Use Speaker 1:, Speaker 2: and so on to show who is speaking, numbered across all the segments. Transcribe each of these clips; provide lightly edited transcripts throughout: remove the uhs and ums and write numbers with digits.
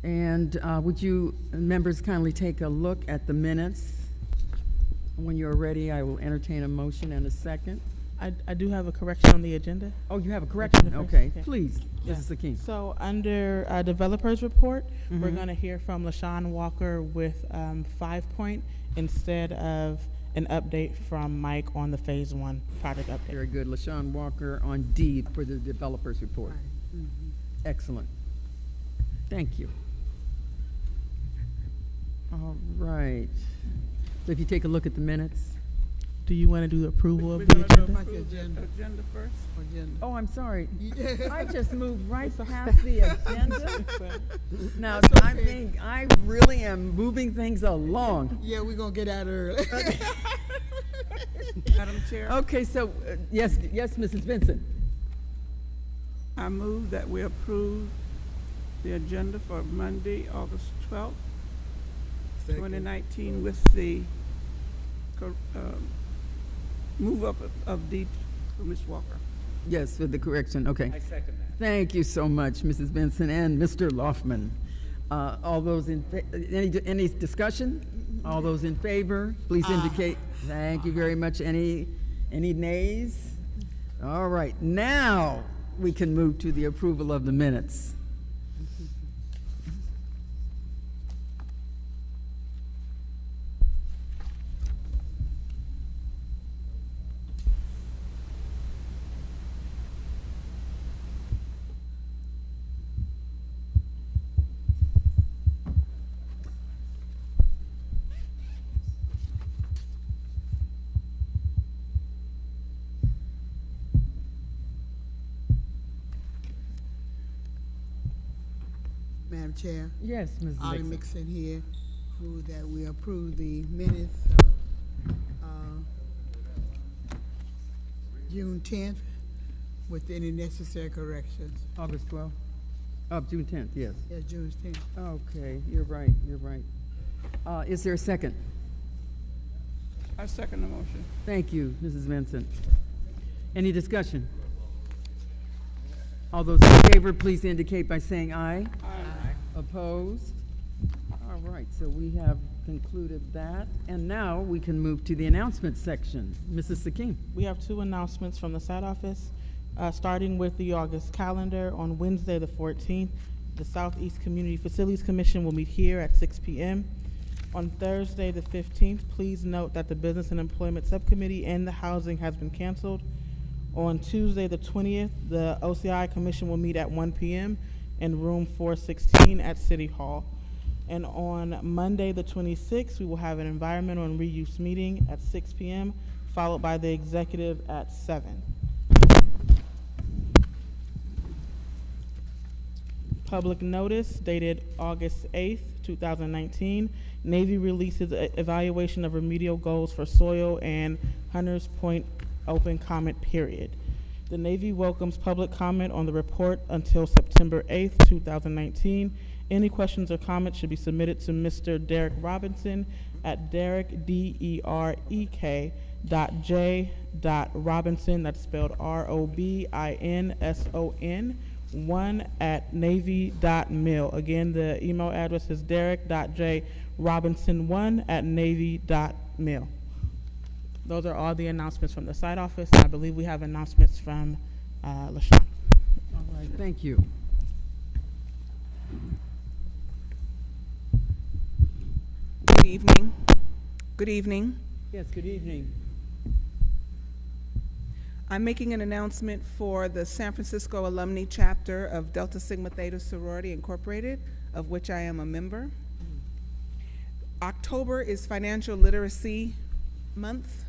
Speaker 1: And would you members kindly take a look at the minutes? When you're ready, I will entertain a motion and a second.
Speaker 2: I do have a correction on the agenda.
Speaker 1: Oh, you have a correction? Okay,
Speaker 2: Okay.
Speaker 1: please,
Speaker 2: Yeah.
Speaker 1: Mrs. Sakim.
Speaker 2: So under developers report, we're
Speaker 1: Mhm.
Speaker 2: going to hear from LaShawn Walker with 5 Point instead of an update from Mike on the Phase 1 project update.
Speaker 1: Very good. LaShawn Walker on D for the developers report. Excellent. Thank you. All right. So if you take a look at the minutes.
Speaker 2: Do you want to do the approval of
Speaker 3: We're
Speaker 2: the
Speaker 3: gonna do
Speaker 2: agenda?
Speaker 3: agenda first? Agenda.
Speaker 1: Oh, I'm sorry. I just moved right past the agenda. Now, I think I really am moving things along.
Speaker 3: Yeah, we're gonna get out early. Madam Chair,
Speaker 1: Okay, so, yes, Mrs. Vincent.
Speaker 4: I move that we approve the agenda for Monday, August 12th, 2019, with the move up of D for Ms. Walker.
Speaker 1: Yes, with the correction, okay.
Speaker 5: I second that.
Speaker 1: Thank you so much, Mrs. Vincent and Mr. Loftman. All those in, any discussion? All those in favor, please indicate. Thank you very much. Any nays? All right, now we can move to the approval of the minutes.
Speaker 3: Madam Chair,
Speaker 1: Yes, Ms.
Speaker 3: Ollie
Speaker 1: Nixon.
Speaker 3: Mixon here, move that we approve the minutes of June 10th with any necessary corrections.
Speaker 1: August 12th? June 10th, yes.
Speaker 3: Yeah, June 10th.
Speaker 1: Okay, you're right. Is there a second?
Speaker 4: I second the motion.
Speaker 1: Thank you, Mrs. Vincent. Any discussion? All those in favor, please indicate by saying aye.
Speaker 4: Aye.
Speaker 1: Opposed? All right, so we have concluded that. And now we can move to the announcement section. Mrs. Sakim.
Speaker 2: We have 2 announcements from the side office, starting with the August calendar. On Wednesday, the 14th, the Southeast Community Facilities Commission will meet here at 6 p.m. On Thursday, the 15th, please note that the Business and Employment Subcommittee and the Housing has been canceled. On Tuesday, the 20th, the OCI Commission will meet at 1 p.m. in room 416 at City Hall. And on Monday, the 26th, we will have an environmental and reuse meeting at 6 p.m., followed by the executive at 7. Public notice dated August 8th, 2019. Navy releases evaluation of remedial goals for soil and Hunters Point open comment period. The Navy welcomes public comment on the report until September 8th, 2019. Any questions or comments should be submitted to Mr. Derek Robinson at Derek, D-E-R-E-K .J.Robinson, that's spelled R-O-B-I-N-S-O-N, 1 at navy.mil. Again, the email address is derek.jrobinson1 at navy.mil. Those are all the announcements from the side office. I believe we have announcements from LaShawn.
Speaker 1: All right, thank you.
Speaker 6: Good evening. Good evening.
Speaker 1: Yes, good evening.
Speaker 6: I'm making an announcement for the San Francisco Alumni Chapter of Delta Sigma Theta Sorority Incorporated, of which I am a member. October is Financial Literacy Month,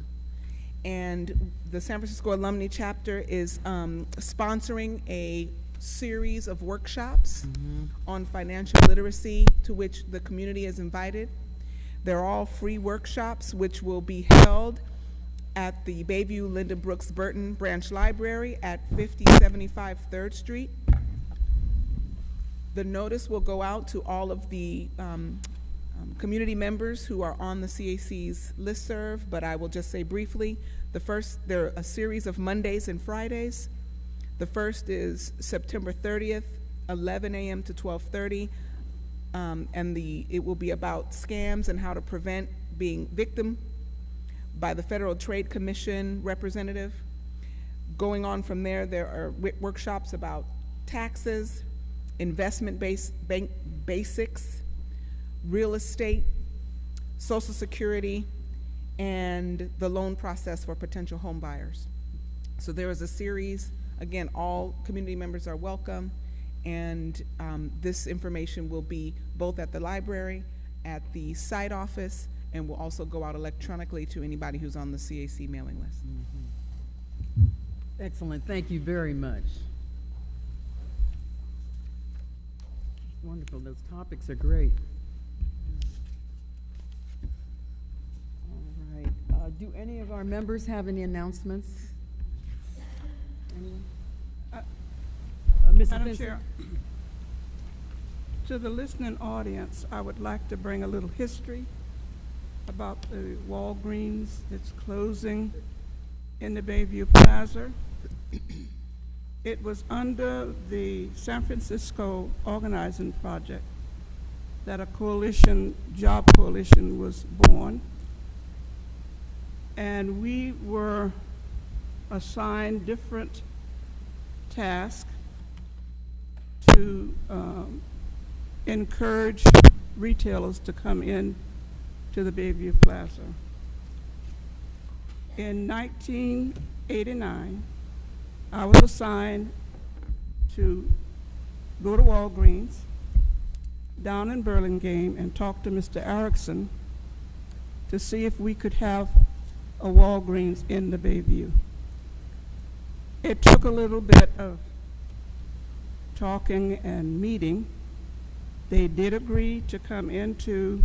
Speaker 6: and the San Francisco Alumni Chapter is sponsoring a series of workshops on financial literacy to which the community is invited. They're all free workshops which will be held at the Bayview Linda Brooks Burton Branch Library at 5075 3rd Street. The notice will go out to all of the community members who are on the CAC's listserv, but I will just say briefly, there are a series of Mondays and Fridays. The first is September 30th, 11 a.m. to 12:30. It will be about scams and how to prevent being victim by the Federal Trade Commission representative. Going on from there, there are workshops about taxes, investment basics, real estate, Social Security, and the loan process for potential home buyers. So there is a series. Again, all community members are welcome, and this information will be both at the library, at the site office, and will also go out electronically to anybody who's on the CAC mailing list.
Speaker 1: Excellent, thank you very much. Wonderful, those topics are great. All right, do any of our members have any announcements? Anyone? Mrs.
Speaker 4: Madam
Speaker 1: Vincent?
Speaker 4: Chair, to the listening audience, I would like to bring a little history about the Walgreens that's closing in the Bayview Plaza. It was under the San Francisco organizing project that a coalition, job coalition, was born. And we were assigned different tasks to encourage retailers to come in to the Bayview Plaza. In 1989, I was assigned to go to Walgreens down in Burlingame and talk to Mr. Erickson to see if we could have a Walgreens in the Bayview. It took a little bit of talking and meeting. They did agree to come into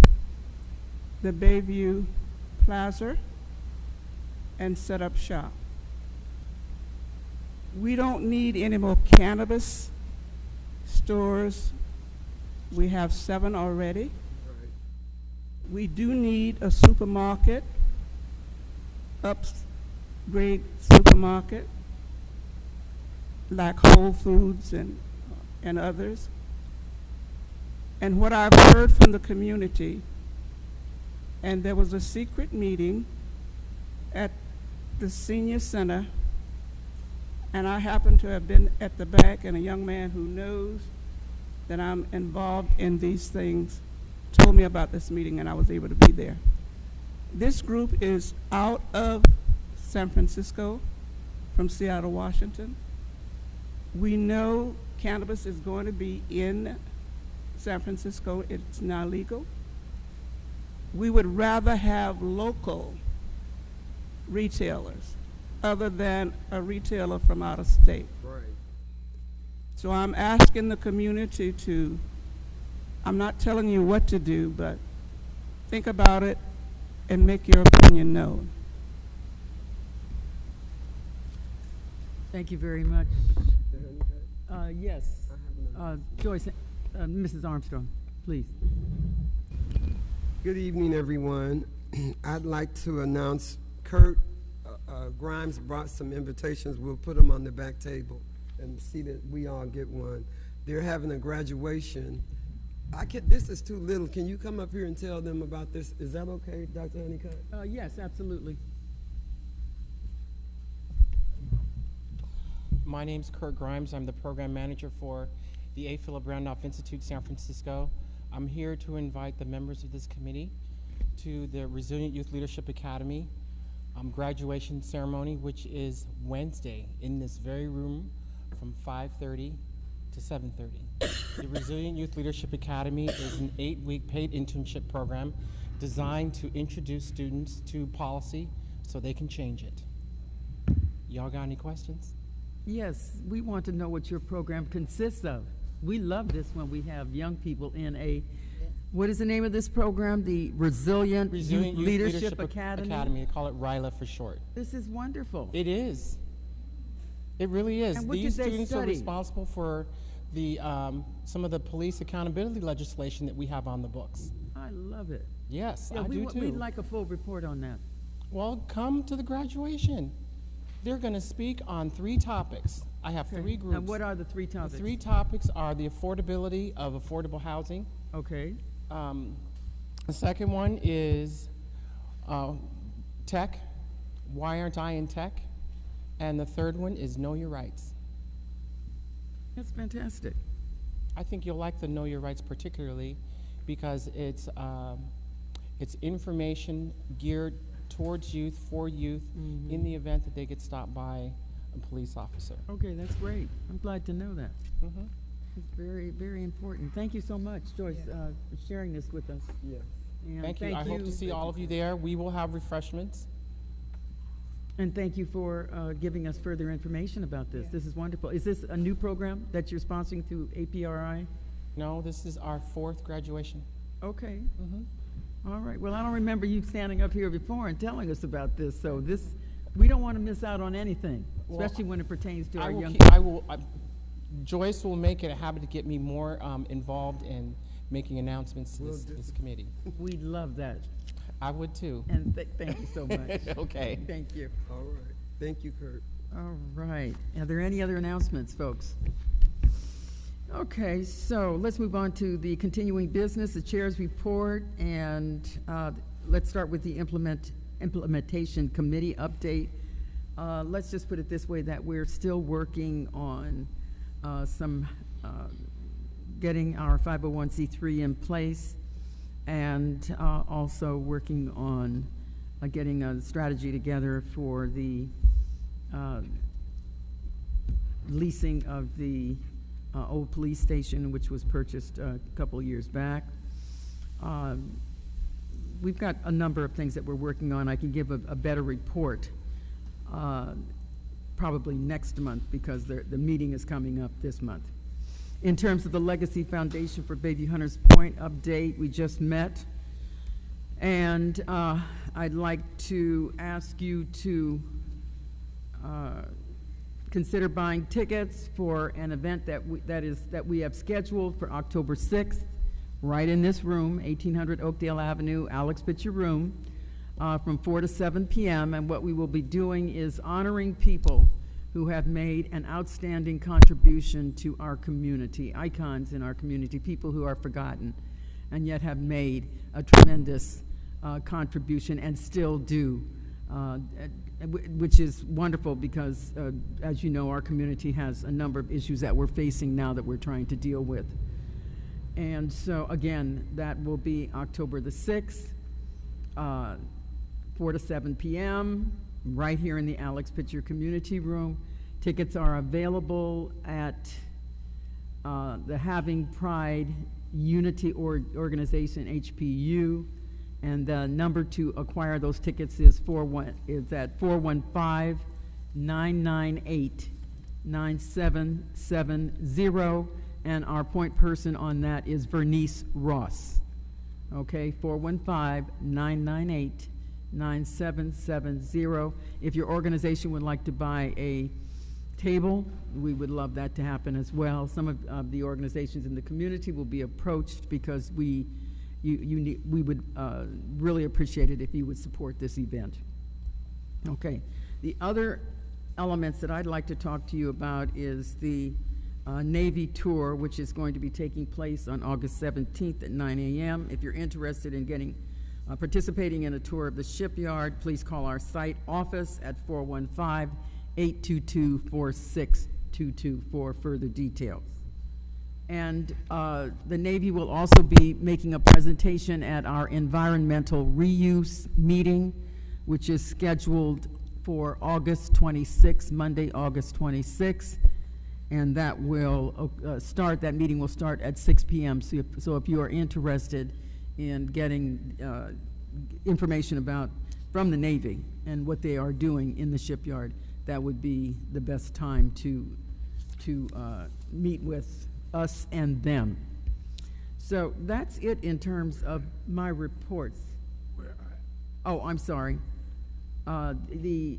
Speaker 4: the Bayview Plaza and set up shop. We don't need any more cannabis stores. We have 7 already. We do need a supermarket, upgrade supermarket, like Whole Foods and others. And what I've heard from the community, and there was a secret meeting at the senior center, and I happened to have been at the back, and a young man who knows that I'm involved in these things told me about this meeting, and I was able to be there. This group is out of San Francisco, from Seattle, Washington. We know cannabis is going to be in San Francisco. It's now legal. We would rather have local retailers other than a retailer from out of state.
Speaker 5: Right.
Speaker 4: So I'm asking the community to, I'm not telling you what to do, but think about it and make your opinion known.
Speaker 1: Thank you very much. Yes, Joyce, Mrs. Armstrong, please.
Speaker 5: Good evening, everyone. I'd like to announce Kurt Grimes brought some invitations. We'll put them on the back table and see that we all get one. They're having a graduation. This is too little. Can you come up here and tell them about this? Is that okay, Dr. Honeycutt?
Speaker 1: Yes, absolutely.
Speaker 7: My name's Kurt Grimes. I'm the program manager for the A. Philip Randolph Institute, San Francisco. I'm here to invite the members of this committee to the Resilient Youth Leadership Academy graduation ceremony, which is Wednesday in this very room from 5:30 to 7:30. The Resilient Youth Leadership Academy is an 8-week paid internship program designed to introduce students to policy so they can change it. Y'all got any questions?
Speaker 1: Yes, we want to know what your program consists of. We love this when we have young people in a, what is the name of this program? The Resilient Youth Leadership Academy?
Speaker 7: They call it RYLA for short.
Speaker 1: This is wonderful.
Speaker 7: It is. It really is.
Speaker 1: And what
Speaker 7: These
Speaker 1: did they
Speaker 7: students are
Speaker 1: study?
Speaker 7: responsible for the some of the police accountability legislation that we have on the books.
Speaker 1: I love it.
Speaker 7: Yes,
Speaker 1: Yeah,
Speaker 7: I do too.
Speaker 1: we'd like a full report on that.
Speaker 7: Well, come to the graduation. They're going to speak on 3 topics. I have 3 groups.
Speaker 1: And what are the 3 topics?
Speaker 7: The 3 topics are the affordability of affordable housing,
Speaker 1: Okay,
Speaker 7: The second one is tech. Why aren't I in tech? And the third one is know your rights.
Speaker 1: that's fantastic.
Speaker 7: I think you'll like the know your rights particularly because it's information geared towards youth, for youth, in the event that they get stopped by a police officer.
Speaker 1: Okay, that's great. I'm glad to know that.
Speaker 7: Mhm.
Speaker 1: It's very, very important. Thank you so much, Joyce,
Speaker 3: Yeah.
Speaker 1: for sharing this with us.
Speaker 5: Yes.
Speaker 1: And
Speaker 7: Thank you. I hope to see all of you there. We will have refreshments.
Speaker 1: And thank you for giving us further information about this. This is wonderful. Is this a new program that you're sponsoring through APRI?
Speaker 7: No, this is our 4th graduation.
Speaker 1: Okay.
Speaker 7: Mhm.
Speaker 1: All right. Well, I don't remember you standing up here before and telling us about this, so we don't want to miss out on anything,
Speaker 7: Well,
Speaker 1: especially when it pertains to
Speaker 7: I
Speaker 1: our
Speaker 7: will
Speaker 1: young
Speaker 7: keep-
Speaker 1: people.
Speaker 7: Joyce will make it a habit to get me more involved in making announcements to
Speaker 5: Will
Speaker 7: this,
Speaker 5: do.
Speaker 7: this committee.
Speaker 1: We'd love that.
Speaker 7: I would too.
Speaker 1: And thank you so much.
Speaker 7: Okay.
Speaker 1: Thank you.
Speaker 5: All right. Thank you, Kurt.
Speaker 1: All right. Are there any other announcements, folks? Okay, so let's move on to the continuing business, the chair's report, and let's start with the implementation committee update. Let's just put it this way, that we're still working on getting our 501c3 in place, and also working on getting a strategy together for the leasing of the old police station, which was purchased a couple of years back. We've got a number of things that we're working on. I can give a better report probably next month, because the meeting is coming up this month. In terms of the Legacy Foundation for Bayview Hunters Point update, we just met, and I'd like to ask you to consider buying tickets for an event that we have scheduled for October 6th, right in this room, 1800 Oakdale Avenue, Alex Pitcher Room, from 4 to 7 p.m. And what we will be doing is honoring people who have made an outstanding contribution to our community, icons in our community, people who are forgotten and yet have made a tremendous contribution and still do, which is wonderful because, as you know, our community has a number of issues that we're facing now that we're trying to deal with. And so, again, that will be October the 6th, 4 to 7 p.m., right here in the Alex Pitcher Community Room. Tickets are available at the Having Pride Unity Organization, HPU, and the number to acquire those tickets is at 415-998-9770, and our point person on that is Vernice Ross. Okay, 415-998-9770. If your organization would like to buy a table, we would love that to happen as well. Some of the organizations in the community will be approached because we would really appreciate it if you would support this event. Okay, the other elements that I'd like to talk to you about is the Navy tour, which is going to be taking place on August 17th at 9 a.m. If you're interested in participating in a tour of the shipyard, please call our site office at 415-822-4622 for further details. And the Navy will also be making a presentation at our environmental reuse meeting, which is scheduled for August 26th, Monday, August 26th. And that will that meeting will start at 6 p.m. So if you are interested in getting information from the Navy and what they are doing in the shipyard, that would be the best time to meet with us and them. So that's it in terms of my reports. Oh, I'm sorry. The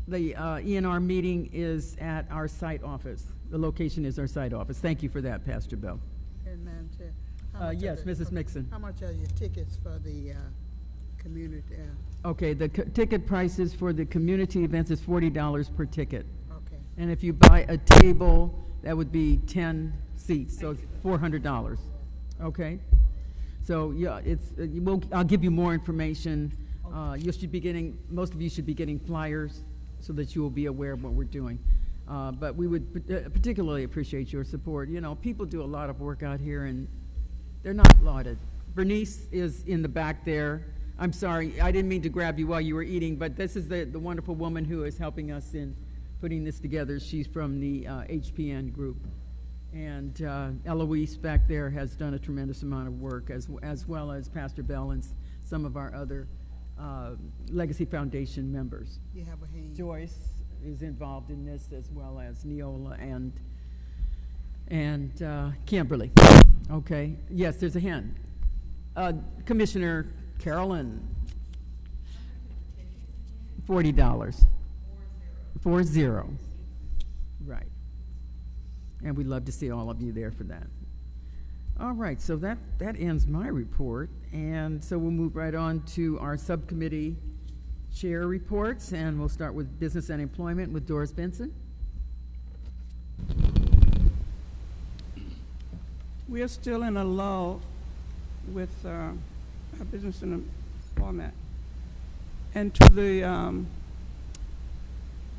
Speaker 1: ENR meeting is at our site office. The location is our site office. Thank you for that, Pastor Bell.
Speaker 3: And Madam Chair, how much
Speaker 1: Yes, Mrs. Mixon.
Speaker 3: How much are your tickets for the community?
Speaker 1: Okay, the ticket prices for the community events is $40 per ticket.
Speaker 3: Okay.
Speaker 1: And if you buy a table, that would be 10 seats, so it's $400. Okay? So, yeah, I'll give you more information. You should be getting, most of you should be getting flyers so that you will be aware of what we're doing. But we would particularly appreciate your support. You know, people do a lot of work out here and they're not lauded. Bernice is in the back there. I'm sorry, I didn't mean to grab you while you were eating, but this is the wonderful woman who is helping us in putting this together. She's from the HPN group. And Eloise back there has done a tremendous amount of work, as well as Pastor Bell and some of our other Legacy Foundation members.
Speaker 3: You have a hand.
Speaker 1: Joyce is involved in this, as well as Neola and Kimberly. Okay, yes, there's a hand. Commissioner Carolyn, $40. 40. Right. And we'd love to see all of you there for that. All right, so that ends my report. And so we'll move right on to our subcommittee chair reports, and we'll start with business and employment with Doris Benson.
Speaker 4: We are still in a lull with our business and employment. And to the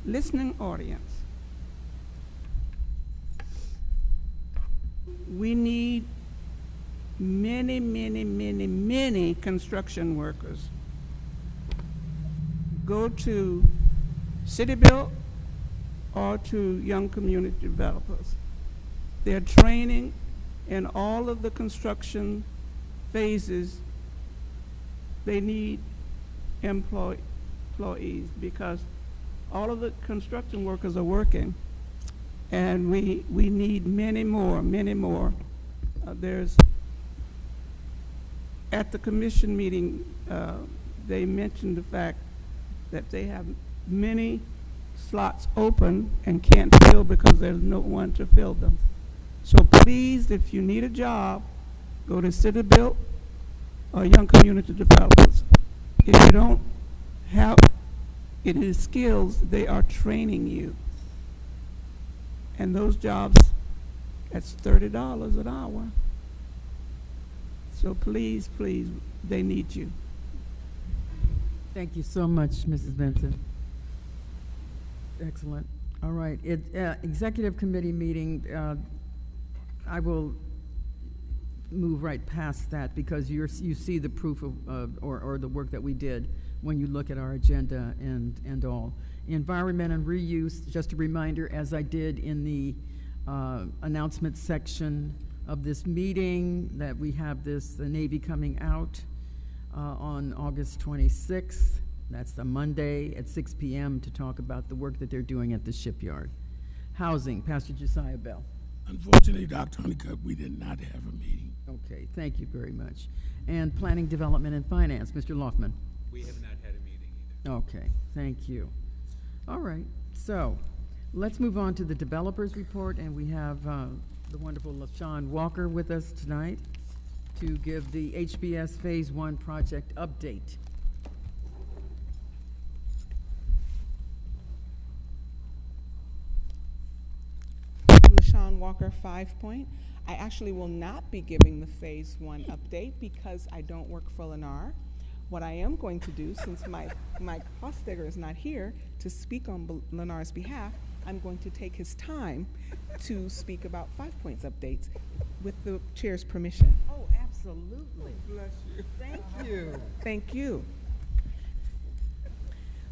Speaker 4: listening audience, we need many construction workers. Go to City Built or to Young Community Developers. They're training in all of the construction phases. They need employees because all of the construction workers are working, and we need many more. There's, at the commission meeting, they mentioned the fact that they have many slots open and can't fill because there's no one to fill them. So please, if you need a job, go to City Built or Young Community Developers. If you don't have any skills, they are training you. And those jobs, that's $30 an hour. So please, they need you.
Speaker 1: Thank you so much, Mrs. Benson. Excellent. All right. Executive committee meeting, I will move right past that because you see the proof of or the work that we did when you look at our agenda and all. Environment and reuse, just a reminder, as I did in the announcement section of this meeting, that we have the Navy coming out on August 26th. That's the Monday at 6 p.m. to talk about the work that they're doing at the shipyard. Housing, Pastor Josiah Bell.
Speaker 8: Unfortunately, Dr. Honeycutt, we did not have a meeting.
Speaker 1: Okay, thank you very much. And Planning, Development, and Finance, Mr. Loftman.
Speaker 9: We have not had a meeting either.
Speaker 1: Okay, thank you. All right, so let's move on to the developers report, and we have the wonderful LaShawn Walker with us tonight to give the HBS Phase 1 project update.
Speaker 6: LaShawn Walker, 5 Point. I actually will not be giving the Phase 1 update because I don't work for Lennar. What I am going to do, since my cost digger is not here to speak on Lennar's behalf, I'm going to take his time to speak about 5 Points updates with the chair's permission.
Speaker 1: Oh, absolutely.
Speaker 4: Bless you.
Speaker 1: Thank you.
Speaker 6: Thank you.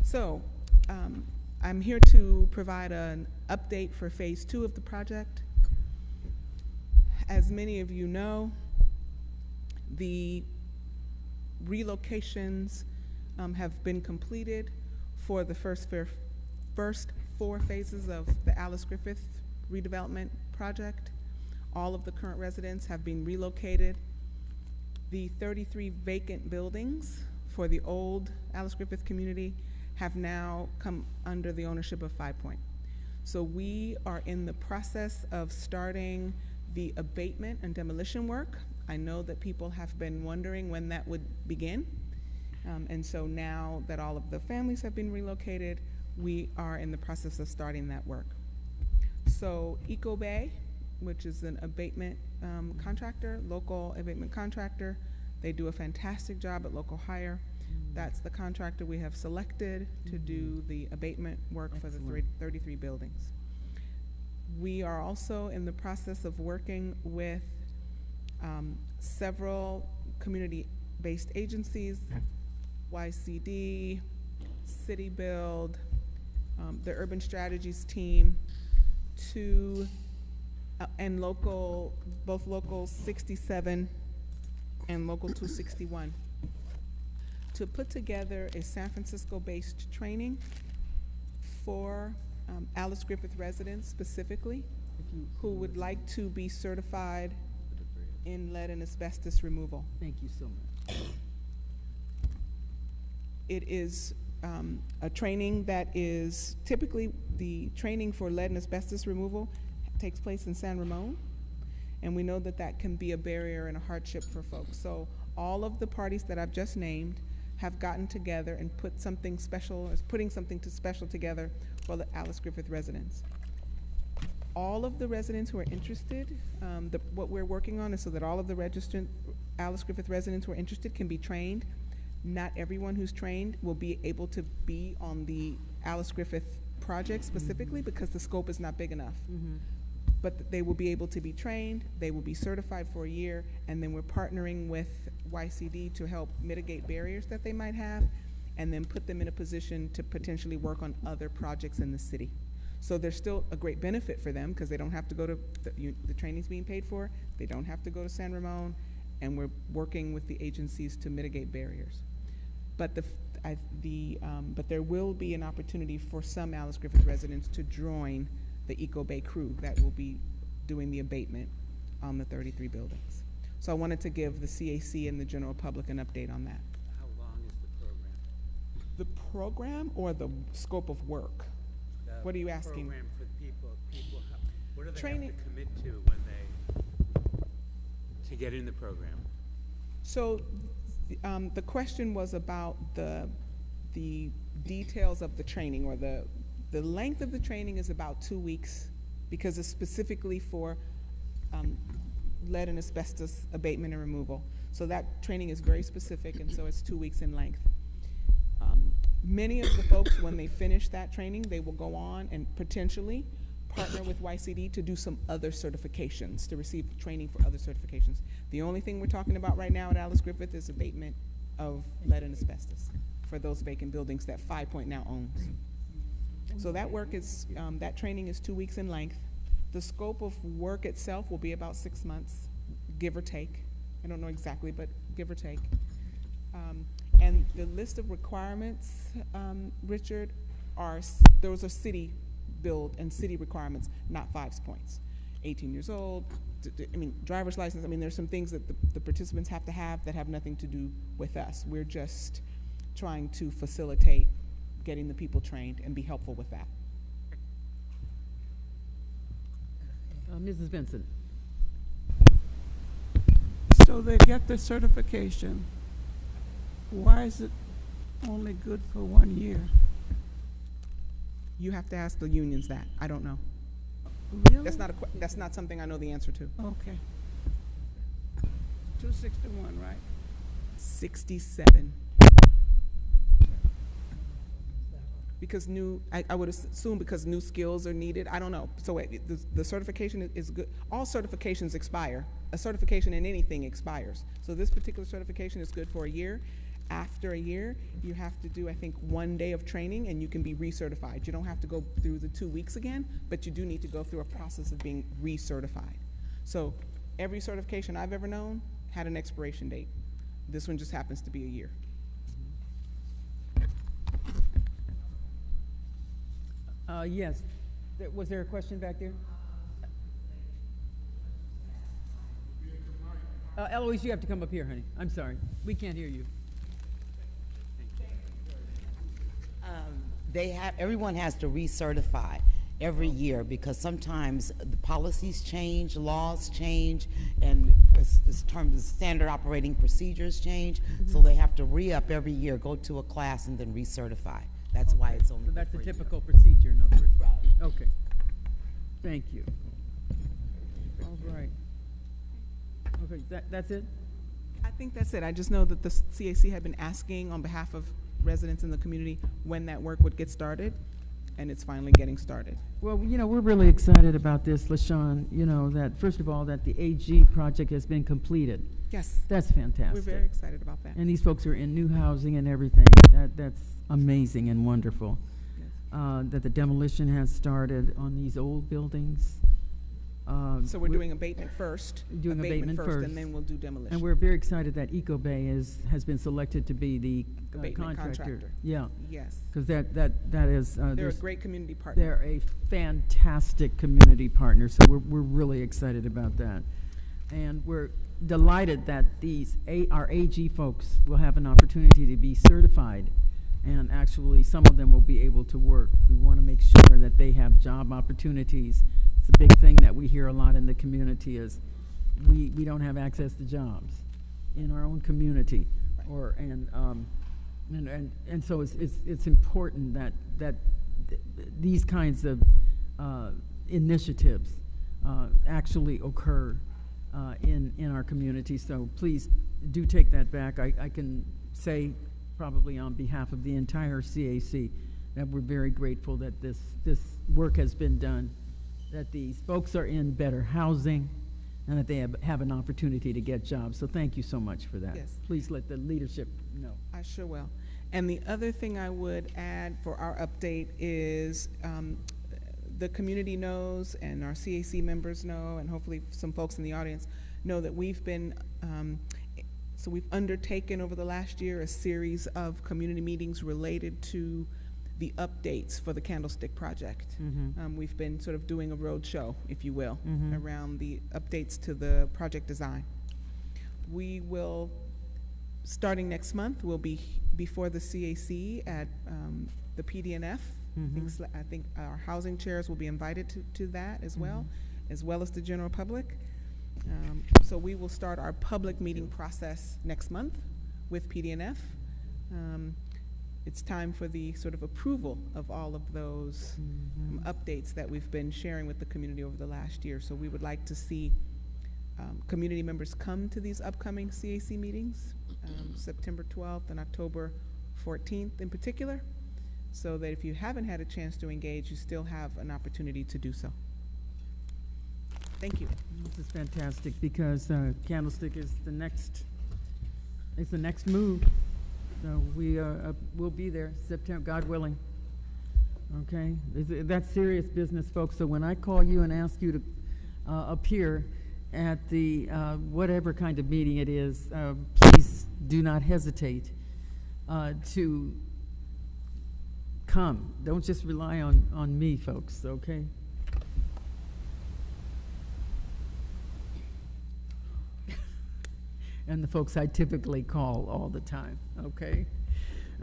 Speaker 6: So, I'm here to provide an update for Phase 2 of the project. As many of you know, the relocations have been completed for the first 4 phases of the Alice Griffith redevelopment project. All of the current residents have been relocated. The 33 vacant buildings for the old Alice Griffith community have now come under the ownership of 5 Point. So we are in the process of starting the abatement and demolition work. I know that people have been wondering when that would begin. And so now that all of the families have been relocated, we are in the process of starting that work. So Eco Bay, which is an abatement contractor, local abatement contractor. They do a fantastic job at local hire. That's the contractor we have selected to do the abatement work for the 33 buildings. We are also in the process of working with several community-based agencies, YCD, City Build, the Urban Strategies team, and both local 67 and local 261, to put together a San Francisco-based training for Alice Griffith residents specifically who would like to be certified in lead and asbestos removal.
Speaker 1: Thank you so much.
Speaker 6: It is a training that is typically the training for lead and asbestos removal takes place in San Ramon, and we know that that can be a barrier and a hardship for folks. So all of the parties that I've just named have gotten together and put something special, putting something special together for the Alice Griffith residents. All of the residents who are interested, what we're working on is so that all of the registered Alice Griffith residents who are interested can be trained. Not everyone who's trained will be able to be on the Alice Griffith project specifically because the scope is not big enough. But they will be able to be trained, they will be certified for a year, and then we're partnering with YCD to help mitigate barriers that they might have, and then put them in a position to potentially work on other projects in the city. So there's still a great benefit for them because they don't have to go to, the training's being paid for, they don't have to go to San Ramon, and we're working with the agencies to mitigate barriers. But but there will be an opportunity for some Alice Griffith residents to join the Eco Bay crew that will be doing the abatement on the 33 buildings. So I wanted to give the CAC and the general public an update on that.
Speaker 9: How long is the program?
Speaker 6: The program or the scope of work? What are you asking?
Speaker 9: Program for people, what do they
Speaker 6: Training.
Speaker 9: have to commit to when to get in the program?
Speaker 6: So the question was about the details of the training, or the length of the training is about 2 weeks because it's specifically for lead and asbestos abatement and removal. So that training is very specific, and so it's 2 weeks in length. Many of the folks, when they finish that training, they will go on and potentially partner with YCD to do some other certifications, to receive training for other certifications. The only thing we're talking about right now at Alice Griffith is abatement of lead and asbestos for those vacant buildings that 5 Point now owns. So that work is, that training is 2 weeks in length. The scope of work itself will be about 6 months, give or take. I don't know exactly, but give or take. And the list of requirements, Richard, those are city build and city requirements, not 5 Points. 18 years old, driver's license. There's some things that the participants have to have that have nothing to do with us. We're just trying to facilitate getting the people trained and be helpful with that.
Speaker 1: Mrs. Benson.
Speaker 4: So they get the certification. Why is it only good for 1 year?
Speaker 6: You have to ask the unions that. I don't know.
Speaker 4: Really?
Speaker 6: That's not something I know the answer to.
Speaker 4: Okay. 261, right?
Speaker 6: 67. Because I would assume because new skills are needed. I don't know. So the certification is good. All certifications expire. A certification in anything expires. So this particular certification is good for a year. After a year, you have to do, I think, 1 day of training and you can be recertified. You don't have to go through the 2 weeks again, but you do need to go through a process of being recertified. So every certification I've ever known had an expiration date. This one just happens to be a year.
Speaker 1: Yes. Was there a question back there? Eloise, you have to come up here, honey. I'm sorry. We can't hear you.
Speaker 10: Everyone has to recertify every year because sometimes the policies change, laws change, and as terms of standard operating procedures change. So they have to re-up every year, go to a class, and then recertify. That's why it's only.
Speaker 1: So that's the
Speaker 10: for a year.
Speaker 1: typical procedure, in other words.
Speaker 10: Right.
Speaker 1: Okay. Thank you. All right. Okay, that's it?
Speaker 6: I think that's it. I just know that the CAC had been asking on behalf of residents in the community when that work would get started, and it's finally getting started.
Speaker 1: Well, you know, we're really excited about this, LaShawn, you know, that, first of all, that the AG project has been completed.
Speaker 6: Yes,
Speaker 1: That's fantastic.
Speaker 6: we're very excited about that.
Speaker 1: And these folks are in new housing and everything. That's amazing and wonderful.
Speaker 6: Yes.
Speaker 1: That the demolition has started on these old buildings.
Speaker 6: So we're doing abatement first.
Speaker 1: Doing abatement first.
Speaker 6: And then we'll do demolition.
Speaker 1: And we're very excited that EcoBay has been selected to be the
Speaker 6: Abatement contractor.
Speaker 1: Yeah,
Speaker 6: Yes.
Speaker 1: because that is.
Speaker 6: They're a
Speaker 1: there's-
Speaker 6: great community partner.
Speaker 1: They're a fantastic community partner, so we're really excited about that. And we're delighted that our AG folks will have an opportunity to be certified, and actually some of them will be able to work. We want to make sure that they have job opportunities. It's a big thing that we hear a lot in the community is we don't have access to jobs in our own community, and so it's important that these kinds of initiatives actually occur in our community. So please do take that back. I can say probably on behalf of the entire CAC that we're very grateful that this work has been done, that these folks are in better housing, and that they have an opportunity to get jobs. So thank you so much for that.
Speaker 6: Yes.
Speaker 1: Please let the leadership know.
Speaker 6: I sure will. And the other thing I would add for our update is the community knows, and our CAC members know, and hopefully some folks in the audience know that we've been, so we've undertaken over the last year a series of community meetings related to the updates for the Candlestick Project. We've been sort of doing a road show, if you will, around the updates to the project design. We will, starting next month, we'll be before the CAC at the PDNF. I think our housing chairs will be invited to that as well as the general public. So we will start our public meeting process next month with PDNF. It's time for the sort of approval of all of those updates that we've been sharing with the community over the last year. So we would like to see community members come to these upcoming CAC meetings, September 12th and October 14th in particular, so that if you haven't had a chance to engage, you still have an opportunity to do so. Thank you.
Speaker 1: This is fantastic because Candlestick is the next move. So we will be there September, God willing. Okay, that's serious business, folks. So when I call you and ask you to appear at the whatever kind of meeting it is, please do not hesitate to come. Don't just rely on me, folks. Okay. And the folks I typically call all the time, okay?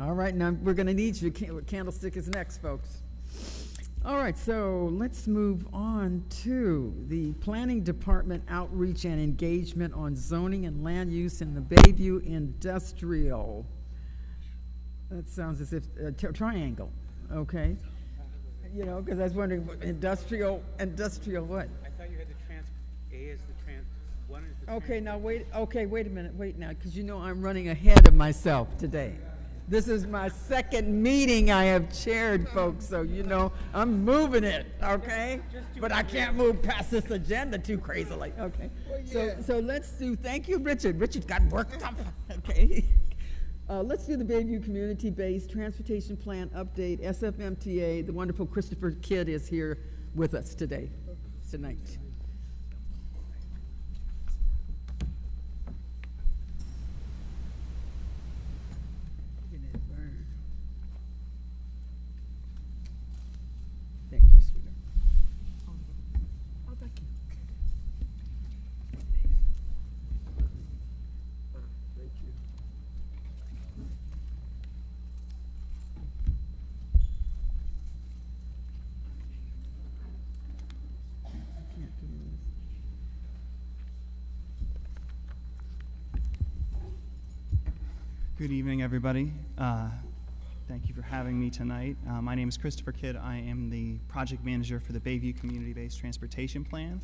Speaker 1: All right, now we're going to need you. Candlestick is next, folks. All right, so let's move on to the Planning Department outreach and engagement on zoning and land use in the Bayview Industrial. That sounds as if a triangle, okay? You know, because I was wondering, what, industrial what?
Speaker 9: I thought you had the A as the one is the
Speaker 1: Okay, now wait a minute, wait now, because you know I'm running ahead of myself today. This is my second meeting I have chaired, folks, so you know I'm moving it, okay? But I can't move past this agenda too crazily, okay? So let's do, thank you, Richard. Richard got worked up, okay? Let's do the Bayview Community-Based Transportation Plan Update, SFMTA. The wonderful Christopher Kidd is here with us tonight. Thank you, sweetheart. Oh, thank you.
Speaker 5: Thank you.
Speaker 1: Can't do this.
Speaker 11: Good evening, everybody. Thank you for having me tonight. My name is Christopher Kidd. I am the project manager for the Bayview Community-Based Transportation Plan.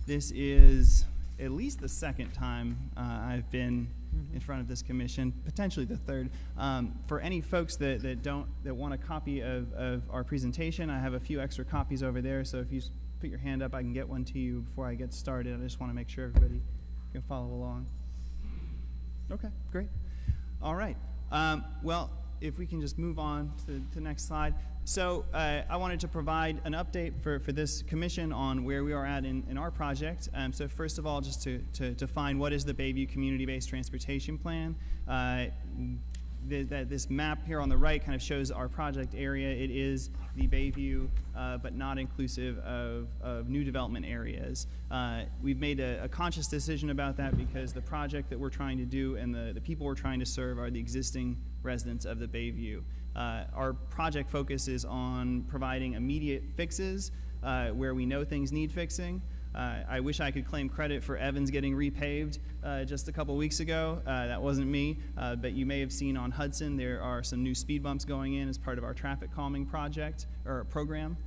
Speaker 11: This is at least the second time I've been in front of this commission, potentially the third. For any folks that want a copy of our presentation, I have a few extra copies over there, so if you put your hand up, I can get one to you before I get started. I just want to make sure everybody can follow along. Okay, great. All right. Well, if we can just move on to the next slide. So I wanted to provide an update for this commission on where we are at in our project. So first of all, just to define what is the Bayview Community-Based Transportation Plan. This map here on the right kind of shows our project area. It is the Bayview, but not inclusive of new development areas. We've made a conscious decision about that because the project that we're trying to do and the people we're trying to serve are the existing residents of the Bayview. Our project focus is on providing immediate fixes where we know things need fixing. I wish I could claim credit for Evans getting repaved just a couple weeks ago. That wasn't me, but you may have seen on Hudson there are some new speed bumps going in as part of our traffic calming project or program.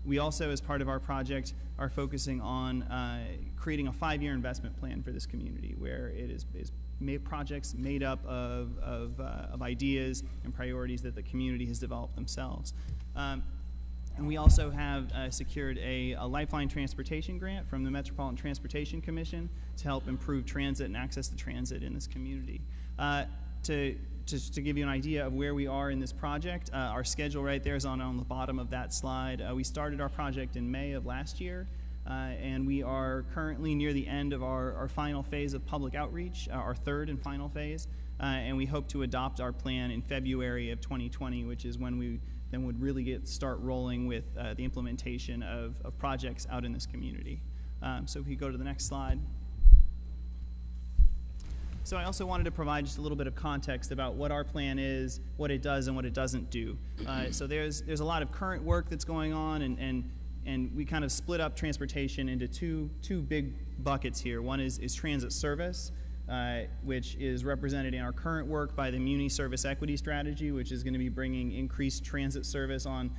Speaker 11: We also, as part of our project, are focusing on creating a 5-year investment plan for this community, where it is projects made up of ideas and priorities that the community has developed themselves. And we also have secured a lifeline transportation grant from the Metropolitan Transportation Commission to help improve transit and access to transit in this community. To give you an idea of where we are in this project, our schedule right there is on the bottom of that slide. We started our project in May of last year, and we are currently near the end of our final phase of public outreach, our third and final phase, and we hope to adopt our plan in February of 2020, which is when we then would really start rolling with the implementation of projects out in this community. So if we go to the next slide. So I also wanted to provide just a little bit of context about what our plan is, what it does, and what it doesn't do. So there's a lot of current work that's going on, and we kind of split up transportation into two big buckets here. One is transit service, which is represented in our current work by the Muni Service Equity Strategy, which is going to be bringing increased transit service on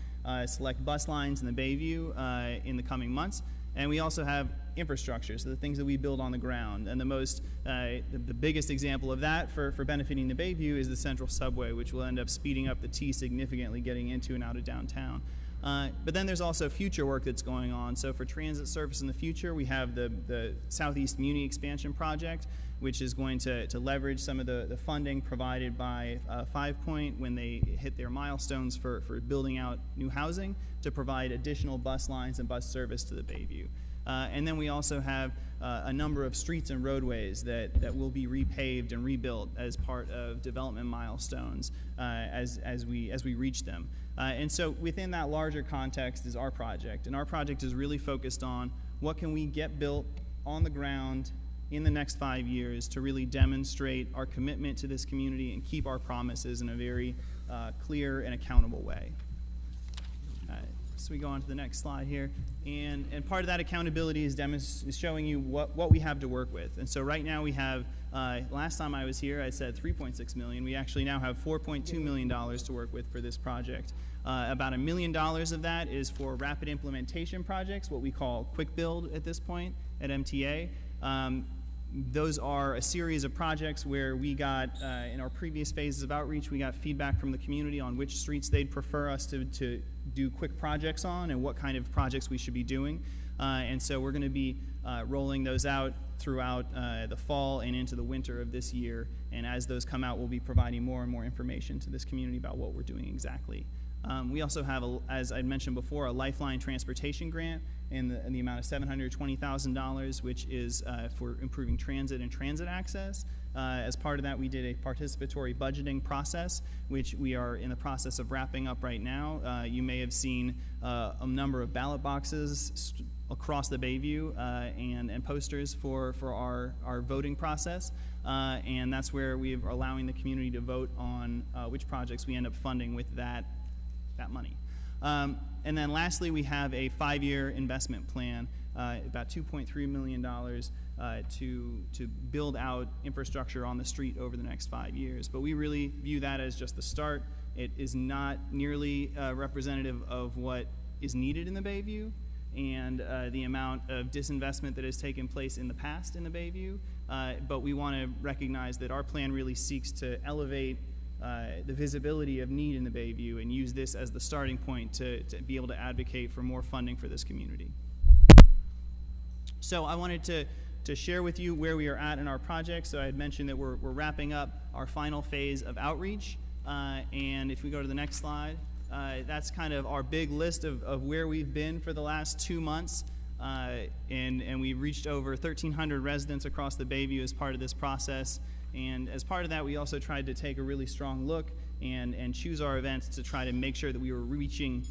Speaker 11: select bus lines in the Bayview in the coming months. And we also have infrastructure, so the things that we build on the ground. And the biggest example of that for benefiting the Bayview is the Central Subway, which will end up speeding up the T significantly getting into and out of downtown. But then there's also future work that's going on. So for transit service in the future, we have the Southeast Muni Expansion Project, which is going to leverage some of the funding provided by 5 Point when they hit their milestones for building out new housing to provide additional bus lines and bus service to the Bayview. And then we also have a number of streets and roadways that will be repaved and rebuilt as part of development milestones as we reach them. And so within that larger context is our project. And our project is really focused on what can we get built on the ground in the next 5 years to really demonstrate our commitment to this community and keep our promises in a very clear and accountable way. So we go on to the next slide here. And part of that accountability is showing you what we have to work with. And so right now we have, last time I was here, I said $3.6 million. We actually now have $4.2 million to work with for this project. About $1 million of that is for rapid implementation projects, what we call quick build at this point at MTA. Those are a series of projects where we got, in our previous phases of outreach, we got feedback from the community on which streets they'd prefer us to do quick projects on and what kind of projects we should be doing. And so we're going to be rolling those out throughout the fall and into the winter of this year. And as those come out, we'll be providing more and more information to this community about what we're doing exactly. We also have, as I mentioned before, a Lifeline Transportation Grant in the amount of $720,000, which is for improving transit and transit access. As part of that, we did a participatory budgeting process, which we are in the process of wrapping up right now. You may have seen a number of ballot boxes across the Bayview and posters for our voting process. And that's where we are allowing the community to vote on which projects we end up funding with that money. And then lastly, we have a 5-year investment plan, about $2.3 million to build out infrastructure on the street over the next 5 years. But we really view that as just the start. It is not nearly representative of what is needed in the Bayview. and the amount of disinvestment that has taken place in the past in the Bayview, but we want to recognize that our plan really seeks to elevate the visibility of need in the Bayview and use this as the starting point to be able to advocate for more funding for this community. So I wanted to share with you where we are at in our project. So I had mentioned that we're wrapping up our final phase of outreach, and if we go to the next slide, that's kind of our big list of where we've been for the last 2 months, and we've reached over 1,300 residents across the Bayview as part of this process. And as part of that, we also tried to take a really strong look and choose our events to try to make sure that we were reaching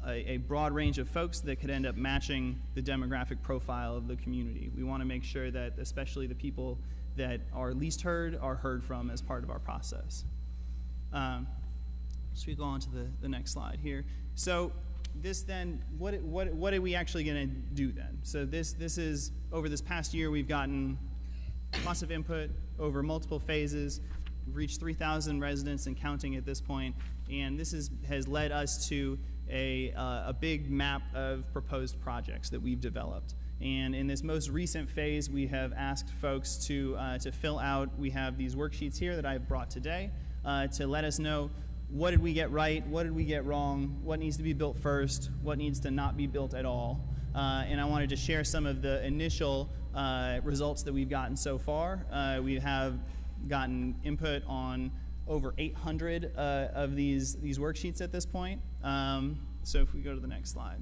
Speaker 11: a broad range of folks that could end up matching the demographic profile of the community. We want to make sure that especially the people that are least heard are heard from as part of our process. So we go on to the next slide here. So this then, what are we actually going to do then? So this is, over this past year, we've gotten lots of input over multiple phases. We've reached 3,000 residents and counting at this point, and this has led us to a big map of proposed projects that we've developed. And in this most recent phase, we have asked folks to fill out. We have these worksheets here that I've brought today to let us know what did we get right, what did we get wrong, what needs to be built first, what needs to not be built at all. And I wanted to share some of the initial results that we've gotten so far. We have gotten input on over 800 of these worksheets at this point. So if we go to the next slide.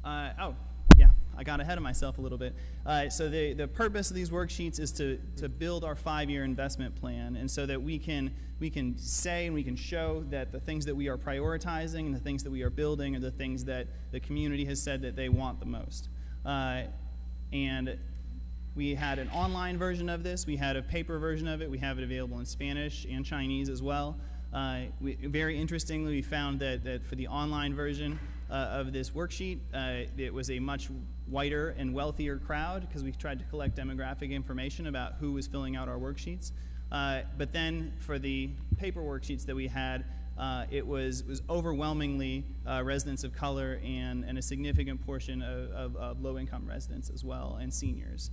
Speaker 11: Oh, yeah, I got ahead of myself a little bit. So the purpose of these worksheets is to build our 5-year investment plan, and so that we can say and we can show that the things that we are prioritizing and the things that we are building are the things that the community has said that they want the most. And we had an online version of this. We had a paper version of it. We have it available in Spanish and Chinese as well. Very interestingly, we found that for the online version of this worksheet, it was a much whiter and wealthier crowd because we tried to collect demographic information about who was filling out our worksheets. But then for the paper worksheets that we had, it was overwhelmingly residents of color and a significant portion of low-income residents as well, and seniors.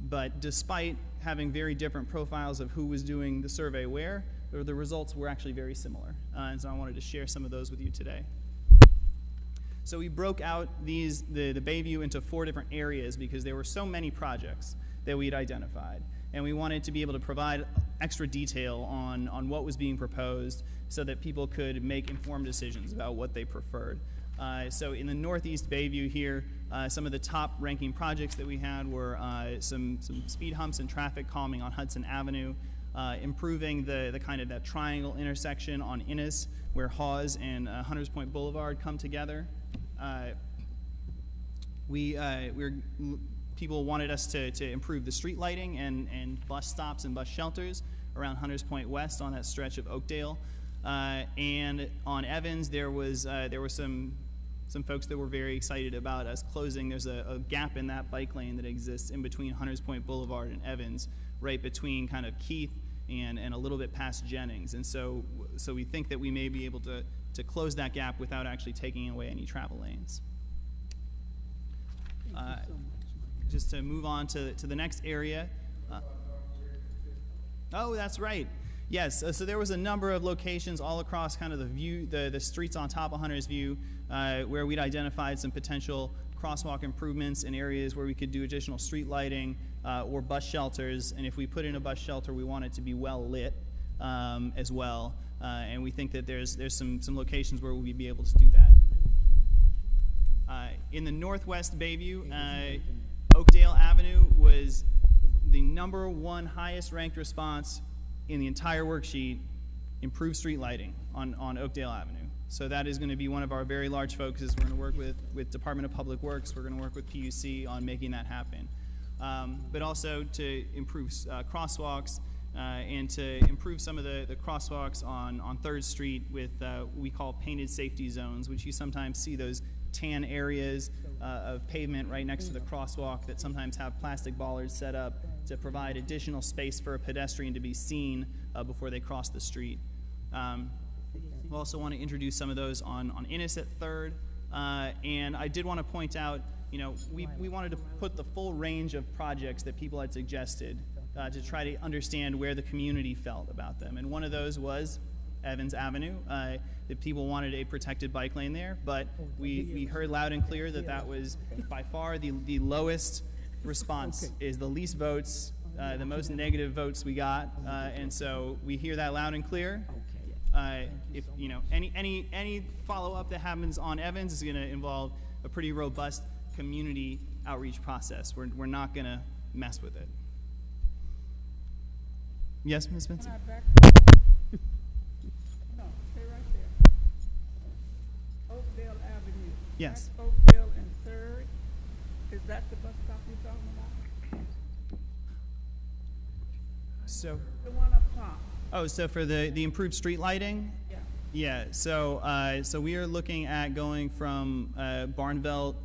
Speaker 11: But despite having very different profiles of who was doing the survey where, the results were actually very similar. And so I wanted to share some of those with you today. So we broke out the Bayview into 4 different areas because there were so many projects that we had identified. And we wanted to be able to provide extra detail on what was being proposed so that people could make informed decisions about what they preferred. So in the Northeast Bayview here, some of the top ranking projects that we had were some speed humps and traffic calming on Hudson Avenue, improving the kind of that triangle intersection on Innis where Hawes and Hunters Point Boulevard come together. People wanted us to improve the street lighting and bus stops and bus shelters around Hunters Point West on that stretch of Oakdale. And on Evans, there were some folks that were very excited about us closing. There's a gap in that bike lane that exists in between Hunters Point Boulevard and Evans, right between kind of Keith and a little bit past Jennings. And so we think that we may be able to close that gap without actually taking away any travel lanes. Just to move on to the next area. Oh, that's right. Yes, so there was a number of locations all across kind of the streets on top of Hunters View where we'd identified some potential crosswalk improvements in areas where we could do additional street lighting or bus shelters. And if we put in a bus shelter, we want it to be well lit as well. And we think that there's some locations where we'll be able to do that. In the Northwest Bayview, Oakdale Avenue was the #1 highest ranked response in the entire worksheet, improved street lighting on Oakdale Avenue. So that is going to be one of our very large focuses. We're going to work with Department of Public Works. We're going to work with PUC on making that happen. But also to improve crosswalks and to improve some of the crosswalks on 3rd Street with what we call painted safety zones, which you sometimes see those tan areas of pavement right next to the crosswalk that sometimes have plastic bollards set up to provide additional space for a pedestrian to be seen before they cross the street. We also want to introduce some of those on Innis at 3rd And I did want to point out, we wanted to put the full range of projects that people had suggested to try to understand where the community felt about them. And one of those was Evans Avenue, that people wanted a protected bike lane there, but we heard loud and clear that that was by far the lowest response, is the least votes, the most negative votes we got, and so we hear that loud and clear. If any follow-up that happens on Evans is going to involve a pretty robust community outreach process. We're not going to mess with it. Yes, Ms. Benson?
Speaker 4: No, stay right there. Oakdale Avenue.
Speaker 11: Yes.
Speaker 4: That's Oakdale and Third. Is that the bus stop you're talking about?
Speaker 11: So,
Speaker 4: The one up top.
Speaker 11: oh, so for the improved street lighting?
Speaker 4: Yeah.
Speaker 11: Yeah, so we are looking at going from Barnvelt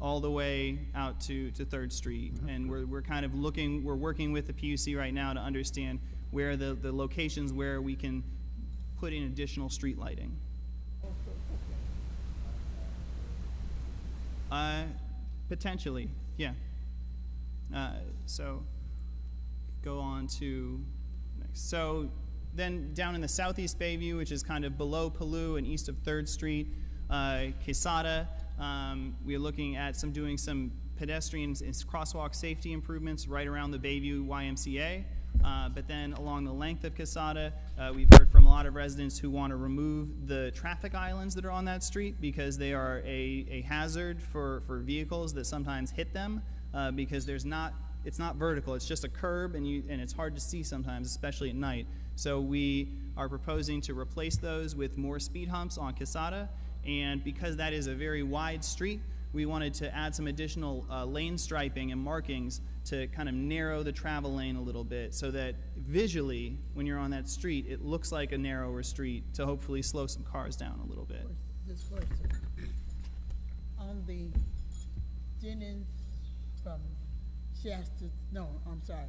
Speaker 11: all the way out to 3rd Street. And we're kind of we're working with the PUC right now to understand where the locations where we can put in additional street lighting. Potentially, yeah. So go on to next. So then down in the southeast Bayview, which is kind of below Paloux and east of 3rd Street, Quesada, we are looking at doing some pedestrian and crosswalk safety improvements right around the Bayview YMCA. But then along the length of Quesada, we've heard from a lot of residents who want to remove the traffic islands that are on that street because they are a hazard for vehicles that sometimes hit them because it's not vertical, it's just a curb and it's hard to see sometimes, especially at night. So we are proposing to replace those with more speed humps on Quesada, and because that is a very wide street, we wanted to add some additional lane striping and markings to kind of narrow the travel lane a little bit so that visually, when you're on that street, it looks like a narrower street to hopefully slow some cars down a little bit.
Speaker 3: This question. On the Jennings from Shasta, no, I'm sorry,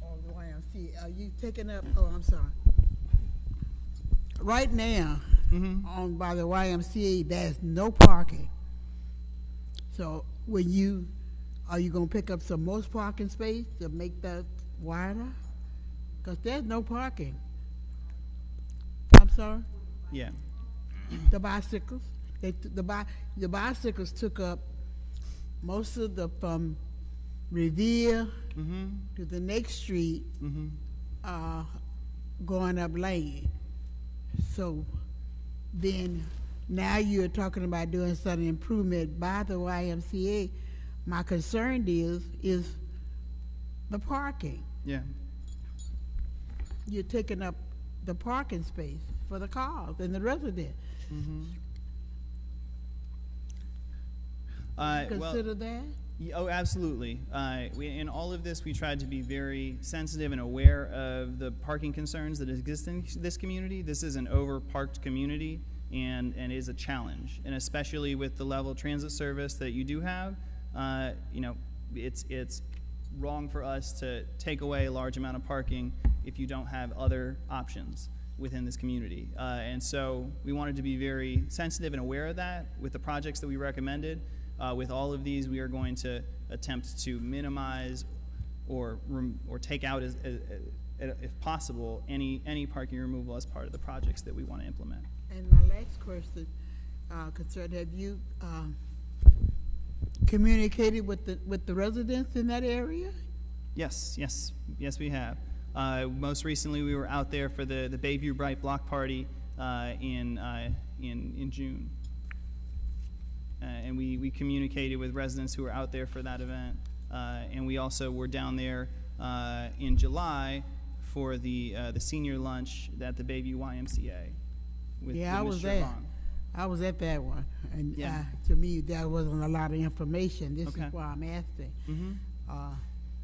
Speaker 3: or the YMCA, are you taking up, oh, I'm sorry. Right now, on by the YMCA, there's no parking. So are you gonna pick up some most parking space to make that wider? Because there's no parking. I'm sorry?
Speaker 11: Yeah.
Speaker 3: The bicycles, the bicycles took up most of the, from Revere to the next street, going up Lane. So then now you're talking about doing some improvement by the YMCA. My concern is the parking.
Speaker 11: Yeah.
Speaker 3: You're taking up the parking space for the cars and the residents. Consider that?
Speaker 11: Oh, absolutely. In all of this, we tried to be very sensitive and aware of the parking concerns that exist in this community. This is an over-parked community and is a challenge, and especially with the level of transit service that you do have, it's wrong for us to take away a large amount of parking if you don't have other options within this community. And so we wanted to be very sensitive and aware of that with the projects that we recommended. With all of these, we are going to attempt to minimize or take out, if possible, any parking removal as part of the projects that we want to implement.
Speaker 3: And my last question, concerned, have you communicated with the residents in that area?
Speaker 11: Yes, we have. Most recently, we were out there for the Bayview Bright Block Party in June. And we communicated with residents who were out there for that event. And we also were down there in July for the senior lunch at the Bayview YMCA.
Speaker 3: I was there.
Speaker 11: Vaughn.
Speaker 3: I was at that one. And
Speaker 11: Yeah.
Speaker 3: to me, there wasn't a lot of information. This
Speaker 11: Okay.
Speaker 3: is why I'm asking.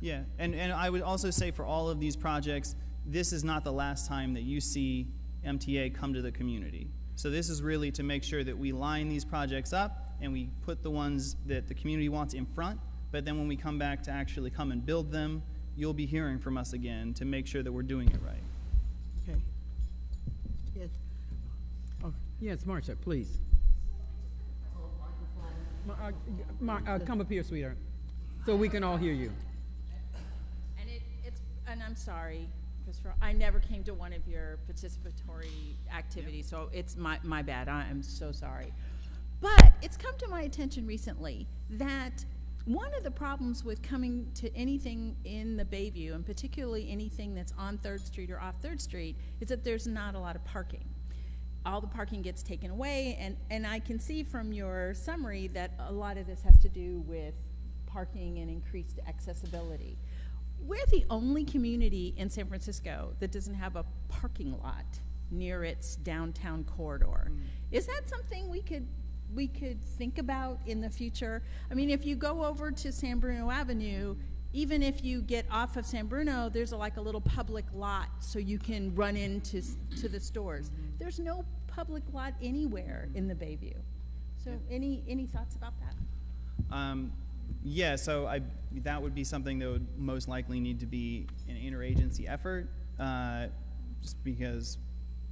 Speaker 11: Yeah, and I would also say for all of these projects, this is not the last time that you see MTA come to the community. So this is really to make sure that we line these projects up and we put the ones that the community wants in front, but then when we come back to actually come and build them, you'll be hearing from us again to make sure that we're doing it right.
Speaker 3: Okay. Yes.
Speaker 1: Yes, Marcia, please. Come up here, sweetheart, so we can all hear you.
Speaker 12: And I'm sorry, Christopher, I never came to one of your participatory activities, so it's my bad. I am so sorry. But it's come to my attention recently that one of the problems with coming to anything in the Bayview, and particularly anything that's on 3rd Street or off 3rd Street, is that there's not a lot of parking. All the parking gets taken away, and I can see from your summary that a lot of this has to do with parking and increased accessibility. We're the only community in San Francisco that doesn't have a parking lot near its downtown corridor. Is that something we could think about in the future? I mean, if you go over to San Bruno Avenue, even if you get off of San Bruno, there's like a little public lot so you can run into the stores. There's no public lot anywhere in the Bayview. So any thoughts about that?
Speaker 11: Yeah, so that would be something that would most likely need to be an interagency effort, just because,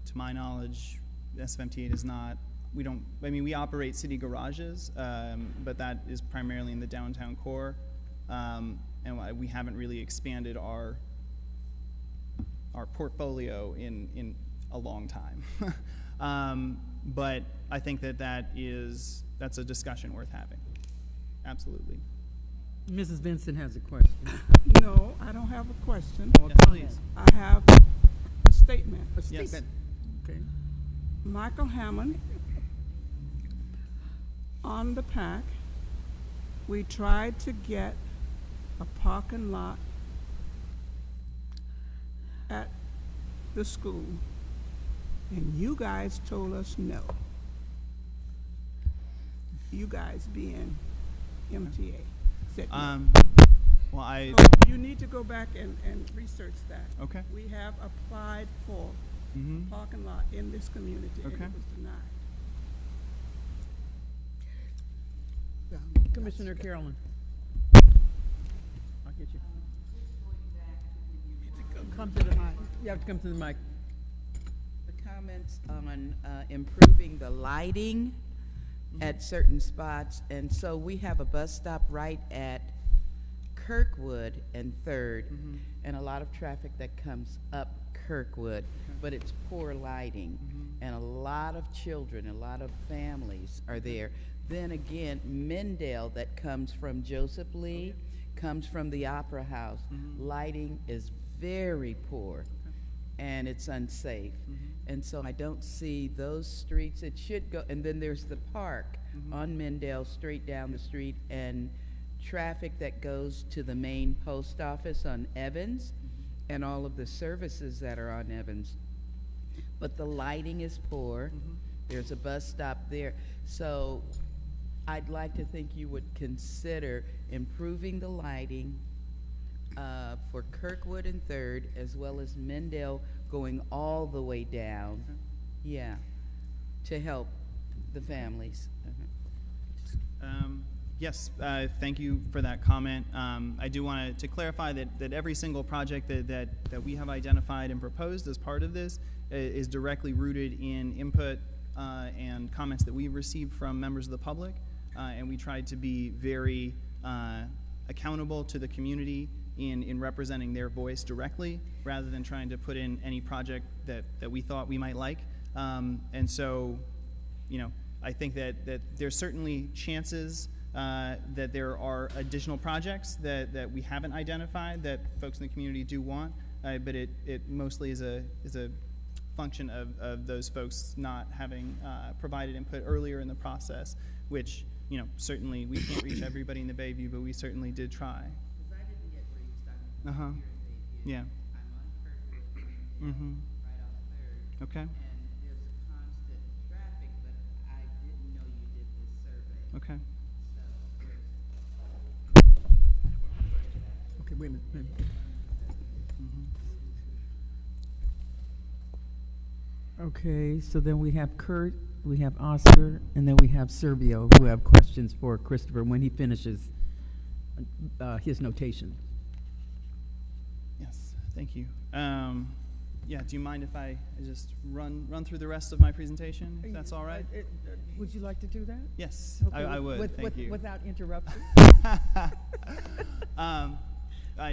Speaker 11: to my knowledge, SFMTA does not. We operate city garages, but that is primarily in the downtown core, and we haven't really expanded our portfolio in a long time. But I think that's a discussion worth having. Absolutely.
Speaker 1: Mrs. Benson has a question.
Speaker 4: No, I don't have a question.
Speaker 11: Yes, please.
Speaker 4: I have a statement.
Speaker 1: A statement. Okay.
Speaker 4: Michael Hammond, on the PAC, we tried to get a parking lot at the school, and you guys told us no. You guys being MTA said no.
Speaker 11: Well,
Speaker 4: So you need to go back and research that.
Speaker 11: Okay.
Speaker 4: We have applied for parking lot in this community, and
Speaker 11: Okay.
Speaker 4: it was denied.
Speaker 1: Commissioner Carolyn. I'll get you. Come to the mic. You have to come to the mic.
Speaker 13: The comments on improving the lighting at certain spots, and so we have a bus stop right at Kirkwood and 3rd, and a lot of traffic that comes up Kirkwood, but it's poor lighting, and a lot of children, a lot of families are there. Then again, Mendel that comes from Joseph Lee, comes from the Opera House. Lighting is very poor, and it's unsafe. And so I don't see those streets. It should go, and then there's the park on Mendel, straight down the street, and traffic that goes to the main post office on Evans, and all of the services that are on Evans. But the lighting is poor. There's a bus stop there. So I'd like to think you would consider improving the lighting for Kirkwood and 3rd, as well as Mendel going all the way down, to help the families.
Speaker 11: Yes, thank you for that comment. I do want to clarify that every single project that we have identified and proposed as part of this is directly rooted in input and comments that we've received from members of the public, and we tried to be very accountable to the community in representing their voice directly, rather than trying to put in any project that we thought we might like. And so, I think that there's certainly chances that there are additional projects that we haven't identified that folks in the community do want, but it mostly is a function of those folks not having provided input earlier in the process, which, certainly we can't reach everybody in the Bayview, but we certainly did try.
Speaker 13: Because I didn't get reached. I'm here in Bayview.
Speaker 11: Yeah.
Speaker 13: I'm on Kirkwood, right off 3rd.
Speaker 11: Okay.
Speaker 13: And there's constant traffic, but I didn't know you did this survey.
Speaker 11: Okay.
Speaker 1: Okay, wait a minute. Okay, so then we have Kurt, we have Oscar, and then we have Servio, who have questions for Christopher when he finishes his notation.
Speaker 11: Yes, thank you. Yeah, do you mind if I just run through the rest of my presentation, if that's all right?
Speaker 1: Would you like to do that?
Speaker 11: Yes,
Speaker 1: Okay,
Speaker 11: I would, thank you.
Speaker 1: Without interruption?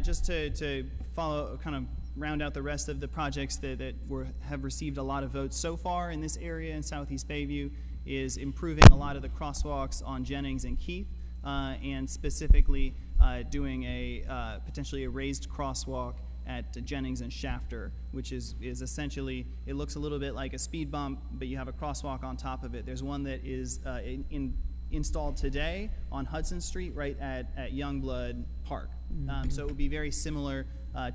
Speaker 11: Just to follow, kind of round out the rest of the projects that have received a lot of votes so far in this area in Southeast Bayview is improving a lot of the crosswalks on Jennings and Keith, and specifically doing potentially a raised crosswalk at Jennings and Shafter, which is essentially, it looks a little bit like a speed bump, but you have a crosswalk on top of it. There's one that is installed today on Hudson Street right at Youngblood Park. So it would be very similar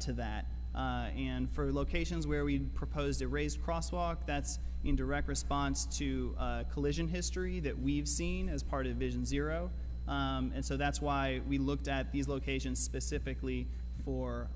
Speaker 11: to that. And for locations where we proposed a raised crosswalk, that's in direct response to collision history that we've seen as part of Vision Zero. And so that's why we looked at these locations specifically for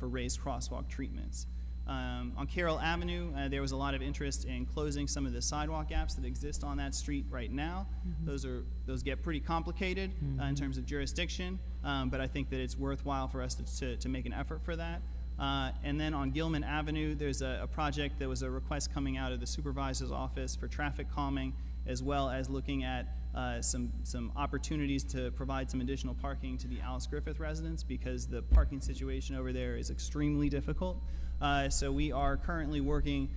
Speaker 11: raised crosswalk treatments. On Carroll Avenue, there was a lot of interest in closing some of the sidewalk gaps that exist on that street right now. Those get pretty complicated in terms of jurisdiction, but I think that it's worthwhile for us to make an effort for that. And then on Gilman Avenue, there's a project that was a request coming out of the supervisor's office for traffic calming, as well as looking at some opportunities to provide some additional parking to the Alice Griffith residents, because the parking situation over there is extremely difficult. So we are currently working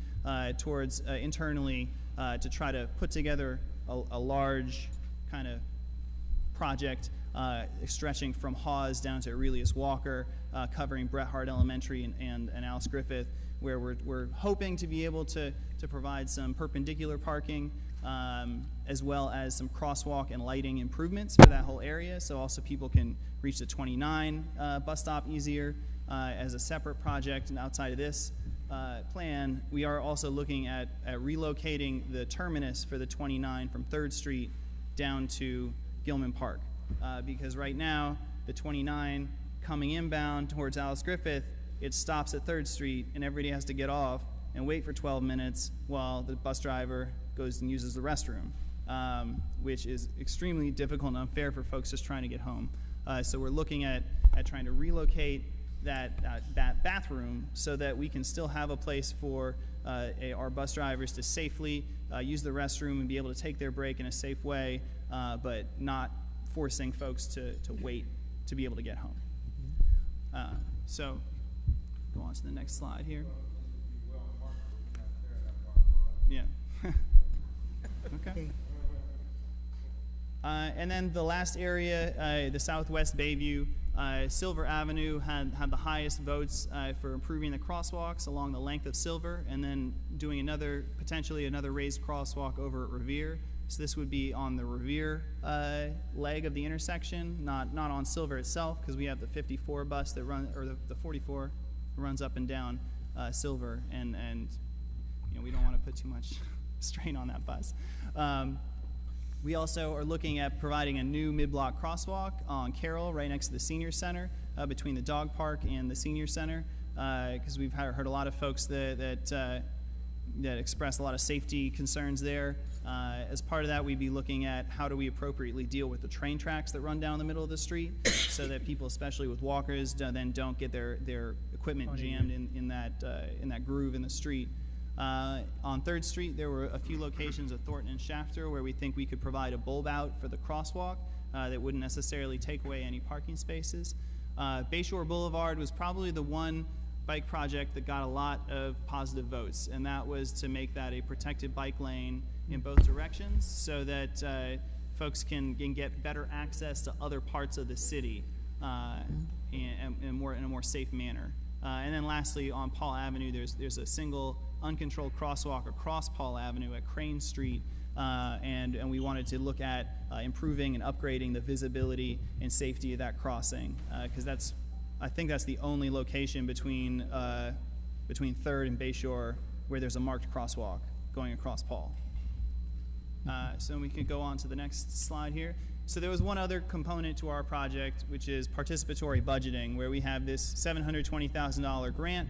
Speaker 11: towards internally to try to put together a large kind of project stretching from Hawes down to Aurelius Walker, covering Bret Harte Elementary and Alice Griffith, where we're hoping to be able to provide some perpendicular parking, as well as some crosswalk and lighting improvements for that whole area, so also people can reach the 29 bus stop easier as a separate project. And outside of this plan, we are also looking at relocating the terminus for the 29 from 3rd Street down to Gilman Park, because right now the 29 coming inbound towards Alice Griffith, it stops at 3rd Street and everybody has to get off and wait for 12 minutes while the bus driver goes and uses the restroom, which is extremely difficult and unfair for folks just trying to get home. So we're looking at trying to relocate that bathroom so that we can still have a place for our bus drivers to safely use the restroom and be able to take their break in a safe way, but not forcing folks to wait to be able to get home. So go on to the next slide here. Yeah. Okay. And then the last area, the Southwest Bayview, Silver Avenue had the highest votes for improving the crosswalks along the length of Silver, and then doing potentially another raised crosswalk over at Revere. So this would be on the Revere leg of the intersection, not on Silver itself, because we have the 54 bus that the 44 runs up and down Silver, and we don't want to put too much strain on that bus. We also are looking at providing a new mid-block crosswalk on Carroll, right next to the Senior Center, between the dog park and the Senior Center, because we've heard a lot of folks that express a lot of safety concerns there. As part of that, we'd be looking at how do we appropriately deal with the train tracks that run down the middle of the street, so that people, especially with walkers, then don't get their equipment jammed in that groove in the street. On 3rd Street, there were a few locations of Thornton and Shafter where we think we could provide a bulb out for the crosswalk that wouldn't necessarily take away any parking spaces. Bayshore Boulevard was probably the one bike project that got a lot of positive votes, and that was to make that a protected bike lane in both directions, so that folks can get better access to other parts of the city in a more safe manner. And then lastly, on Paul Avenue, there's a single uncontrolled crosswalk across Paul Avenue at Crane Street, and we wanted to look at improving and upgrading the visibility and safety of that crossing, because I think that's the only location between 3rd and Bayshore where there's a marked crosswalk going across Paul. So we can go on to the next slide here. So there was one other component to our project, which is participatory budgeting, where we have this $720,000 grant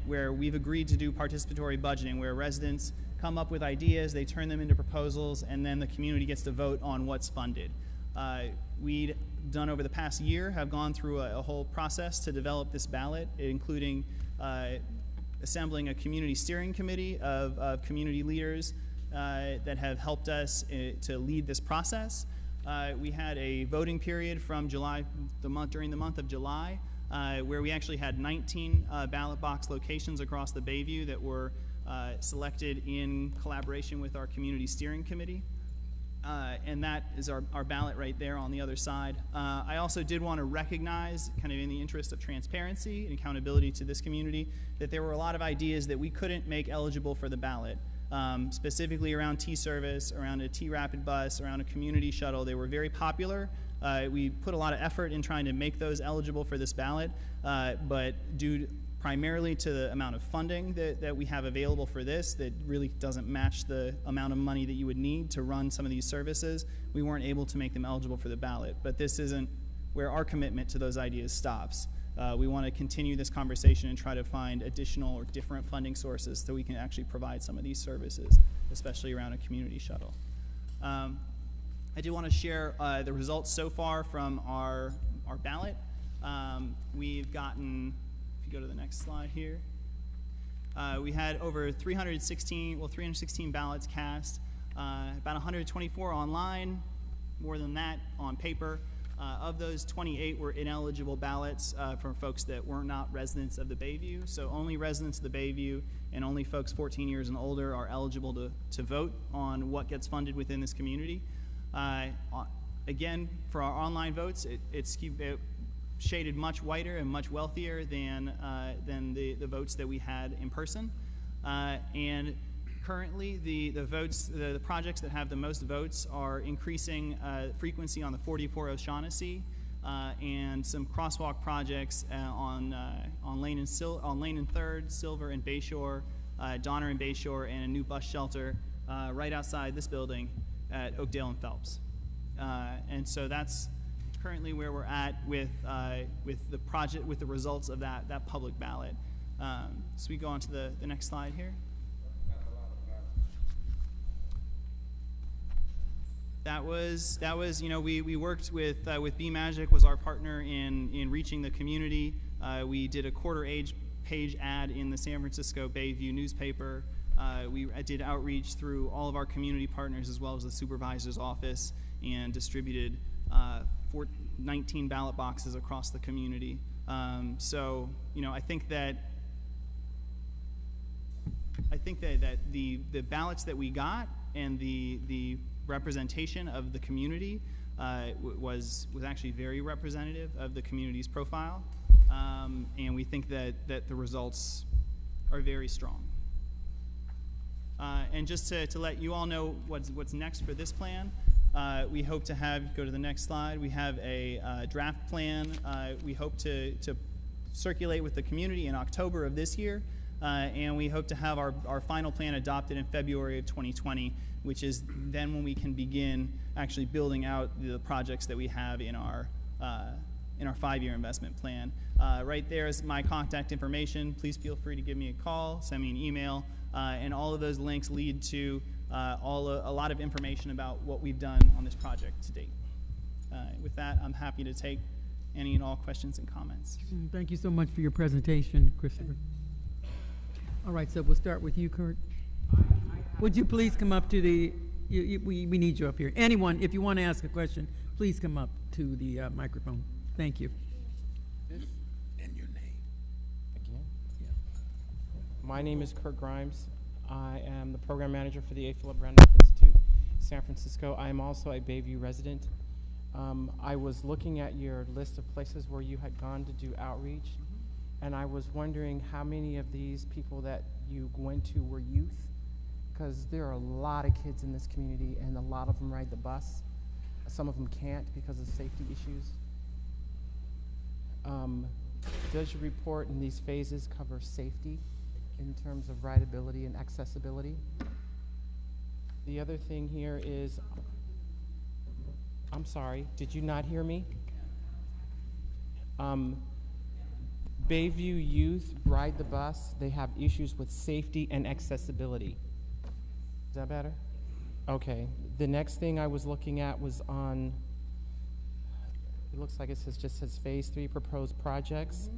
Speaker 11: where we've agreed to do participatory budgeting, where residents come up with ideas, they turn them into proposals, and then the community gets to vote on what's funded. We'd done over the past year have gone through a whole process to develop this ballot, including assembling a community steering committee of community leaders that have helped us to lead this process. We had a voting period from during the month of July, where we actually had 19 ballot box locations across the Bayview that were selected in collaboration with our community steering committee. And that is our ballot right there on the other side. I also did want to recognize, kind of in the interest of transparency and accountability to this community, that there were a lot of ideas that we couldn't make eligible for the ballot, specifically around T-Service, around a T-Rapid bus, around a community shuttle. They were very popular. We put a lot of effort in trying to make those eligible for this ballot, but due primarily to the amount of funding that we have available for this that really doesn't match the amount of money that you would need to run some of these services, we weren't able to make them eligible for the ballot. But this isn't where our commitment to those ideas stops. We want to continue this conversation and try to find additional or different funding sources so we can actually provide some of these services, especially around a community shuttle. I do want to share the results so far from our ballot. We've gotten, if you go to the next slide here, we had over 316 ballots cast, about 124 online, more than that on paper. Of those, 28 were ineligible ballots from folks that were not residents of the Bayview. So only residents of the Bayview and only folks 14 years and older are eligible to vote on what gets funded within this community. Again, for our online votes, it's shaded much whiter and much wealthier than the votes that we had in person. And currently, the projects that have the most votes are increasing frequency on the 44 O'Shaughnessy and some crosswalk projects on Lane and 3rd, Silver and Bayshore, Donner and Bayshore, and a new bus shelter right outside this building at Oakdale and Phelps. And so that's currently where we're at with the project, with the results of that public ballot. So we go on to the next slide here. That was we worked with B Magic, was our partner in reaching the community. We did a page ad in the San Francisco Bayview newspaper. We did outreach through all of our community partners as well as the supervisor's office, and distributed 19 ballot boxes across the community. So I think that the ballots that we got and the representation of the community was actually very representative of the community's profile, and we think that the results are very strong. And just to let you all know what's next for this plan, we hope to have, go to the next slide, we have a draft plan we hope to circulate with the community in October of this year, and we hope to have our final plan adopted in February of 2020, which is then when we can begin actually building out the projects that we have in our 5-year investment plan. Right there is my contact information. Please feel free to give me a call, send me an email, and all of those links lead to a lot of information about what we've done on this project to date. With that, I'm happy to take any and all questions and comments.
Speaker 1: Thank you so much for your presentation, Christopher. All right, so we'll start with you, Kurt. Would you please come up to the, we need you up here. Anyone, if you want to ask a question, please come up to the microphone. Thank you.
Speaker 8: And your name.
Speaker 7: Again? Yeah. My name is Kurt Grimes. I am the program manager for the A. Philip Randolph Institute, San Francisco. I am also a Bayview resident. I was looking at your list of places where you had gone to do outreach, and I was wondering how many of these people that you went to were youth, because there are a lot of kids in this community, and a lot of them ride the bus. Some of them can't because of safety issues. Does your report in these phases cover safety in terms of rideability and accessibility? The other thing here is, I'm sorry, did you not hear me? Bayview youth ride the bus. They have issues with safety and accessibility. Is that better? Okay. The next thing I was looking at was on, it looks like it just says phase 3 proposed projects.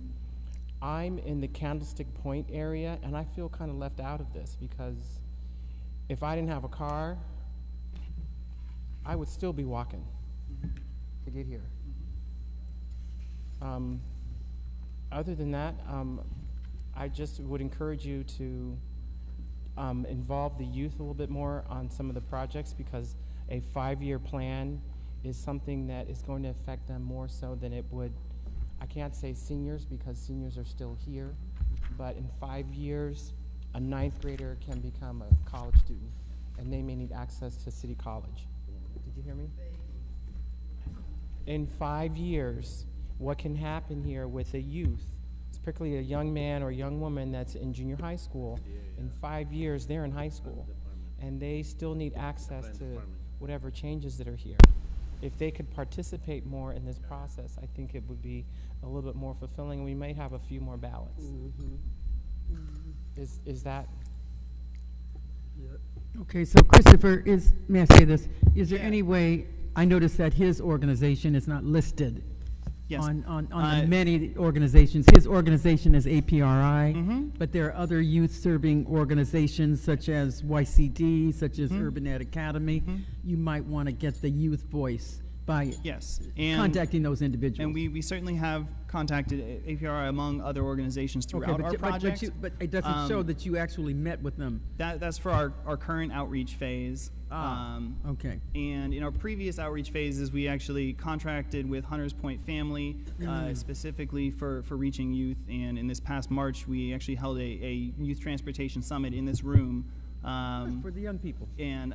Speaker 7: I'm in the Candlestick Point area, and I feel kind of left out of this because if I didn't have a car, I would still be walking to get here. Other than that, I just would encourage you to involve the youth a little bit more on some of the projects, because a 5-year plan is something that is going to affect them more so than it would, I can't say seniors because seniors are still here, but in 5 years, a 9th grader can become a college student, and they may need access to City College. Did you hear me? In 5 years, what can happen here with a youth, particularly a young man or young woman that's in junior high school, in 5 years, they're in high school, and they still need access to whatever changes that are here. If they could participate more in this process, I think it would be a little bit more fulfilling, and we might have a few more ballots. Is that?
Speaker 1: Okay, so Christopher, may I say this? Is there any way, I noticed that his organization is not listed
Speaker 11: Yes.
Speaker 1: on the many organizations. His organization is APRI, but there are other youth-serving organizations such as YCD, such as Urban Ed Academy. You might want to get the youth voice by contacting those individuals.
Speaker 11: And we certainly have contacted APRI among other organizations throughout our project.
Speaker 1: But it doesn't show that you actually met with them.
Speaker 11: That's for our current outreach phase.
Speaker 1: Okay.
Speaker 11: And in our previous outreach phases, we actually contracted with Hunters Point Family specifically for reaching youth. And in this past March, we actually held a youth transportation summit in this room.
Speaker 1: For the young people.
Speaker 11: And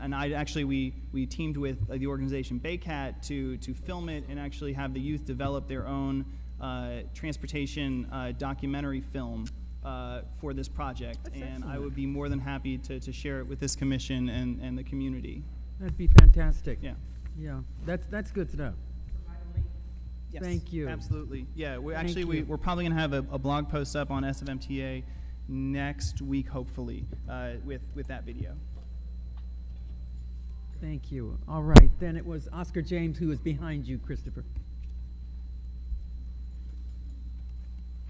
Speaker 11: we teamed with the organization Baycat to film it and actually have the youth develop their own transportation documentary film for this project.
Speaker 1: That's
Speaker 11: and
Speaker 1: excellent.
Speaker 11: I would be more than happy to share it with this commission and the community.
Speaker 1: That'd be fantastic.
Speaker 11: Yeah.
Speaker 1: Yeah, that's good to know.
Speaker 11: Yes,
Speaker 1: Thank you.
Speaker 11: Absolutely. Yeah, we're probably going to have a blog post up on SFMTA next week, hopefully, with that video.
Speaker 1: Thank you. All right, then it was Oscar James who was behind you, Christopher.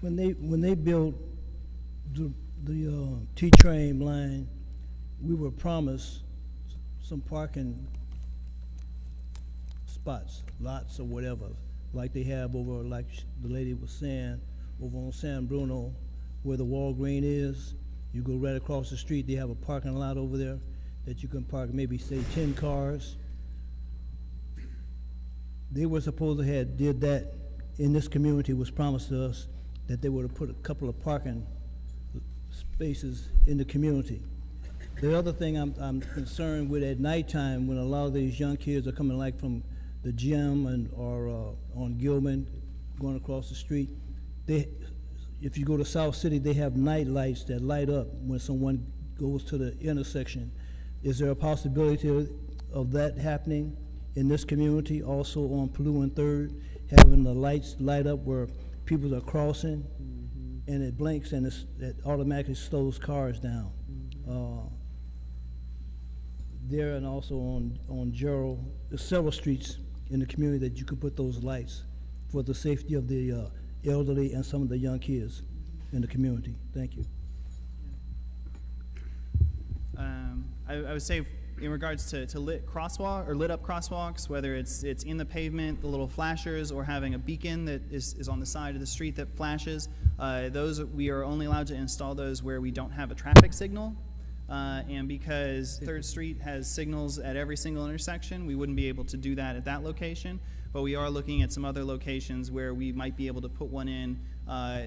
Speaker 14: When they built the T-train line, we were promised some parking spots, lots or whatever, like they have over, like the lady was saying, over on San Bruno, where the Walgreens is. You go right across the street, they have a parking lot over there that you can park maybe, say, 10 cars. They were supposed to have did that in this community, was promised to us that they would have put a couple of parking spaces in the community. The other thing I'm concerned with at nighttime, when a lot of these young kids are coming like from the gym or on Gilman, going across the street, if you go to South City, they have night lights that light up when someone goes to the intersection. Is there a possibility of that happening in this community, also on Paloux and 3rd, having the lights light up where people are crossing, and it blinks and it automatically slows cars down? There and also on Gerald, there's several streets in the community that you could put those lights for the safety of the elderly and some of the young kids in the community. Thank you.
Speaker 11: I would say in regards to lit up crosswalks, whether it's in the pavement, the little flashers, or having a beacon that is on the side of the street that flashes, those we are only allowed to install those where we don't have a traffic signal. And because 3rd Street has signals at every single intersection, we wouldn't be able to do that at that location. But we are looking at some other locations where we might be able to put one in,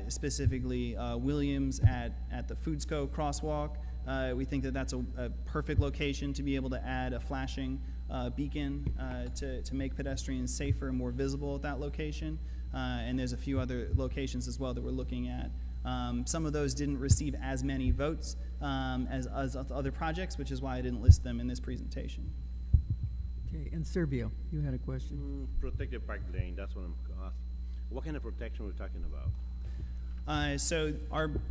Speaker 11: specifically Williams at the Foodsco crosswalk. We think that that's a perfect location to be able to add a flashing beacon to make pedestrians safer and more visible at that location. And there's a few other locations as well that we're looking at. Some of those didn't receive as many votes as other projects, which is why I didn't list them in this presentation.
Speaker 1: Okay, and Serbio, you had a question.
Speaker 15: Protected bike lane, that's what I'm asking. What kind of protection we're talking about?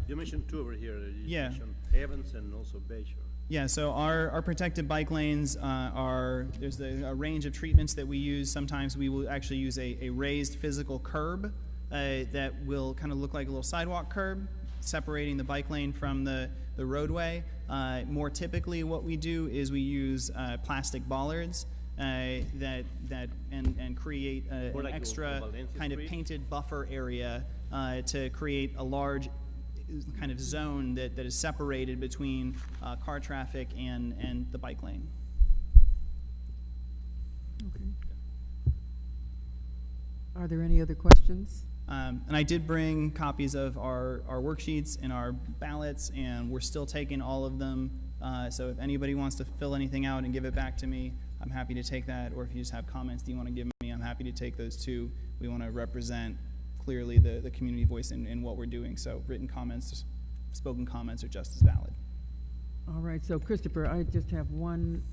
Speaker 15: You mentioned two over here. You mentioned Evans and also Bayshore.
Speaker 11: Yeah, so our protected bike lanes there's a range of treatments that we use. Sometimes we will actually use a raised physical curb that will kind of look like a little sidewalk curb, separating the bike lane from the roadway. More typically, what we do is we use plastic bollards that create
Speaker 15: More
Speaker 11: an
Speaker 15: like
Speaker 11: extra
Speaker 15: Valencia
Speaker 11: kind of
Speaker 15: Street?
Speaker 11: painted buffer area to create a large kind of zone that is separated between car traffic and the bike lane.
Speaker 1: Are there any other questions?
Speaker 11: And I did bring copies of our worksheets and our ballots, and we're still taking all of them. So if anybody wants to fill anything out and give it back to me, I'm happy to take that. Or if you just have comments that you want to give me, I'm happy to take those too. We want to represent clearly the community voice in what we're doing. So written comments, spoken comments are just as valid.
Speaker 1: All right, so Christopher, I just have one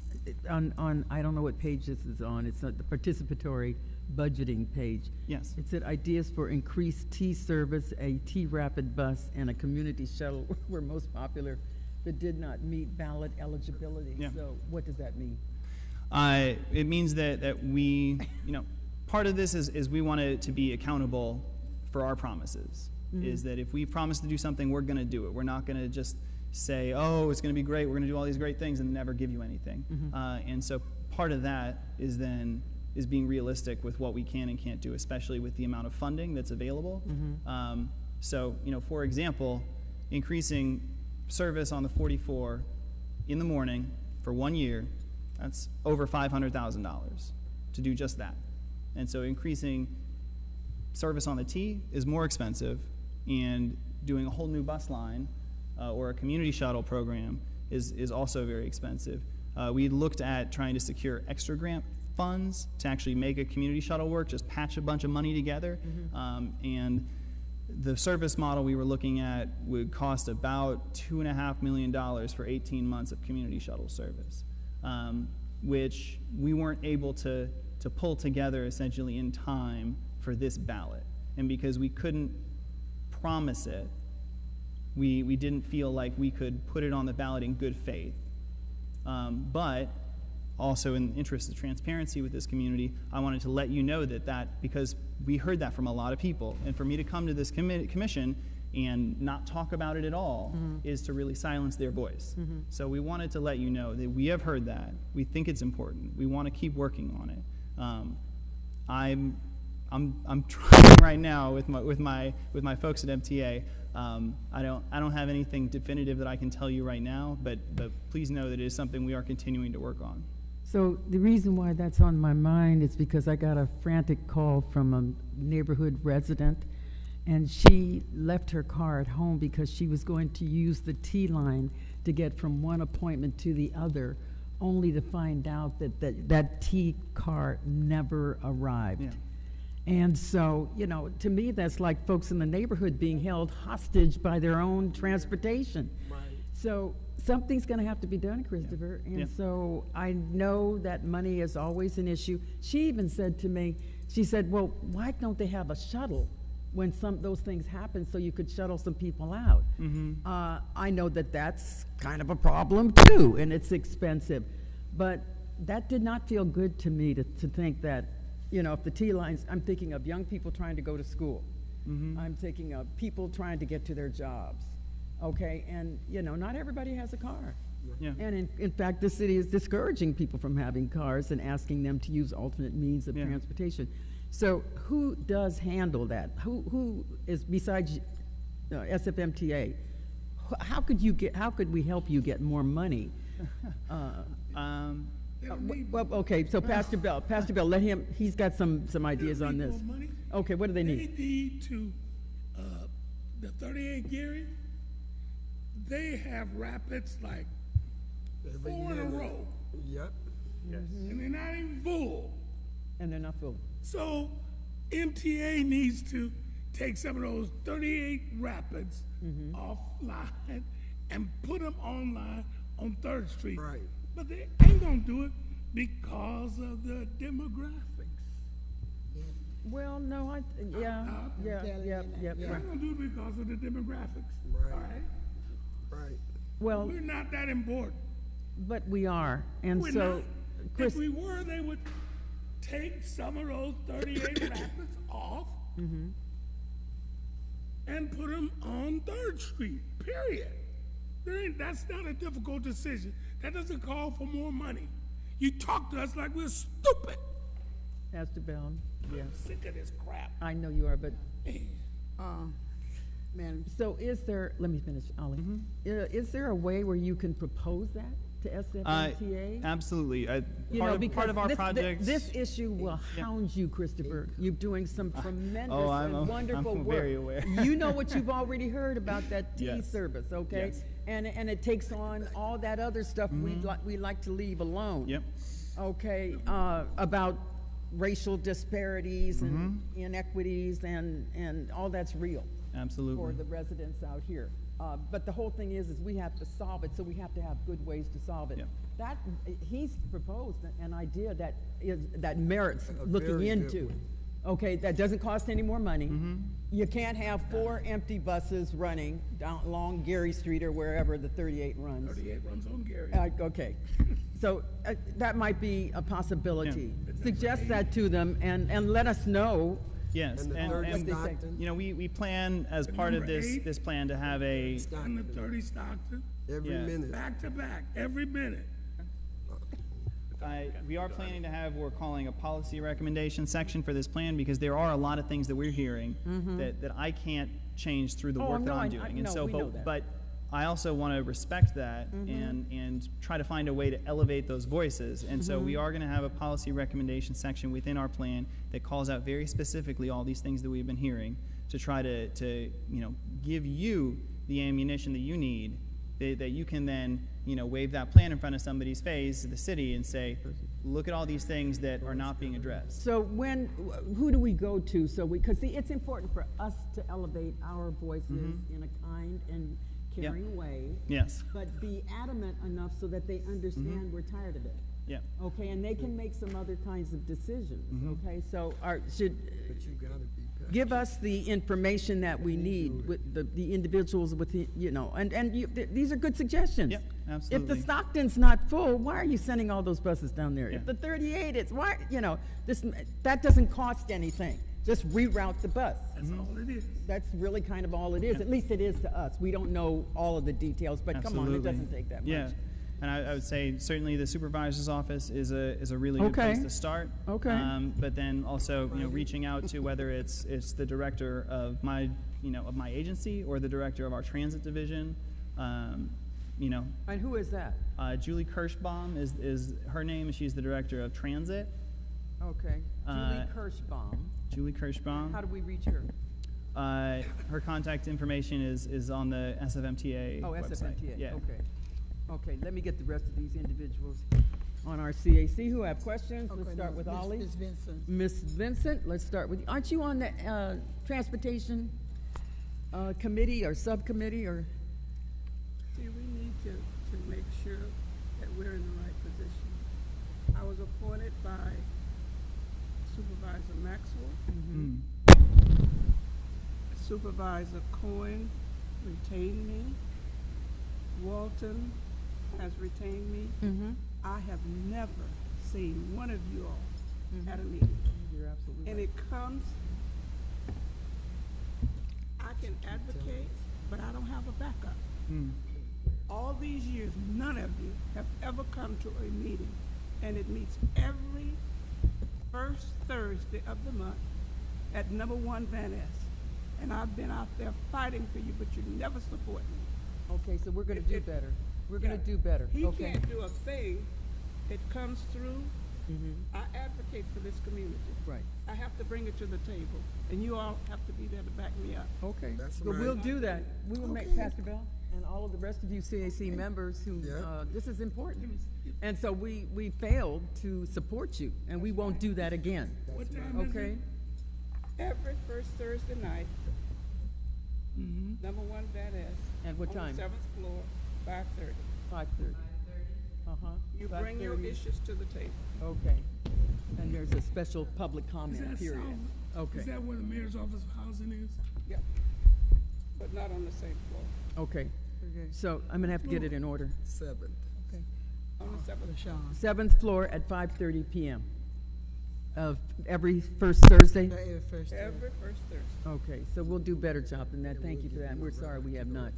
Speaker 1: on I don't know what page this is on. It's not the participatory budgeting page.
Speaker 11: Yes.
Speaker 1: It said ideas for increased T service, a T rapid bus, and a community shuttle were most popular, but did not meet ballot eligibility.
Speaker 11: Yeah.
Speaker 1: So what does that mean?
Speaker 11: It means that we, part of this is we want to be accountable for our promises. Is that if we promise to do something, we're going to do it. We're not going to just say, oh, it's going to be great, we're going to do all these great things and never give you anything. And so part of that is being realistic with what we can and can't do, especially with the amount of funding that's available. So, for example, increasing service on the 44 in the morning for 1 year, that's over $500,000 to do just that. And so increasing service on the T is more expensive, and doing a whole new bus line or a community shuttle program is also very expensive. We looked at trying to secure extra grant funds to actually make a community shuttle work, just patch a bunch of money together. And the service model we were looking at would cost about $2.5 million for 18 months of community shuttle service, which we weren't able to pull together essentially in time for this ballot. And because we couldn't promise it, we didn't feel like we could put it on the ballot in good faith. But also in the interest of transparency with this community, I wanted to let you know that because we heard that from a lot of people, and for me to come to this commission and not talk about it at all is to really silence their voice. So we wanted to let you know that we have heard that. We think it's important. We want to keep working on it. I'm trying right now with my folks at MTA. I don't have anything definitive that I can tell you right now, but please know that it is something we are continuing to work on.
Speaker 1: So the reason why that's on my mind is because I got a frantic call from a neighborhood resident, and she left her car at home because she was going to use the T line to get from one appointment to the other, only to find out that T car never arrived.
Speaker 11: Yeah.
Speaker 1: And so, to me, that's like folks in the neighborhood being held hostage by their own transportation.
Speaker 5: Right.
Speaker 1: So something's going to have to be done, Christopher. And
Speaker 11: Yeah.
Speaker 1: so I know that money is always an issue. She even said to me, she said, well, why don't they have a shuttle when those things happen so you could shuttle some people out? I know that that's kind of a problem too, and it's expensive. But that did not feel good to me to think that, if the T lines, I'm thinking of young people trying to go to school. I'm thinking of people trying to get to their jobs. Okay, and not everybody has a car.
Speaker 11: Yeah.
Speaker 1: And in fact, the city is discouraging people from having cars and asking them to use alternate means of transportation. So who does handle that? Who is, besides SFMTA, how could we help you get more money? Well, okay, so Pastor Bell, let him, he's got some ideas on this. Okay, what do they need?
Speaker 8: They need to, the 38 Gary, they have rapids like 4 in a row.
Speaker 5: Yep.
Speaker 15: Yes.
Speaker 8: And they're not even full.
Speaker 1: And they're not full.
Speaker 8: So MTA needs to take some of those 38 rapids offline and put them online on 3rd Street.
Speaker 5: Right.
Speaker 8: But they ain't gonna do it because of the demographics.
Speaker 1: Well, no, yeah.
Speaker 8: They're not gonna do it because of the demographics.
Speaker 5: Right.
Speaker 8: All right?
Speaker 5: Right.
Speaker 1: Well,
Speaker 8: We're not that important.
Speaker 1: but we are, and
Speaker 8: We're
Speaker 1: so,
Speaker 8: not.
Speaker 1: Chris,
Speaker 8: If we were, they would take some of those 38 rapids off and put them on 3rd Street, period. That's not a difficult decision. That doesn't call for more money. You talk to us like we're stupid.
Speaker 1: Pastor Bell, yes.
Speaker 8: I'm sick of this crap.
Speaker 1: I know you are, but,
Speaker 3: Man,
Speaker 1: so is there, let me finish, Ollie. Is there a way where you can propose that to SFMTA?
Speaker 11: Absolutely.
Speaker 1: You
Speaker 11: Part
Speaker 1: know,
Speaker 11: of
Speaker 1: because
Speaker 11: our
Speaker 1: this,
Speaker 11: project.
Speaker 1: this issue will hound you, Christopher. You're doing some tremendous and wonderful
Speaker 11: I'm
Speaker 1: work.
Speaker 11: very aware.
Speaker 1: You know what you've already heard about that tea
Speaker 11: Yes.
Speaker 1: service, okay?
Speaker 11: Yes.
Speaker 1: And it takes on all that other stuff we like to leave alone.
Speaker 11: Yep.
Speaker 1: Okay, about racial disparities and inequities and all that's real
Speaker 11: Absolutely.
Speaker 1: for the residents out here. But the whole thing is we have to solve it, so we have to have good ways to solve it.
Speaker 11: Yep.
Speaker 1: That he's proposed an idea that merits looking
Speaker 5: very good
Speaker 1: into.
Speaker 5: one.
Speaker 1: Okay, that doesn't cost any more money. You can't have 4 empty buses running down along Gary Street or wherever the 38 runs.
Speaker 8: 38 runs on Gary.
Speaker 1: Okay, so that might be a possibility. Suggest that to them and let us know.
Speaker 11: Yes,
Speaker 5: And the
Speaker 11: and,
Speaker 5: 30
Speaker 11: and
Speaker 5: Stockton,
Speaker 11: you know, we plan as part of
Speaker 8: Number 8.
Speaker 11: this plan to have a,
Speaker 8: And the 30 Stockton,
Speaker 5: every
Speaker 11: Yeah.
Speaker 5: minute.
Speaker 8: back to back, every minute.
Speaker 11: we are planning to have what we're calling a policy recommendation section for this plan, because there are a lot of things that we're hearing that I can't change through the
Speaker 1: Oh,
Speaker 11: work
Speaker 1: no,
Speaker 11: that I'm
Speaker 1: I-
Speaker 11: doing.
Speaker 1: I-
Speaker 11: And
Speaker 1: no,
Speaker 11: so,
Speaker 1: we know that.
Speaker 11: but I also want to respect that and try to find a way to elevate those voices. And so we are going to have a policy recommendation section within our plan that calls out very specifically all these things that we've been hearing, to try to you know, give you the ammunition that you need, that you can then, you know, wave that plan in front of somebody's face, the city, and say, look at all these things that are not being addressed.
Speaker 1: So who do we go to? So because it's important for us to elevate our voices in a kind and caring way,
Speaker 11: Yes.
Speaker 1: but be adamant enough so that they understand we're tired of it.
Speaker 11: Yeah.
Speaker 1: Okay, and they can make some other kinds of decisions. Okay, so
Speaker 5: But you gotta be passionate.
Speaker 1: give us the information that we need with the individuals with the, you know, and these are good suggestions.
Speaker 11: Yep,
Speaker 1: If
Speaker 11: absolutely.
Speaker 1: the Stockton's not full, why are you sending all those buses down there?
Speaker 11: Yeah.
Speaker 1: If the 38 is, why, you know, that doesn't cost anything. Just reroute the bus.
Speaker 8: That's all it is.
Speaker 1: That's really kind of all it is. At least it is to us. We don't know all of the details, but come on, it
Speaker 11: Absolutely.
Speaker 1: doesn't take that much.
Speaker 11: Yeah, and I would say certainly the supervisor's office is a really good place
Speaker 1: Okay.
Speaker 11: to start.
Speaker 1: Okay.
Speaker 11: But then also, you know, reaching out to whether it's the director of my agency or the director of our transit division. You know,
Speaker 1: And who is that?
Speaker 11: Julie Kirschbaum is her name, and she's the director of transit.
Speaker 1: Okay. Julie
Speaker 11: Uh,
Speaker 1: Kirschbaum.
Speaker 11: Julie Kirschbaum.
Speaker 1: How do we reach her?
Speaker 11: Her contact information is on the SFMTA
Speaker 1: Oh,
Speaker 11: website.
Speaker 1: SFMTA,
Speaker 11: Yeah.
Speaker 1: okay. Okay, let me get the rest of these individuals on our CAC who have questions. Let's
Speaker 3: Okay,
Speaker 1: start
Speaker 3: now,
Speaker 1: with
Speaker 3: Miss-
Speaker 1: Ollie.
Speaker 3: Miss Vincent.
Speaker 1: Miss Vincent, let's start with, aren't you on the transportation committee or subcommittee or?
Speaker 4: See, we need to make sure that we're in the right position. I was appointed by Supervisor Maxwell.
Speaker 11: Mm.
Speaker 4: Supervisor Cohen retained me. Walton has retained me.
Speaker 1: Mm-hmm.
Speaker 4: I have never seen one of you all at a meeting.
Speaker 1: You're absolutely
Speaker 4: And
Speaker 1: right.
Speaker 4: it comes, I can advocate, but I don't have a backup.
Speaker 11: Mm.
Speaker 4: All these years, none of you have ever come to a meeting, and it meets every first Thursday of the month at number 1 Van Ness. And I've been out there fighting for you, but you never support me.
Speaker 1: Okay, so we're gonna do better. We're gonna
Speaker 4: Yeah.
Speaker 1: do better,
Speaker 4: He
Speaker 1: okay?
Speaker 4: can't do a thing. It comes through.
Speaker 1: Mhm.
Speaker 4: I advocate for this community.
Speaker 1: Right,
Speaker 4: I have to bring it to the table, and you all have to be there to back me up.
Speaker 1: okay.
Speaker 5: That's
Speaker 1: So we'll
Speaker 5: right.
Speaker 1: do that. We will make,
Speaker 3: Okay.
Speaker 1: Pastor Bell, and all of the rest of you CAC members who,
Speaker 5: Yeah.
Speaker 1: this is important. And so we failed to support you, and we won't do that again,
Speaker 8: What time is
Speaker 1: okay?
Speaker 8: it?
Speaker 4: Every first Thursday night, number 1 Van Ness.
Speaker 1: At what time?
Speaker 4: On the 7th floor, 5:30.
Speaker 1: 5:30. Uh-huh.
Speaker 4: You bring your
Speaker 1: 5:30.
Speaker 4: issues to the table.
Speaker 1: Okay. And there's a special public
Speaker 8: Is
Speaker 1: comment
Speaker 8: that
Speaker 1: period.
Speaker 8: south?
Speaker 1: Okay.
Speaker 8: Is that where the mayor's office of housing is?
Speaker 4: Yep. But not on the same floor.
Speaker 1: Okay. So I'm gonna have to get it in order.
Speaker 5: 7th.
Speaker 4: On the 7th floor.
Speaker 3: LaShawn.
Speaker 1: 7th floor at 5:30 PM. every first Thursday?
Speaker 3: Every first Thursday.
Speaker 4: Every first Thursday.
Speaker 1: Okay, so we'll do better job than that. Thank you for that. And we're sorry we have not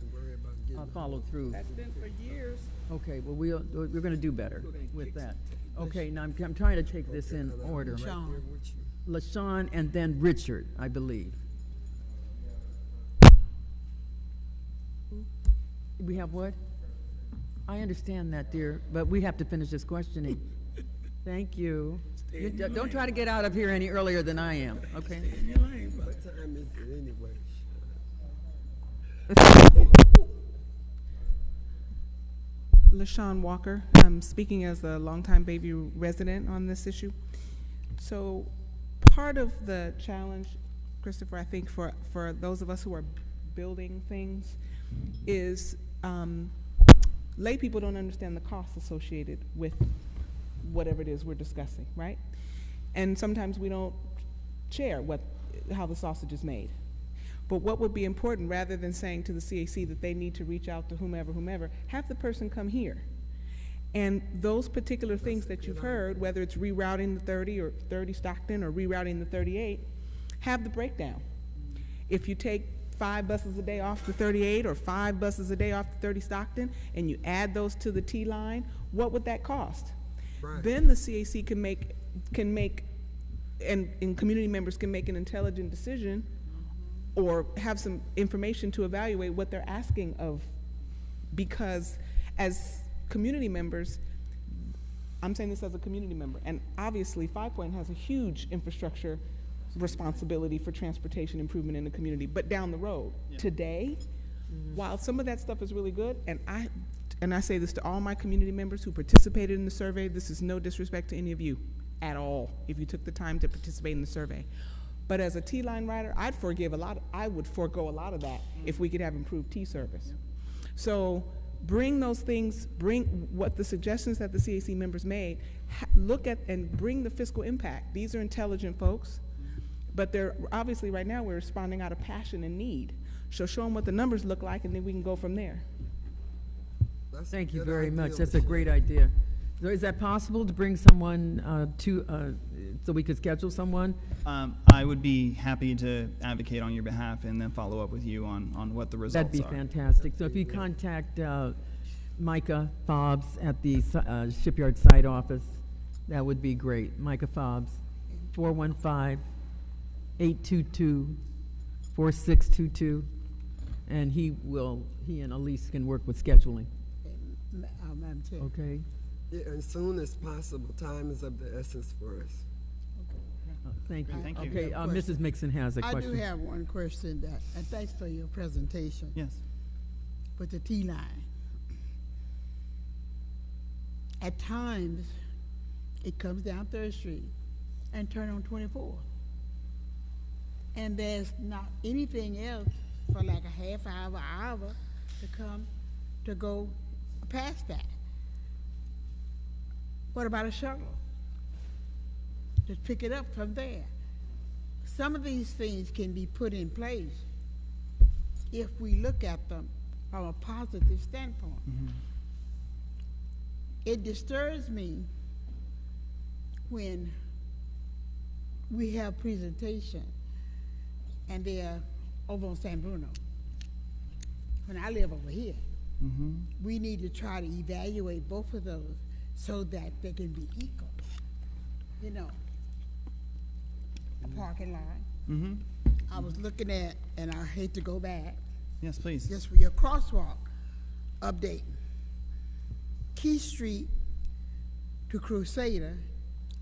Speaker 1: followed through.
Speaker 4: That's been for years.
Speaker 1: Okay, well, we're going to do better with that. Okay, now I'm trying to take this in order.
Speaker 3: Sean.
Speaker 1: LaShawn and then Richard, I believe. We have what? I understand that, dear, but we have to finish this questioning. Thank you. Don't try to get out of here any earlier than I am, okay?
Speaker 5: What time is it anyway?
Speaker 6: LaShawn Walker. I'm speaking as a longtime Bayview resident on this issue. So part of the challenge, Christopher, I think for those of us who are building things is lay people don't understand the costs associated with whatever it is we're discussing, right? And sometimes we don't share how the sausage is made. But what would be important, rather than saying to the CAC that they need to reach out to whomever, have the person come here. And those particular things that you've heard, whether it's rerouting the 30 or 30 Stockton or rerouting the 38, have the breakdown. If you take 5 buses a day off the 38 or 5 buses a day off the 30 Stockton and you add those to the T line, what would that cost?
Speaker 5: Right.
Speaker 6: Then the CAC can make and community members can make an intelligent decision or have some information to evaluate what they're asking of, because as community members, I'm saying this as a community member, and obviously 5 Point has a huge infrastructure responsibility for transportation improvement in the community, but down the road, today, while some of that stuff is really good, and I say this to all my community members who participated in the survey, this is no disrespect to any of you at all if you took the time to participate in the survey. But as a T-line rider, I would forego a lot of that if we could have improved T service. So bring those things, bring what the suggestions that the CAC members made, look at and bring the fiscal impact. These are intelligent folks, but they're obviously right now we're responding out of passion and need. So show them what the numbers look like and then we can go from there.
Speaker 1: Thank you very much. That's a great idea. So is that possible to bring someone so we could schedule someone?
Speaker 11: I would be happy to advocate on your behalf and then follow up with you on what the results are.
Speaker 1: That'd be fantastic. So if you contact Micah Fobbs at the Shipyard Site Office, that would be great. Micah Fobbs, 415-822-4622, and he and Elise can work with scheduling.
Speaker 3: Madam Chair.
Speaker 1: Okay.
Speaker 5: Yeah, as soon as possible. Time is of the essence for us.
Speaker 1: Thank you.
Speaker 11: Thank you.
Speaker 1: Okay, Mrs. Mixon has a question.
Speaker 3: I do have one question and thanks for your presentation.
Speaker 11: Yes.
Speaker 3: With the T-line. At times, it comes down 3rd Street and turn on 24. And there's not anything else for like a half hour to go past that. What about a shuttle? Just pick it up from there. Some of these things can be put in place if we look at them from a positive standpoint. It disturbs me when we have presentation and they're over on San Bruno. When I live over here, we need to try to evaluate both of those so that they can be equal. You know, a parking lot. I was looking at, and I hate to go back.
Speaker 11: Yes, please.
Speaker 3: Just for your crosswalk update. Key Street to Crusader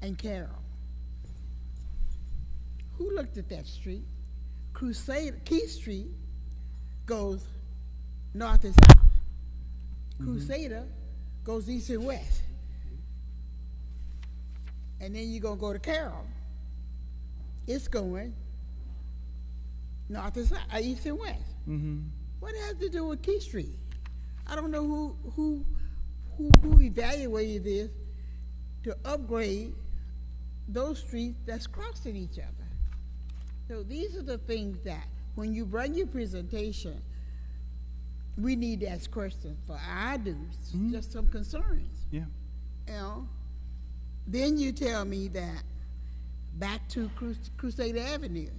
Speaker 3: and Carroll. Who looked at that street? Key Street goes north and south. Crusader goes east and west. And then you're going to go to Carroll. It's going north and south, east and west. What it has to do with Key Street? I don't know who evaluated this to upgrade those streets that's crossing each other. So these are the things that when you bring your presentation, we need to ask questions for our dues, just some concerns.
Speaker 11: Yeah.
Speaker 3: You know, then you tell me that back to Crusade Avenue,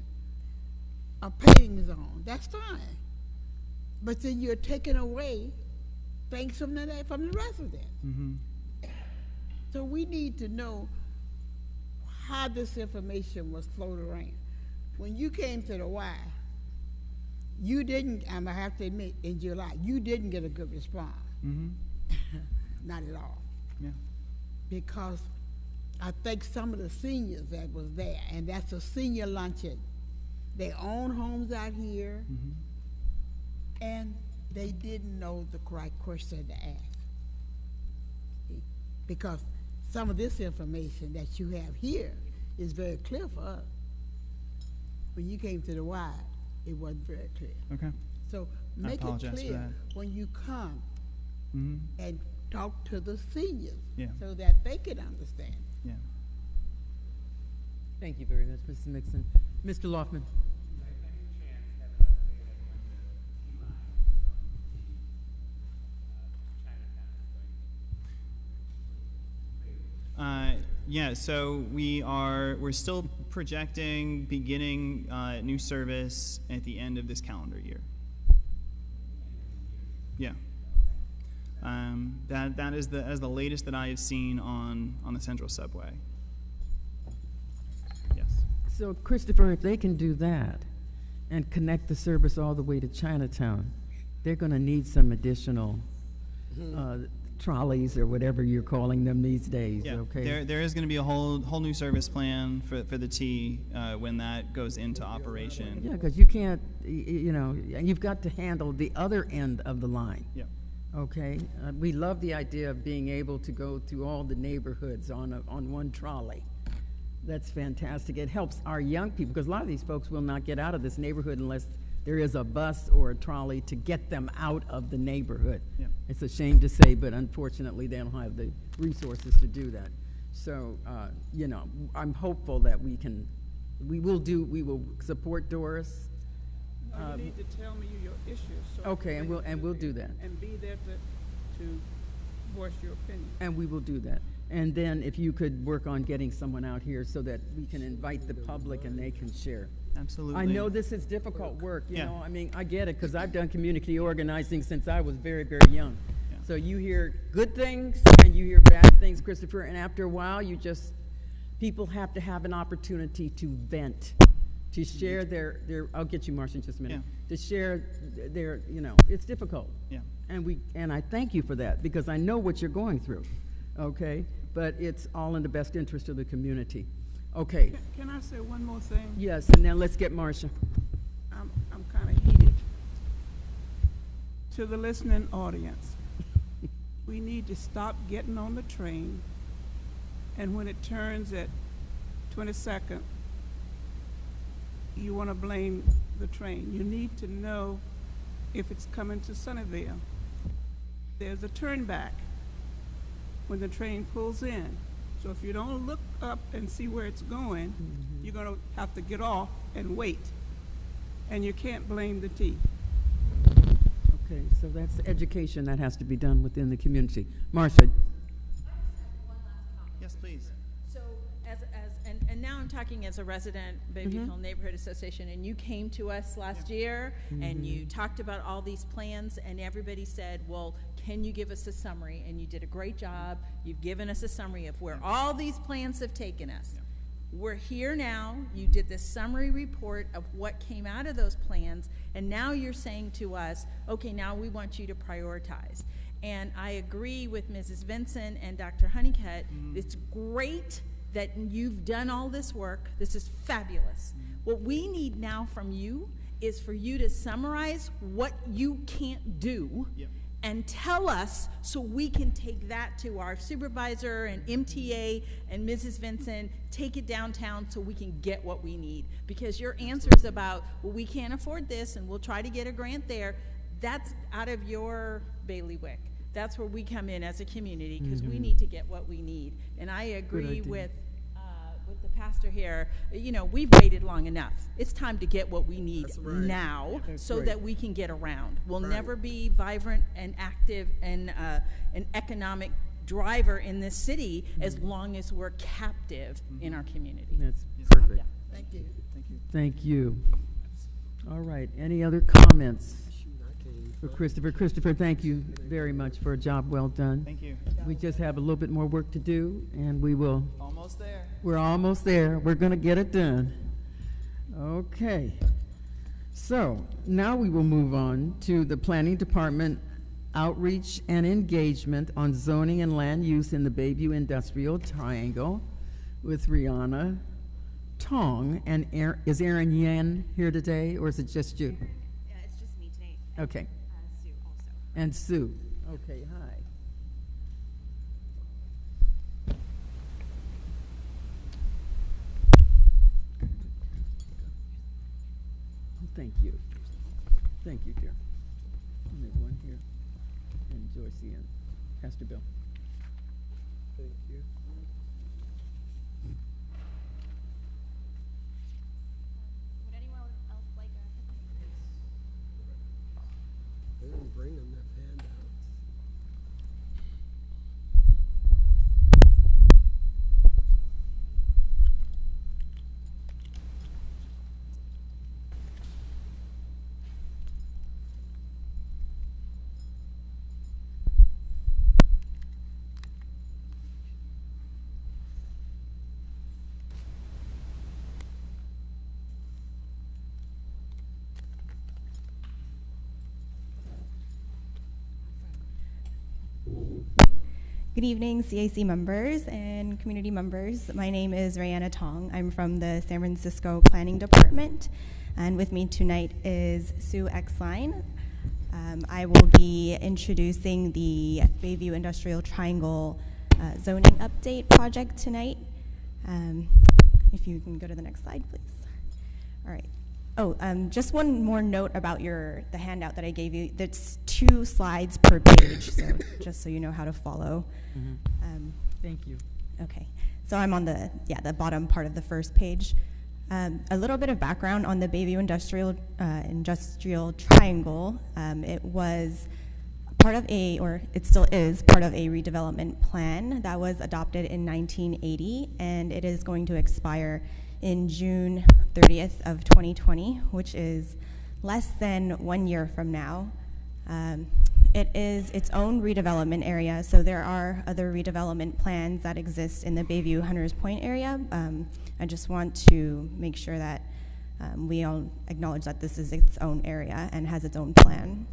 Speaker 3: a paving zone. That's fine. But then you're taking away things from the residents.
Speaker 11: Mm-hmm.
Speaker 3: So we need to know how this information was floated around. When you came to the Y, you didn't, I'm gonna have to admit, in July, you didn't get a good response.
Speaker 11: Mm-hmm.
Speaker 3: Not at all.
Speaker 11: Yeah.
Speaker 3: Because I think some of the seniors that was there, and that's a senior luncheon, they own homes out here,
Speaker 11: Mm-hmm.
Speaker 3: and they didn't know the correct question to ask. Because some of this information that you have here is very clear for us. When you came to the Y, it wasn't very clear.
Speaker 11: Okay.
Speaker 3: So
Speaker 11: I
Speaker 3: make it
Speaker 11: apologize for
Speaker 3: clear
Speaker 11: that.
Speaker 3: when you come
Speaker 11: Mm-hmm.
Speaker 3: and talk to the seniors
Speaker 11: Yeah.
Speaker 3: so that they can understand.
Speaker 11: Yeah.
Speaker 1: Thank you very much, Mrs. Mixon. Mr. Loftman.
Speaker 11: Yeah, so we're still projecting beginning new service at the end of this calendar year. Yeah. That is the latest that I have seen on the Central Subway. Yes.
Speaker 1: So, Christopher, if they can do that and connect the service all the way to Chinatown, they're going to need some additional trolleys or whatever you're calling them these days,
Speaker 11: Yeah.
Speaker 1: okay?
Speaker 11: There is going to be a whole new service plan for the T when that goes into operation.
Speaker 1: Yeah, because you can't, you know, you've got to handle the other end of the line.
Speaker 11: Yeah.
Speaker 1: Okay, we love the idea of being able to go to all the neighborhoods on one trolley. That's fantastic. It helps our young people, because a lot of these folks will not get out of this neighborhood unless there is a bus or a trolley to get them out of the neighborhood.
Speaker 11: Yeah.
Speaker 1: It's a shame to say, but unfortunately, they don't have the resources to do that. So, you know, I'm hopeful that we will support Doris.
Speaker 4: No, you need to tell me your issues. So
Speaker 1: Okay, and we'll do that.
Speaker 4: And be there to voice your opinion.
Speaker 1: And we will do that. And then if you could work on getting someone out here so that we can invite the public and they can share.
Speaker 11: Absolutely.
Speaker 1: I know this is difficult work, you
Speaker 11: Yeah.
Speaker 1: know, I mean, I get it, because I've done community organizing since I was very, very young.
Speaker 11: Yeah.
Speaker 1: So you hear good things and you hear bad things, Christopher, and after a while, people have to have an opportunity to vent, to share their I'll get you, Marcia, in just a minute.
Speaker 11: Yeah.
Speaker 1: To share their, you know, it's difficult.
Speaker 11: Yeah.
Speaker 1: And I thank you for that, because I know what you're going through, okay? But it's all in the best interest of the community. Okay,
Speaker 4: Can I say one more thing?
Speaker 1: yes, and then let's get Marcia.
Speaker 4: I'm kind of heated. To the listening audience, we need to stop getting on the train, and when it turns at 22nd, you want to blame the train. You need to know if it's coming to Sunnyvale. There's a turn back when the train pulls in. So if you don't look up and see where it's going, you're going to have to get off and wait. And you can't blame the T.
Speaker 1: Okay, so that's education that has to be done within the community. Marcia,
Speaker 11: Yes, please.
Speaker 12: So and now I'm talking as a resident, Bayview Hill Neighborhood Association, and you came to us last year and you talked about all these plans, and everybody said, well, can you give us a summary? And you did a great job. You've given us a summary of where all these plans have taken us.
Speaker 11: Yeah.
Speaker 12: We're here now. You did this summary report of what came out of those plans, and now you're saying to us, okay, now we want you to prioritize. And I agree with Mrs. Vinson and Dr. Honeycutt. It's great that you've done all this work. This is fabulous. What we need now from you is for you to summarize what you can't do.
Speaker 11: Yep.
Speaker 12: And tell us so we can take that to our supervisor and MTA and Mrs. Vinson, take it downtown so we can get what we need. Because your answers about, well, we can't afford this and we'll try to get a grant there, that's out of your bailiwick. That's where we come in as a community, because we need to get what we need. And I agree
Speaker 1: idea.
Speaker 12: with the pastor here. You know, we've waited long enough. It's time to get what we need
Speaker 5: That's right.
Speaker 12: now,
Speaker 1: That's
Speaker 12: so
Speaker 1: right.
Speaker 12: that we can get around. We'll
Speaker 5: Right.
Speaker 12: never be vibrant and active and an economic driver in this city as long as we're captive in our community.
Speaker 1: That's
Speaker 12: So I'm
Speaker 1: perfect.
Speaker 12: done.
Speaker 6: Thank you.
Speaker 1: Thank you. All right, any other comments for Christopher? Christopher, thank you very much for a job well done.
Speaker 11: Thank you.
Speaker 1: We just have a little bit more work to do, and we will.
Speaker 11: Almost there.
Speaker 1: We're almost there. We're going to get it done. Okay. So now we will move on to the Planning Department outreach and engagement on zoning and land use in the Bayview Industrial Triangle with Rihanna Tong. And is Erin Yan here today, or is it just you?
Speaker 16: Yeah, it's just me today.
Speaker 1: Okay.
Speaker 16: Sue also.
Speaker 1: And Sue. Okay, hi. Thank you. Thank you, dear. And there's one here, and Joyce and Pastor Bill.
Speaker 5: Thank you.
Speaker 16: Would anyone else like a?
Speaker 5: They didn't bring enough handouts.
Speaker 16: Good evening, CAC members and community members. My name is Rihanna Tong. I'm from the San Francisco Planning Department, and with me tonight is Sue Exline. I will be introducing the Bayview Industrial Triangle zoning update project tonight. If you can go to the next slide, please. All right. Oh, just one more note about the handout that I gave you. That's 2 slides per page, so just so you know how to follow.
Speaker 1: Thank you.
Speaker 16: Okay, so I'm on the bottom part of the first page. A little bit of background on the Bayview Industrial Triangle. It was part of it still is part of a redevelopment plan that was adopted in 1980, and it is going to expire in June 30th of 2020, which is less than 1 year from now. It is its own redevelopment area, so there are other redevelopment plans that exist in the Bayview Hunters Point area. I just want to make sure that we all acknowledge that this is its own area and has its own plan.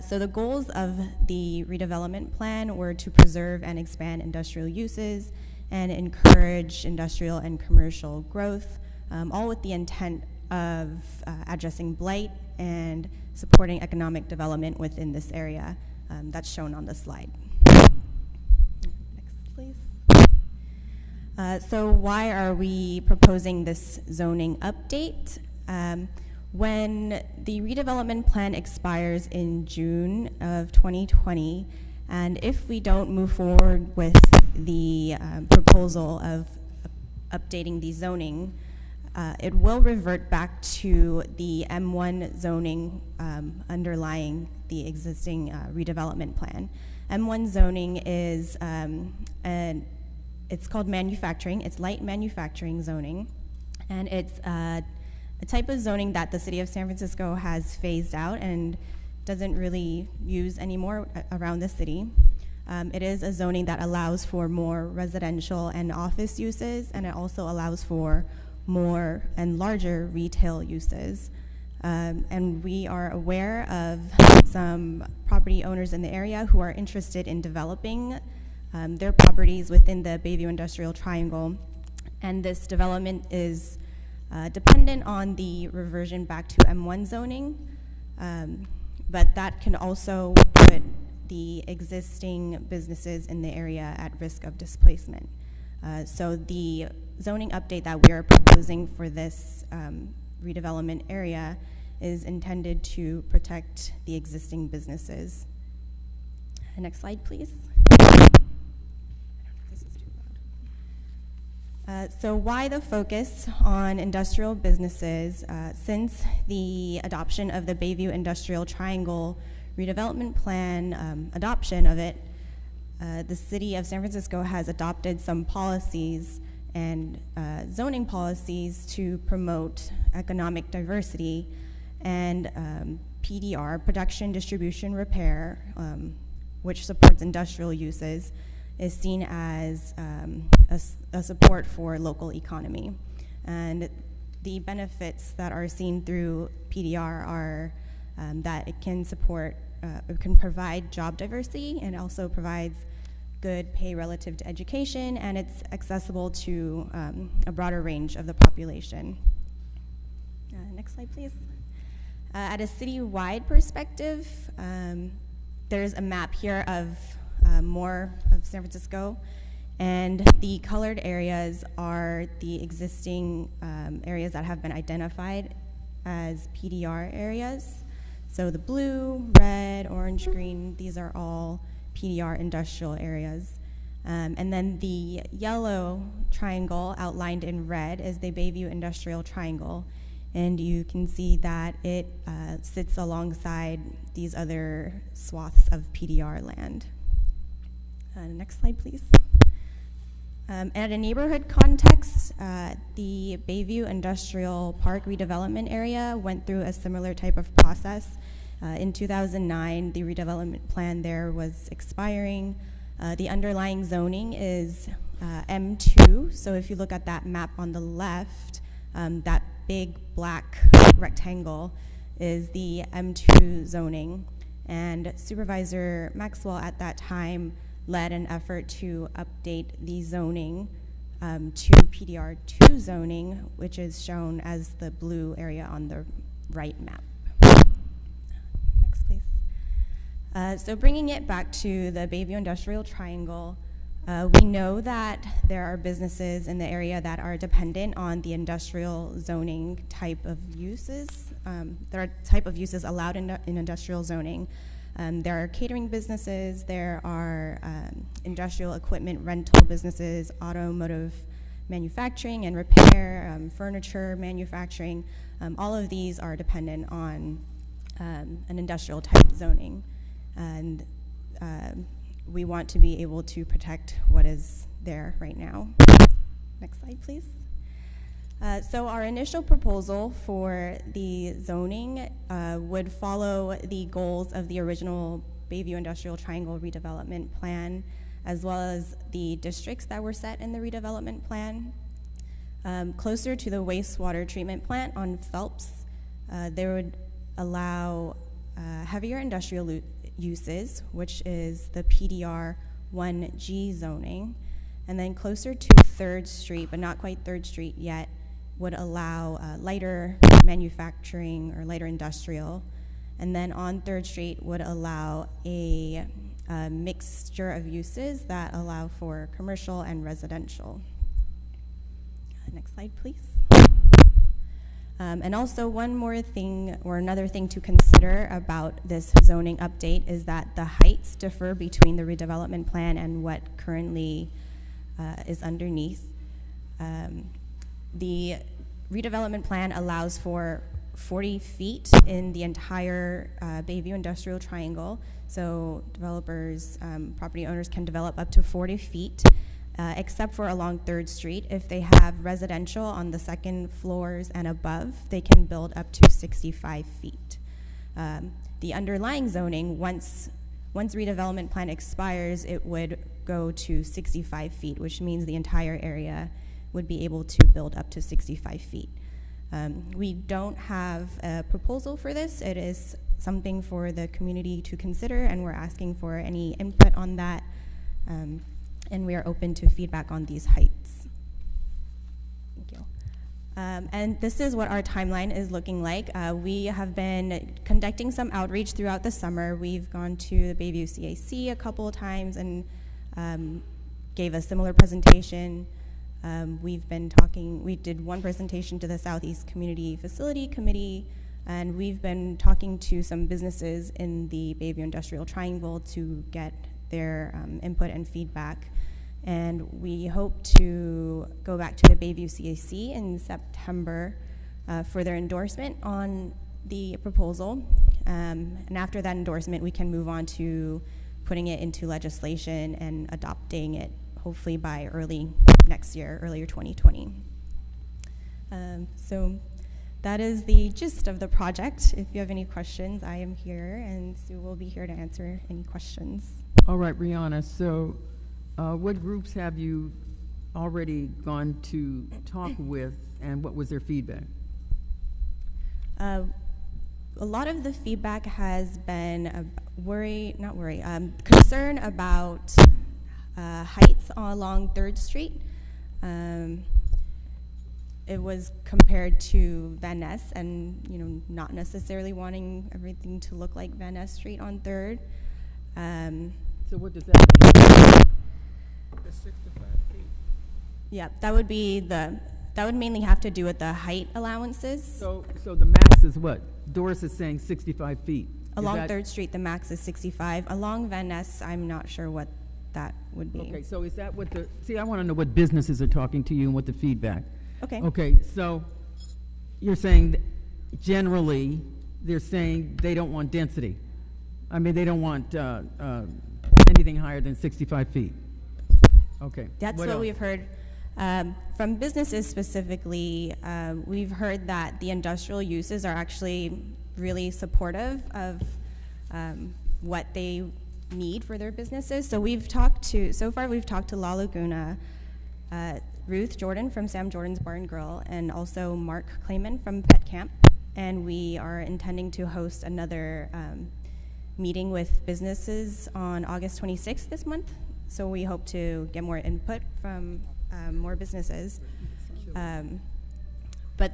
Speaker 16: So the goals of the redevelopment plan were to preserve and expand industrial uses and encourage industrial and commercial growth, all with the intent of addressing blight and supporting economic development within this area. That's shown on the slide. Next, please. So why are we proposing this zoning update? When the redevelopment plan expires in June of 2020, and if we don't move forward with the proposal of updating the zoning, it will revert back to the M1 zoning underlying the existing redevelopment plan. M1 zoning is, it's called manufacturing, it's light manufacturing zoning, and it's a type of zoning that the city of San Francisco has phased out and doesn't really use anymore around the city. It is a zoning that allows for more residential and office uses, and it also allows for more and larger retail uses. And we are aware of some property owners in the area who are interested in developing their properties within the Bayview Industrial Triangle. And this development is dependent on the reversion back to M1 zoning, but that can also put the existing businesses in the area at risk of displacement. So the zoning update that we are proposing for this redevelopment area is intended to protect the existing businesses. Next slide, please. So why the focus on industrial businesses? Since the adoption of the Bayview Industrial Triangle redevelopment plan, adoption of it, the city of San Francisco has adopted some policies and zoning policies to promote economic diversity, and PDR, production, distribution, repair, which supports industrial uses, is seen as a support for local economy. And the benefits that are seen through PDR are that it can support, it can provide job diversity, and also provides good pay relative to education, and it's accessible to a broader range of the population. Next slide, please. At a city-wide perspective, there's a map here of more of San Francisco, and the colored areas are the existing areas that have been identified as PDR areas. So the blue, red, orange, green, these are all PDR industrial areas. And then the yellow triangle outlined in red is the Bayview Industrial Triangle. And you can see that it sits alongside these other swaths of PDR land. Next slide, please. At a neighborhood context, the Bayview Industrial Park redevelopment area went through a similar type of process. In 2009, the redevelopment plan there was expiring. The underlying zoning is M2, so if you look at that map on the left, that big black rectangle is the M2 zoning. And Supervisor Maxwell at that time led an effort to update the zoning to PDR2 zoning, which is shown as the blue area on the right map. Next, please. So bringing it back to the Bayview Industrial Triangle, we know that there are businesses in the area that are dependent on the industrial zoning type of uses. There are type of uses allowed in industrial zoning. There are catering businesses, there are industrial equipment rental businesses, automotive manufacturing and repair, furniture manufacturing. All of these are dependent on an industrial type zoning. And we want to be able to protect what is there right now. Next slide, please. So our initial proposal for the zoning would follow the goals of the original Bayview Industrial Triangle redevelopment plan, as well as the districts that were set in the redevelopment plan. Closer to the wastewater treatment plant on Phelps, there would allow heavier industrial uses, which is the PDR 1G zoning. And then closer to 3rd Street, but not quite 3rd Street yet, would allow lighter manufacturing or lighter industrial. And then on 3rd Street would allow a mixture of uses that allow for commercial and residential. Next slide, please. And also one more thing, or another thing to consider about this zoning update is that the heights differ between the redevelopment plan and what currently is underneath. The redevelopment plan allows for 40 feet in the entire Bayview Industrial Triangle. So developers, property owners can develop up to 40 feet, except for along 3rd Street. If they have residential on the 2nd floors and above, they can build up to 65 feet. The underlying zoning, once redevelopment plan expires, it would go to 65 feet, which means the entire area would be able to build up to 65 feet. We don't have a proposal for this. It is something for the community to consider, and we're asking for any input on that. And we are open to feedback on these heights. Thank you. And this is what our timeline is looking like. We have been conducting some outreach throughout the summer. We've gone to the Bayview CAC a couple of times and gave a similar presentation. We've been talking, we did one presentation to the Southeast Community Facility Committee, and we've been talking to some businesses in the Bayview Industrial Triangle to get their input and feedback. And we hope to go back to the Bayview CAC in September for their endorsement on the proposal. And after that endorsement, we can move on to putting it into legislation and adopting it hopefully by early next year, earlier 2020. So that is the gist of the project. If you have any questions, I am here, and Sue will be here to answer any questions.
Speaker 1: All right, Brianna, so what groups have you already gone to talk with, and what was their feedback?
Speaker 16: A lot of the feedback has been concern about heights along 3rd Street. It was compared to Van Ness, and not necessarily wanting everything to look like Van Ness Street on 3rd.
Speaker 1: So what does that mean?
Speaker 4: The 65 feet.
Speaker 16: Yeah, that would mainly have to do with the height allowances.
Speaker 1: So the max is what? Doris is saying 65 feet.
Speaker 16: Along 3rd Street, the max is 65. Along Van Ness, I'm not sure what that would be.
Speaker 1: Okay, so is that what I want to know what businesses are talking to you and what the feedback.
Speaker 16: Okay.
Speaker 1: Okay, so you're saying that generally they're saying they don't want density. I mean, they don't want anything higher than 65 feet. Okay.
Speaker 16: That's what we've heard. From businesses specifically, we've heard that the industrial uses are actually really supportive of what they need for their businesses. So so far we've talked to La Laguna, Ruth Jordan from Sam Jordan's Bar and Grill, and also Mark Clayman from Pet Camp. And we are intending to host another meeting with businesses on August 26th this month. So we hope to get more input from more businesses. But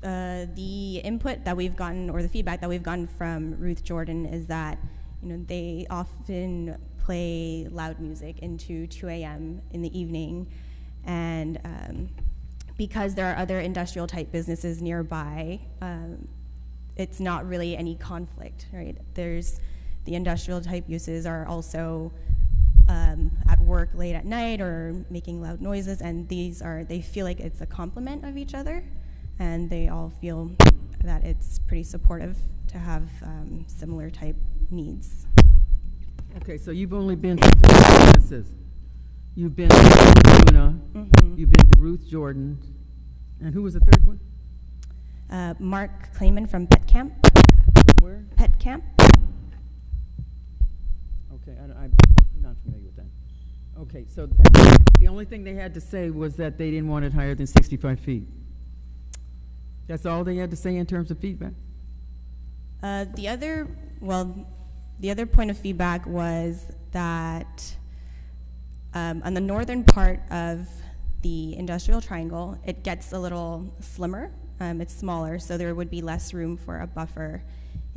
Speaker 16: the input that we've gotten, or the feedback that we've gotten from Ruth Jordan, is that they often play loud music into 2 a.m. in the evening, and because there are other industrial type businesses nearby, it's not really any conflict, right? The industrial type uses are also at work late at night or making loud noises, and they feel like it's a complement of each other, and they all feel that it's pretty supportive to have similar type needs.
Speaker 1: Okay, so you've only been to 3 businesses. You've been to Laguna, you've been to Ruth Jordan, and who was the third one?
Speaker 16: Mark Clayman from Pet Camp.
Speaker 1: Where?
Speaker 16: Pet Camp.
Speaker 1: Okay, I'm not familiar with that. Okay, so the only thing they had to say was that they didn't want it higher than 65 feet. That's all they had to say in terms of feedback?
Speaker 16: The other point of feedback was that on the northern part of the industrial triangle, it gets a little slimmer. It's smaller, so there would be less room for a buffer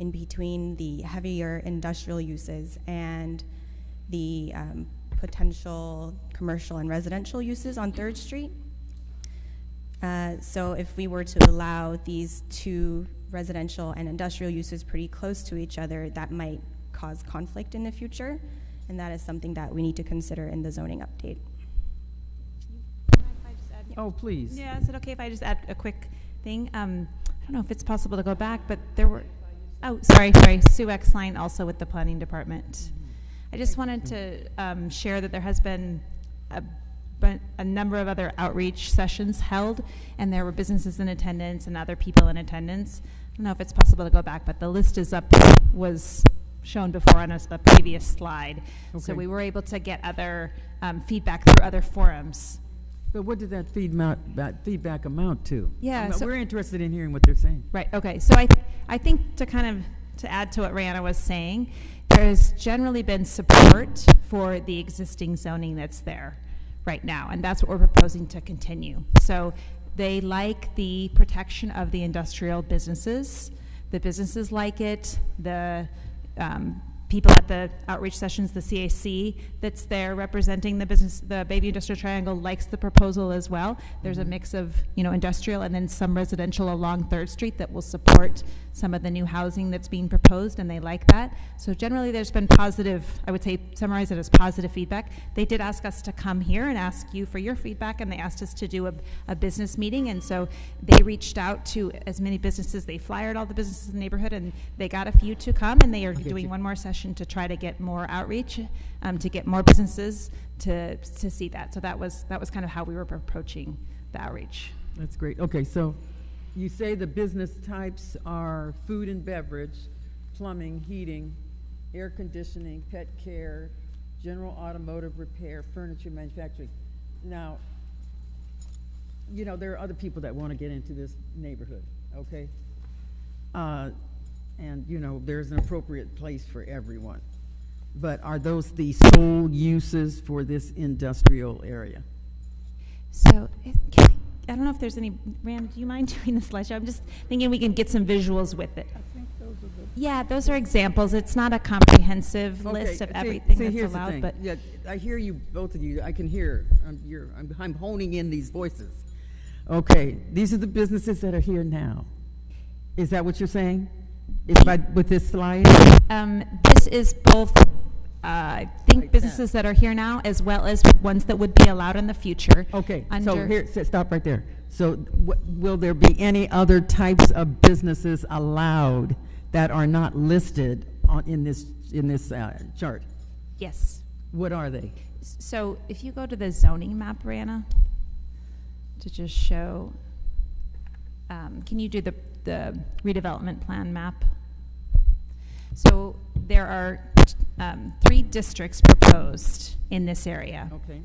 Speaker 16: in between the heavier industrial uses and the potential commercial and residential uses on 3rd Street. So if we were to allow these two residential and industrial uses pretty close to each other, that might cause conflict in the future, and that is something that we need to consider in the zoning update.
Speaker 1: Oh, please.
Speaker 17: Yeah, is it okay if I just add a quick thing? I don't know if it's possible to go back, but there were, sorry, Sue Exline, also with the planning department. I just wanted to share that there has been a number of other outreach sessions held, and there were businesses in attendance and other people in attendance. I don't know if it's possible to go back, but the list is up, was shown before on a previous slide. Okay. So we were able to get other feedback through other forums.
Speaker 1: But what did that feedback amount to?
Speaker 17: Yeah,
Speaker 1: we're interested in hearing what they're saying.
Speaker 17: Right. Okay. So I think to add to what Rihanna was saying, there's generally been support for the existing zoning that's there right now, and that's what we're proposing to continue. So they like the protection of the industrial businesses. The businesses like it. The people at the outreach sessions, the CAC that's there representing the business, the Bayview Industrial Triangle, likes the proposal as well. There's a mix of industrial and then some residential along 3rd Street that will support some of the new housing that's being proposed, and they like that. So generally there's been positive, I would say summarize it as positive feedback. They did ask us to come here and ask you for your feedback, and they asked us to do a business meeting, and so they reached out to as many businesses. They flyered all the businesses in the neighborhood, and they got a few to come, and they are doing one more session discussion to try to get more outreach, to get more businesses to see that. So that was kind of how we were approaching the outreach.
Speaker 1: That's great. Okay, so you say the business types are food and beverage, plumbing, heating, air conditioning, pet care, general automotive repair, furniture manufacturing. Now, you know, there are other people that want to get into this neighborhood, okay? And, you know, there's an appropriate place for everyone. But are those the sole uses for this industrial area?
Speaker 17: So, I don't know if there's any, Rand, do you mind doing the slideshow? I'm just thinking we can get some visuals with it.
Speaker 4: I think those are the.
Speaker 17: Yeah, those are examples. It's not a comprehensive list of everything that's
Speaker 1: here's
Speaker 17: allowed,
Speaker 1: the thing.
Speaker 17: but.
Speaker 1: Yeah, I hear you, both of you. I can hear. I'm honing in these voices. Okay, these are the businesses that are here now. Is that what you're saying? With this slide?
Speaker 17: This is both, I think,
Speaker 1: Like
Speaker 17: businesses that are here now, as well as ones that would be allowed in the future.
Speaker 1: Okay, so
Speaker 17: under-
Speaker 1: here, stop right there. So will there be any other types of businesses allowed that are not listed in this chart?
Speaker 17: Yes.
Speaker 1: What are they?
Speaker 17: So if you go to the zoning map, Rana, to just show, can you do the redevelopment plan map? So there are 3 districts proposed in this area.
Speaker 1: Okay.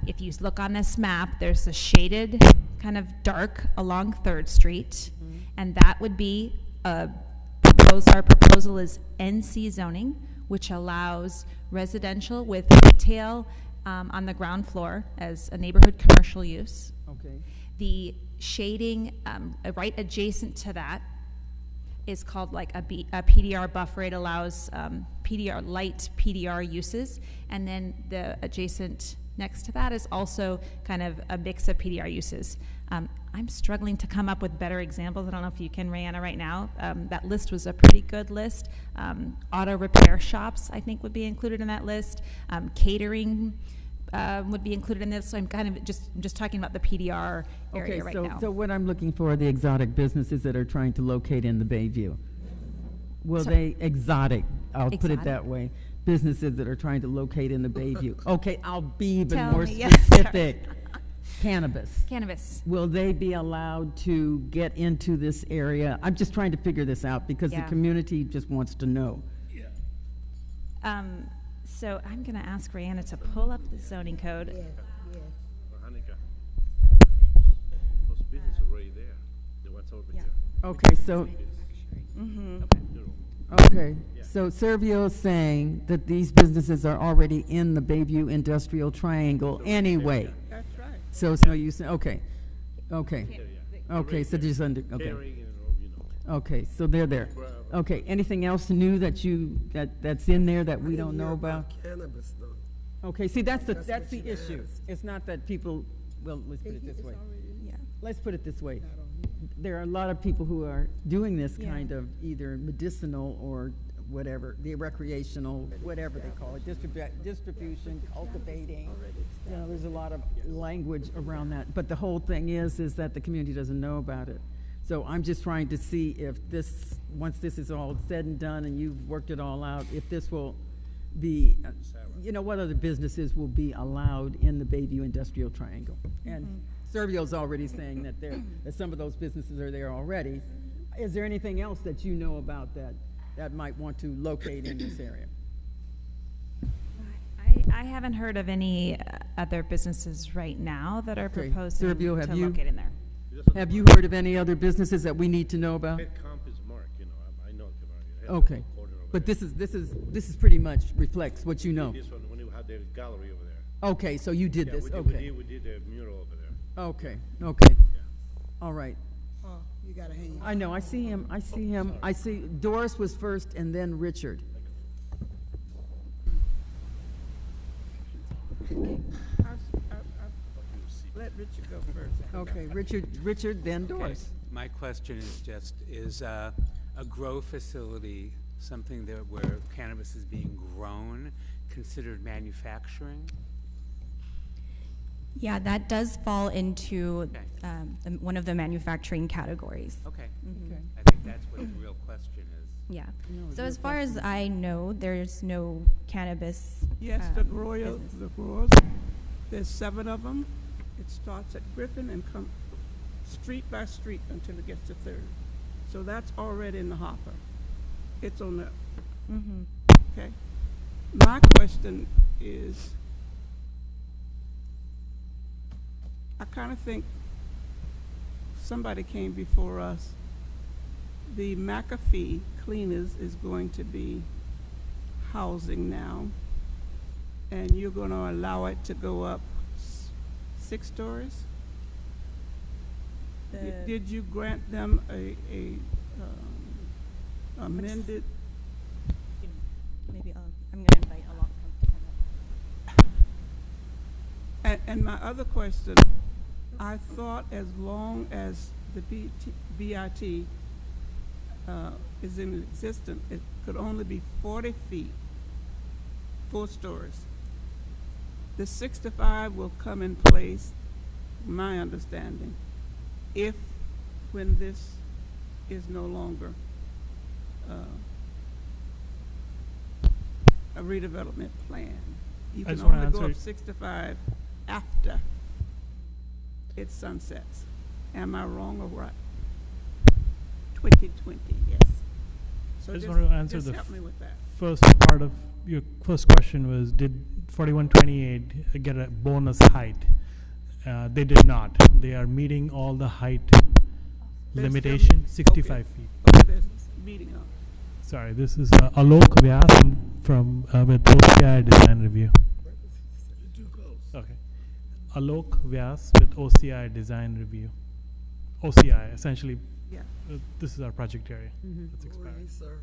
Speaker 17: If you look on this map, there's a shaded kind of dark along 3rd Street, and that would be our proposal is NC zoning, which allows residential with retail on the ground floor as a neighborhood commercial use.
Speaker 1: Okay.
Speaker 17: The shading right adjacent to that is called like a PDR buffer. It allows light PDR uses, and then the adjacent next to that is also kind of a mix of PDR uses. I'm struggling to come up with better examples. I don't know if you can, Rayanna, right now. That list was a pretty good list. Auto repair shops, I think, would be included in that list. Catering would be included in this. So I'm kind of just talking about the PDR area right now.
Speaker 1: So what I'm looking for are the exotic businesses that are trying to locate in the Bayview. Will they I'll put it that way. Businesses that are trying to locate in the Bayview. Okay, I'll be even
Speaker 17: Tell
Speaker 1: more
Speaker 17: me, yeah,
Speaker 1: specific. Cannabis.
Speaker 17: Cannabis.
Speaker 1: Will they be allowed to get into this area? I'm just trying to figure this out because the community just wants to know.
Speaker 17: So I'm going to ask Rayanna to pull up the zoning code.
Speaker 3: Yes, yes.
Speaker 15: Hanika, those businesses are already there. The ones over here.
Speaker 1: Okay, so. Okay, so Servio is saying that these businesses are already in the Bayview Industrial Triangle anyway.
Speaker 4: That's right.
Speaker 1: So you say, okay, so just under, okay. Okay, so they're there. Okay, anything else new that's in there that we don't know about?
Speaker 5: Cannabis, though.
Speaker 1: Okay, see, that's
Speaker 5: That's
Speaker 1: the
Speaker 5: what she
Speaker 1: issue.
Speaker 5: asked.
Speaker 1: It's not that people, well, let's put it this way. Let's put it this way. There are a lot of people who are doing this kind of either medicinal or whatever, the recreational, whatever they call it, distribution, cultivating. You know, there's a lot of language around that. But the whole thing is that the community doesn't know about it. So I'm just trying to see if this, once this is all said and done and you've worked it all out, if this will be, you know, what other businesses will be allowed in the Bayview Industrial Triangle. And Servio's already saying that some of those businesses are there already. Is there anything else that you know about that might want to locate in this area?
Speaker 17: I haven't heard of any other businesses right now that are proposing
Speaker 1: Servio,
Speaker 17: to locate in there.
Speaker 1: Have you heard of any other businesses that we need to know about?
Speaker 15: Comp is Mark, you know, I know.
Speaker 1: Okay, but this is pretty much reflects what you know.
Speaker 15: This one, when you had the gallery over there.
Speaker 1: Okay, so you did this, okay.
Speaker 15: We did the mural over there.
Speaker 1: Okay, all right.
Speaker 3: Oh, you gotta hang.
Speaker 1: I know, I see him, I see, Doris was first and then Richard.
Speaker 4: Let Richard go first.
Speaker 1: Okay, Richard, then Doris.
Speaker 9: My question is just, is a grow facility something where cannabis is being grown considered manufacturing?
Speaker 16: Yeah, that does fall into one of the manufacturing categories.
Speaker 9: Okay.
Speaker 1: Okay.
Speaker 9: I think that's what the real question is.
Speaker 16: Yeah.
Speaker 1: No,
Speaker 16: So
Speaker 1: your
Speaker 16: as far as
Speaker 1: question.
Speaker 16: I know, there's no cannabis.
Speaker 4: Yes,
Speaker 16: business.
Speaker 4: the growers, there's 7 of them. It starts at Griffin and come street by street until it gets to 3rd. So that's already in the hopper. It's on the,
Speaker 16: Mm-hmm.
Speaker 4: okay. My question is, I kind of think somebody came before us. The McAfee Cleaners is going to be housing now, and you're going to allow it to go up 6 stories? Did you grant them a amended?
Speaker 16: Maybe I'm going to invite a lot to come up.
Speaker 4: And my other question, I thought as long as the BIT is in existence, it could only be 40 feet, 4 stories. The 65 will come in place, my understanding, when this is no longer a redevelopment plan. You
Speaker 18: I
Speaker 4: can
Speaker 18: just wanna
Speaker 4: only go
Speaker 18: answer
Speaker 4: up 65 after it sunsets. Am I wrong or right? 2020, yes. So
Speaker 18: I just
Speaker 4: just,
Speaker 18: want to answer
Speaker 4: just
Speaker 18: the
Speaker 4: help me with that.
Speaker 18: first part of your first question was, did 4128 get a bonus height? They did not. They are meeting all the height limitation, 65 feet.
Speaker 4: Okay, there's meeting up.
Speaker 18: Sorry, this is Alok Vyas from with OCI Design Review.
Speaker 8: You're too close.
Speaker 18: Okay. Alok Vyas with OCI Design Review. OCI, essentially,
Speaker 4: Yeah.
Speaker 18: this is our project area.
Speaker 1: Mhm.
Speaker 18: That's
Speaker 5: Who are
Speaker 18: expiring.
Speaker 5: you, sir?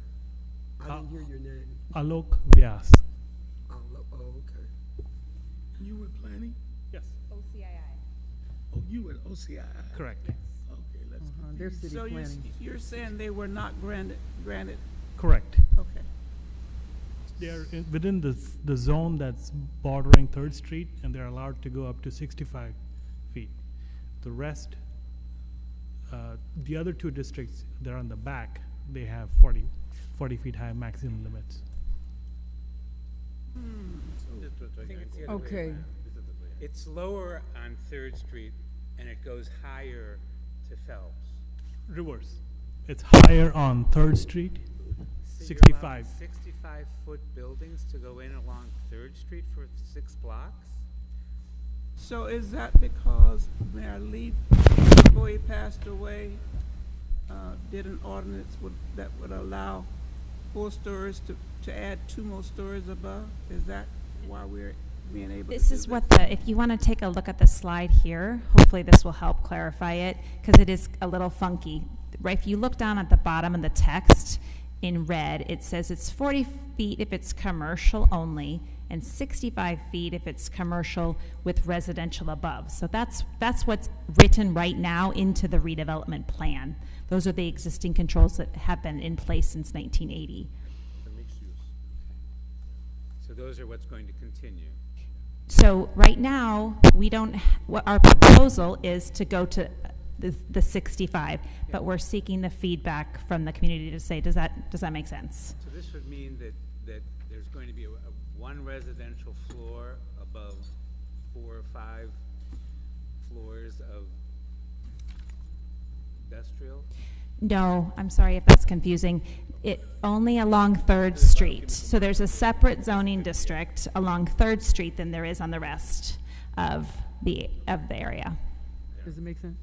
Speaker 5: I didn't hear your name.
Speaker 18: Alok Vyas.
Speaker 5: Oh, okay.
Speaker 8: You were planning?
Speaker 18: Yes.
Speaker 8: Oh, you were OCI.
Speaker 18: Correct.
Speaker 8: Okay, let's.
Speaker 1: Their city
Speaker 4: So
Speaker 1: planning.
Speaker 4: you're saying they were not granted?
Speaker 18: Correct.
Speaker 4: Okay.
Speaker 18: They are within the zone that's bordering 3rd Street, and they're allowed to go up to 65 feet. The rest, the other 2 districts, they're on the back, they have 40 feet high maximum limits.
Speaker 9: I think it's the other way
Speaker 1: Okay.
Speaker 9: around. It's lower on 3rd Street, and it goes higher to Phelps.
Speaker 18: Reverse. It's higher on 3rd Street,
Speaker 9: So you're
Speaker 18: 65.
Speaker 9: allowing 65-foot buildings to go in along 3rd Street for 6 blocks?
Speaker 4: So is that because Mayor Lee, before he passed away, did an ordinance that would allow 4 stories to add 2 more stories above? Is that why we're being able to
Speaker 17: This
Speaker 4: do
Speaker 17: is what if you want to take a look at the slide here, hopefully this will help clarify it, because it is a little funky. Right, if you look down at the bottom of the text in red, it says it's 40 feet if it's commercial only, and 65 feet if it's commercial with residential above. So that's what's written right now into the redevelopment plan. Those are the existing controls that have been in place since 1980.
Speaker 15: The mixed use.
Speaker 9: So those are what's going to continue.
Speaker 17: So right now, we don't, what our proposal is to go to the 65, but we're seeking the feedback from the community to say, does that make sense?
Speaker 9: So this would mean that there's going to be one residential floor above 4 or 5 floors of industrial?
Speaker 17: No, I'm sorry if that's confusing. It only along 3rd Street. So there's a separate zoning district along 3rd Street than there is on the rest of the area.
Speaker 1: Does it make sense?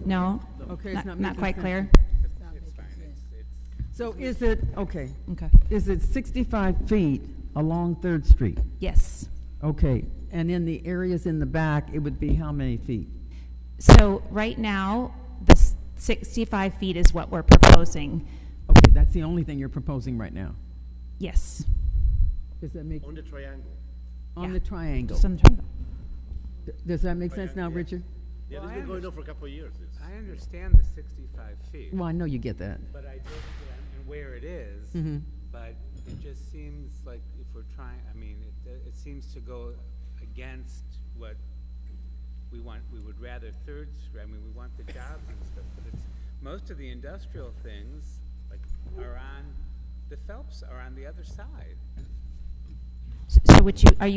Speaker 17: No?
Speaker 1: Okay, it's not
Speaker 17: Not
Speaker 1: making
Speaker 17: quite
Speaker 1: sense.
Speaker 17: clear?
Speaker 9: It's fine,
Speaker 1: So is it, okay,
Speaker 17: Okay.
Speaker 1: is it 65 feet along 3rd Street?
Speaker 17: Yes.
Speaker 1: Okay, and in the areas in the back, it would be how many feet?
Speaker 17: So right now, the 65 feet is what we're proposing.
Speaker 1: Okay, that's the only thing you're proposing right now?
Speaker 17: Yes.
Speaker 1: Does that make,
Speaker 15: On the triangle.
Speaker 1: on
Speaker 17: Yeah.
Speaker 1: the triangle?
Speaker 17: Just on the triangle.
Speaker 1: Does that make sense now,
Speaker 15: Yeah.
Speaker 1: Richard?
Speaker 15: Yeah,
Speaker 9: Well,
Speaker 15: this
Speaker 9: I
Speaker 15: has been going on for a couple of years.
Speaker 9: I understand the 65 feet.
Speaker 1: Well, I know you get that.
Speaker 9: But I just, and where it is,
Speaker 1: Mhm.
Speaker 9: but it just seems like if we're trying, I mean, it seems to go against what we want. We would rather 3rd Street, I mean, we want the jobs and stuff, but it's, most of the industrial things, like are on, the Phelps are on the other side.
Speaker 17: So are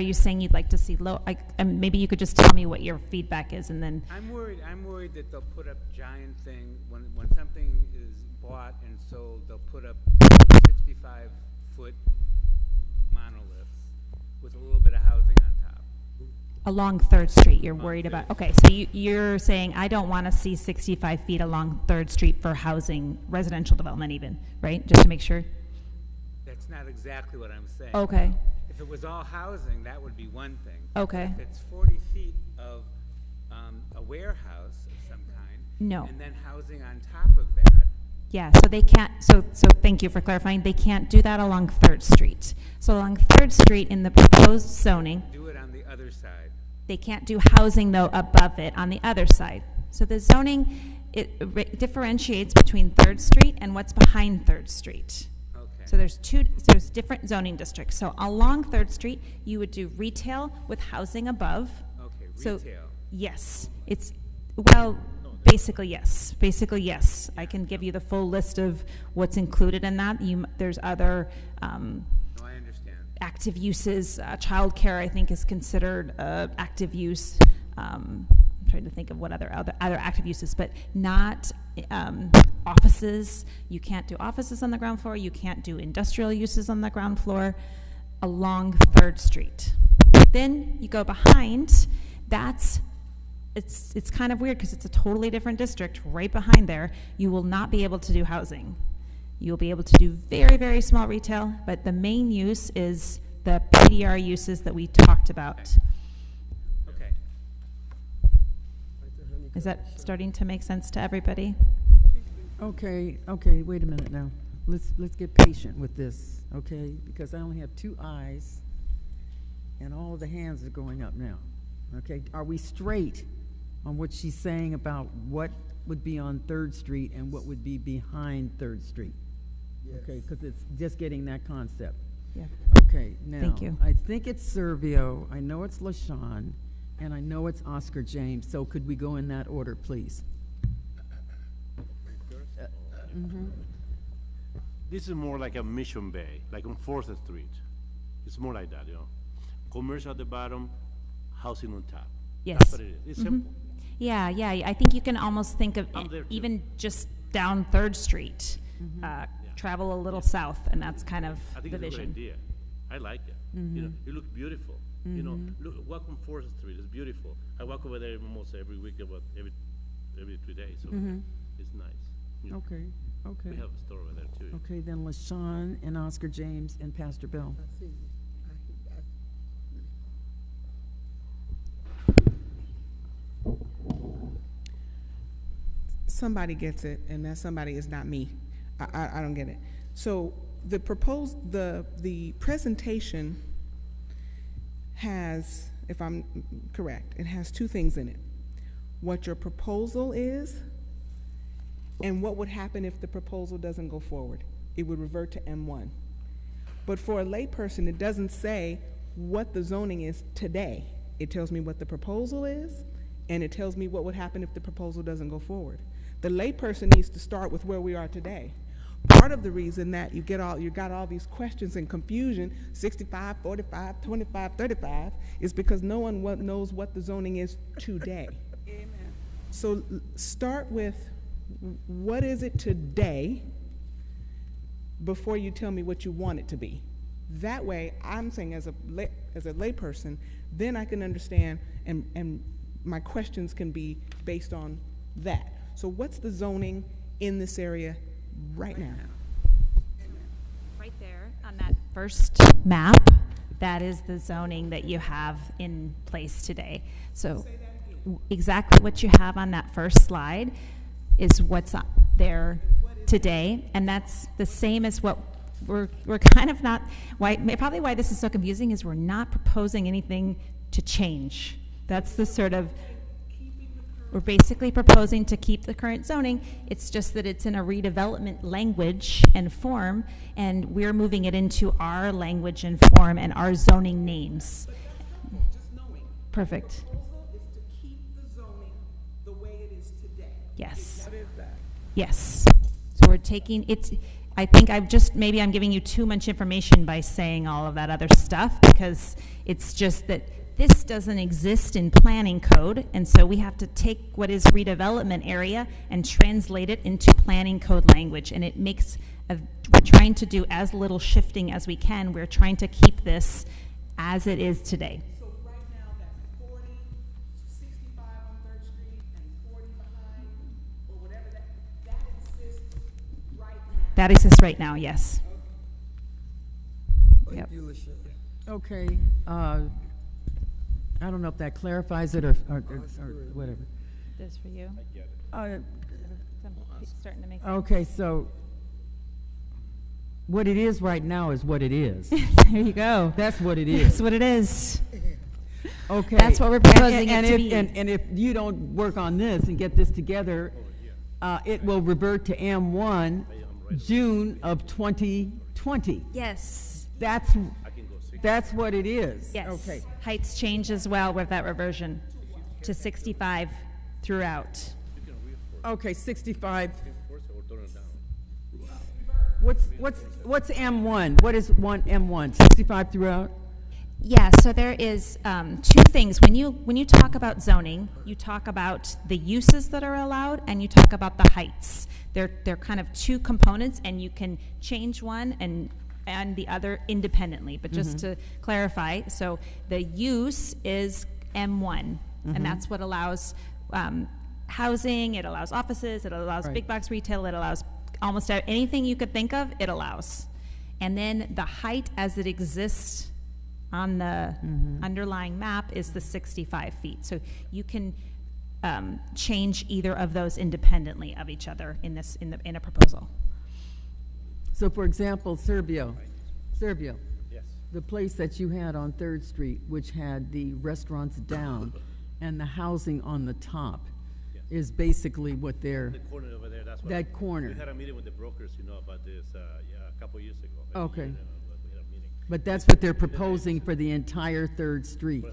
Speaker 17: you saying you'd like to see low, maybe you could just tell me what your feedback is and then.
Speaker 9: I'm worried that they'll put up giant thing, when something is bought and sold, they'll put up 65-foot monoliths with a little bit of housing on top.
Speaker 17: Along 3rd Street, you're worried about, okay, so you're saying I don't want to see 65 feet along 3rd Street for housing, residential development even, right? Just to make sure?
Speaker 9: That's not exactly what I'm saying.
Speaker 17: Okay.
Speaker 9: If it was all housing, that would be one thing.
Speaker 17: Okay.
Speaker 9: If it's 40 feet of a warehouse of some kind.
Speaker 17: No.
Speaker 9: And then housing on top of that.
Speaker 17: Yeah, so they can't, so thank you for clarifying, they can't do that along 3rd Street. So along 3rd Street in the proposed zoning.
Speaker 9: Do it on the other side.
Speaker 17: They can't do housing though above it on the other side. So the zoning, it differentiates between 3rd Street and what's behind 3rd Street. So there's different zoning districts. So along 3rd Street, you would do retail with housing above.
Speaker 9: Okay,
Speaker 17: So,
Speaker 9: retail.
Speaker 17: yes, basically yes. I can give you the full list of what's included in that. There's other,
Speaker 9: No, I understand.
Speaker 17: active uses. Childcare, I think, is considered active use. I'm trying to think of what other active uses, but not offices. You can't do offices on the ground floor. You can't do industrial uses on the ground floor along 3rd Street. Then you go behind. It's kind of weird because it's a totally different district right behind there. You will not be able to do housing. You'll be able to do very, very small retail, but the main use is the PDR uses that we talked about.
Speaker 9: Okay.
Speaker 17: Is that starting to make sense to everybody?
Speaker 1: Okay, wait a minute now. Let's get patient with this, okay? Because I only have 2 eyes, and all of the hands are going up now. Okay, are we straight on what she's saying about what would be on 3rd Street and what would be behind 3rd Street?
Speaker 5: Yes.
Speaker 1: Okay, because it's just getting that concept.
Speaker 17: Yeah.
Speaker 1: Okay, now.
Speaker 17: Thank you.
Speaker 1: I think it's Servio, I know it's LaShawn, and I know it's Oscar James, so could we go in that order, please?
Speaker 15: This is more like a Mission Bay, like on 4th Street. It's more like that, Commercial at the bottom, housing on top.
Speaker 17: Yes.
Speaker 15: That's what it is. It's simple.
Speaker 17: Yeah, I think you can almost think of
Speaker 15: I'm there too.
Speaker 17: even just down 3rd Street, travel a little south, and that's kind of
Speaker 15: I think
Speaker 17: the
Speaker 15: it's a good
Speaker 17: vision.
Speaker 15: idea. I like it. It looks beautiful. Walk on 4th Street. It's beautiful. I walk over there almost every week, about every 3 days. So it's nice.
Speaker 1: Okay.
Speaker 15: We have a store over there too.
Speaker 1: Okay, then LaShawn and Oscar James and Pastor Bill.
Speaker 6: Somebody gets it, and that somebody is not me. I don't get it. So the presentation has, if I'm correct, it has 2 things in it. What your proposal is, and what would happen if the proposal doesn't go forward. It would revert to M1. But for a layperson, it doesn't say what the zoning is today. It tells me what the proposal is, and it tells me what would happen if the proposal doesn't go forward. The layperson needs to start with where we are today. Part of the reason that you got all these questions and confusion, 65, 45, 25, 35, is because no one knows what the zoning is today. Amen. So start with what is it today before you tell me what you want it to be. That way, I'm saying as a layperson, then I can understand and my questions can be based on that. So what's the zoning in this area right now?
Speaker 17: Right there on that first map, that is the zoning that you have in place today. So exactly what you have on that first slide is what's up there today, and that's the same as what we're kind of not, probably why this is so confusing is we're not proposing anything to change. That's the sort of, we're basically proposing to keep the current zoning. It's just that it's in a redevelopment language and form, and we're moving it into our language and form and our zoning names. Perfect.
Speaker 6: The proposal is to keep the zoning the way it is today.
Speaker 17: Yes.
Speaker 6: What is that?
Speaker 17: Yes. So we're taking, I think maybe I'm giving you too much information by saying all of that other stuff, because it's just that this doesn't exist in planning code, and so we have to take what is redevelopment area and translate it into planning code language, and it makes, we're trying to do as little shifting as we can. We're trying to keep this as it is today.
Speaker 6: So right now, that's 40, 65 on Third Street, and 40 behind, or whatever, that exists right now?
Speaker 17: That exists right now, yes.
Speaker 5: Thank
Speaker 17: Yep.
Speaker 5: you, LaShawn.
Speaker 1: Okay, I don't know if that clarifies it or whatever.
Speaker 17: This for you? Starting to make sense.
Speaker 1: Okay, so what it is right now is what it is.
Speaker 17: There you go.
Speaker 1: That's what it is.
Speaker 17: That's what it is.
Speaker 1: Okay.
Speaker 17: That's what we're proposing
Speaker 1: and
Speaker 17: it to
Speaker 1: if,
Speaker 17: be.
Speaker 1: And if you don't work on this and get this together, it will revert to M1 June of 2020.
Speaker 17: Yes.
Speaker 1: That's what it is.
Speaker 17: Yes.
Speaker 1: Okay.
Speaker 17: Heights change as well with that reversion to 65 throughout.
Speaker 1: Okay, 65. What's M1? What is M1? 65 throughout?
Speaker 17: Yeah, so there is two things. When you talk about zoning, you talk about the uses that are allowed, and you talk about the heights. They're kind of two components, and you can change one and the other independently. But just to clarify, so the use is M1, and that's what allows housing, it allows offices, it allows big box retail, it allows almost anything you could think of, it allows. And then the height as it exists on the underlying map is the 65 feet. So you can change either of those independently of each other in a proposal.
Speaker 1: So for example, Servio,
Speaker 15: Yes.
Speaker 1: the place that you had on 3rd Street, which had the restaurants down and the housing on the top, is basically what they're,
Speaker 15: The corner over there, that's what.
Speaker 1: that corner.
Speaker 15: We had a meeting with the brokers, about this, a couple years ago.
Speaker 1: Okay.
Speaker 15: We had a meeting.
Speaker 1: But that's what they're proposing for the entire 3rd Street.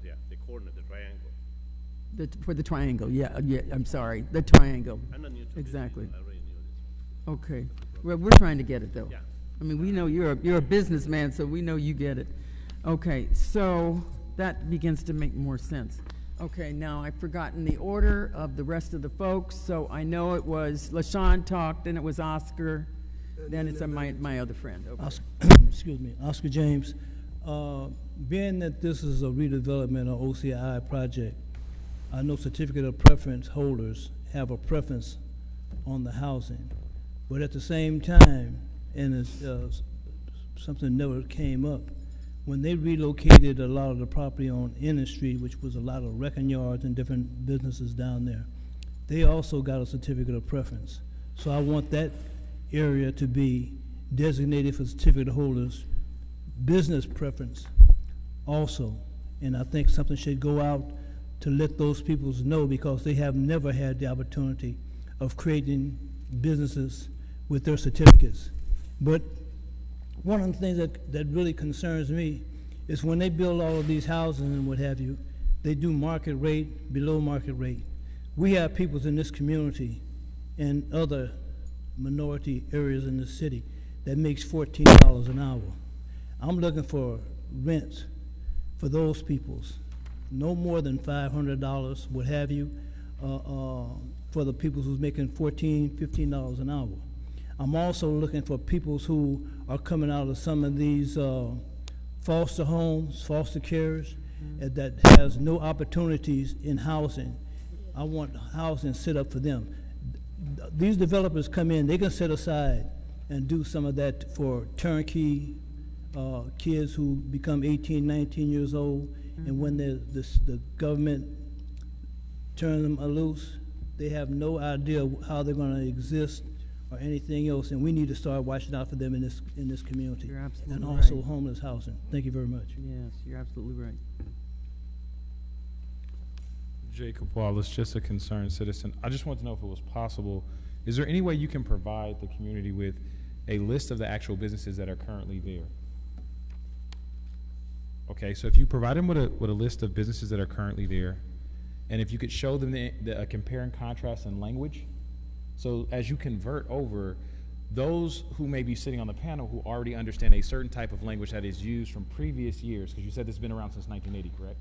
Speaker 15: Yeah, the corner, the triangle.
Speaker 1: For the triangle, yeah, I'm sorry, the triangle.
Speaker 15: I'm not new to this,
Speaker 1: Exactly.
Speaker 15: I already knew this.
Speaker 1: Okay. Well, we're trying to get it, though.
Speaker 15: Yeah.
Speaker 1: I mean, we know you're a businessman, so we know you get it. Okay, so that begins to make more sense. Okay, now I've forgotten the order of the rest of the folks, so I know it was LaShawn talked, then it was Oscar, then it's my other friend. Okay.
Speaker 14: Excuse me, Oscar James. Being that this is a redevelopment or OCI project, I know certificate of preference holders have a preference on the housing. But at the same time, and it's, something never came up, when they relocated a lot of the property on Inner Street, which was a lot of wrecking yards and different businesses down there, they also got a certificate of preference. So I want that area to be designated for certificate holders, business preference also. And I think something should go out to let those people know, because they have never had the opportunity of creating businesses with their certificates. But one of the things that really concerns me is when they build all of these houses and what have you, they do market rate, below market rate. We have people in this community and other minority areas in the city that makes $14 an hour. I'm looking for rents for those peoples, no more than $500, what have you, for the people who's making $14, $15 an hour. I'm also looking for people who are coming out of some of these foster homes, foster carers, that has no opportunities in housing. I want housing set up for them. These developers come in, they can set aside and do some of that for turnkey kids who become 18, 19 years old, and when the government turns them loose, they have no idea how they're going to exist or anything else, and we need to start watching out for them in this community.
Speaker 1: You're absolutely
Speaker 14: and also
Speaker 1: right.
Speaker 14: homeless housing. Thank you very much.
Speaker 1: Yes, you're absolutely right.
Speaker 19: Jacob Wallace, just a concerned citizen. I just want to know if it was possible, is there any way you can provide the community with a list of the actual businesses that are currently there? Okay, so if you provide them with a list of businesses that are currently there, and if you could show them the compare and contrast in language, so as you convert over, those who may be sitting on the panel who already understand a certain type of language that is used from previous years, because you said this has been around since 1980, correct?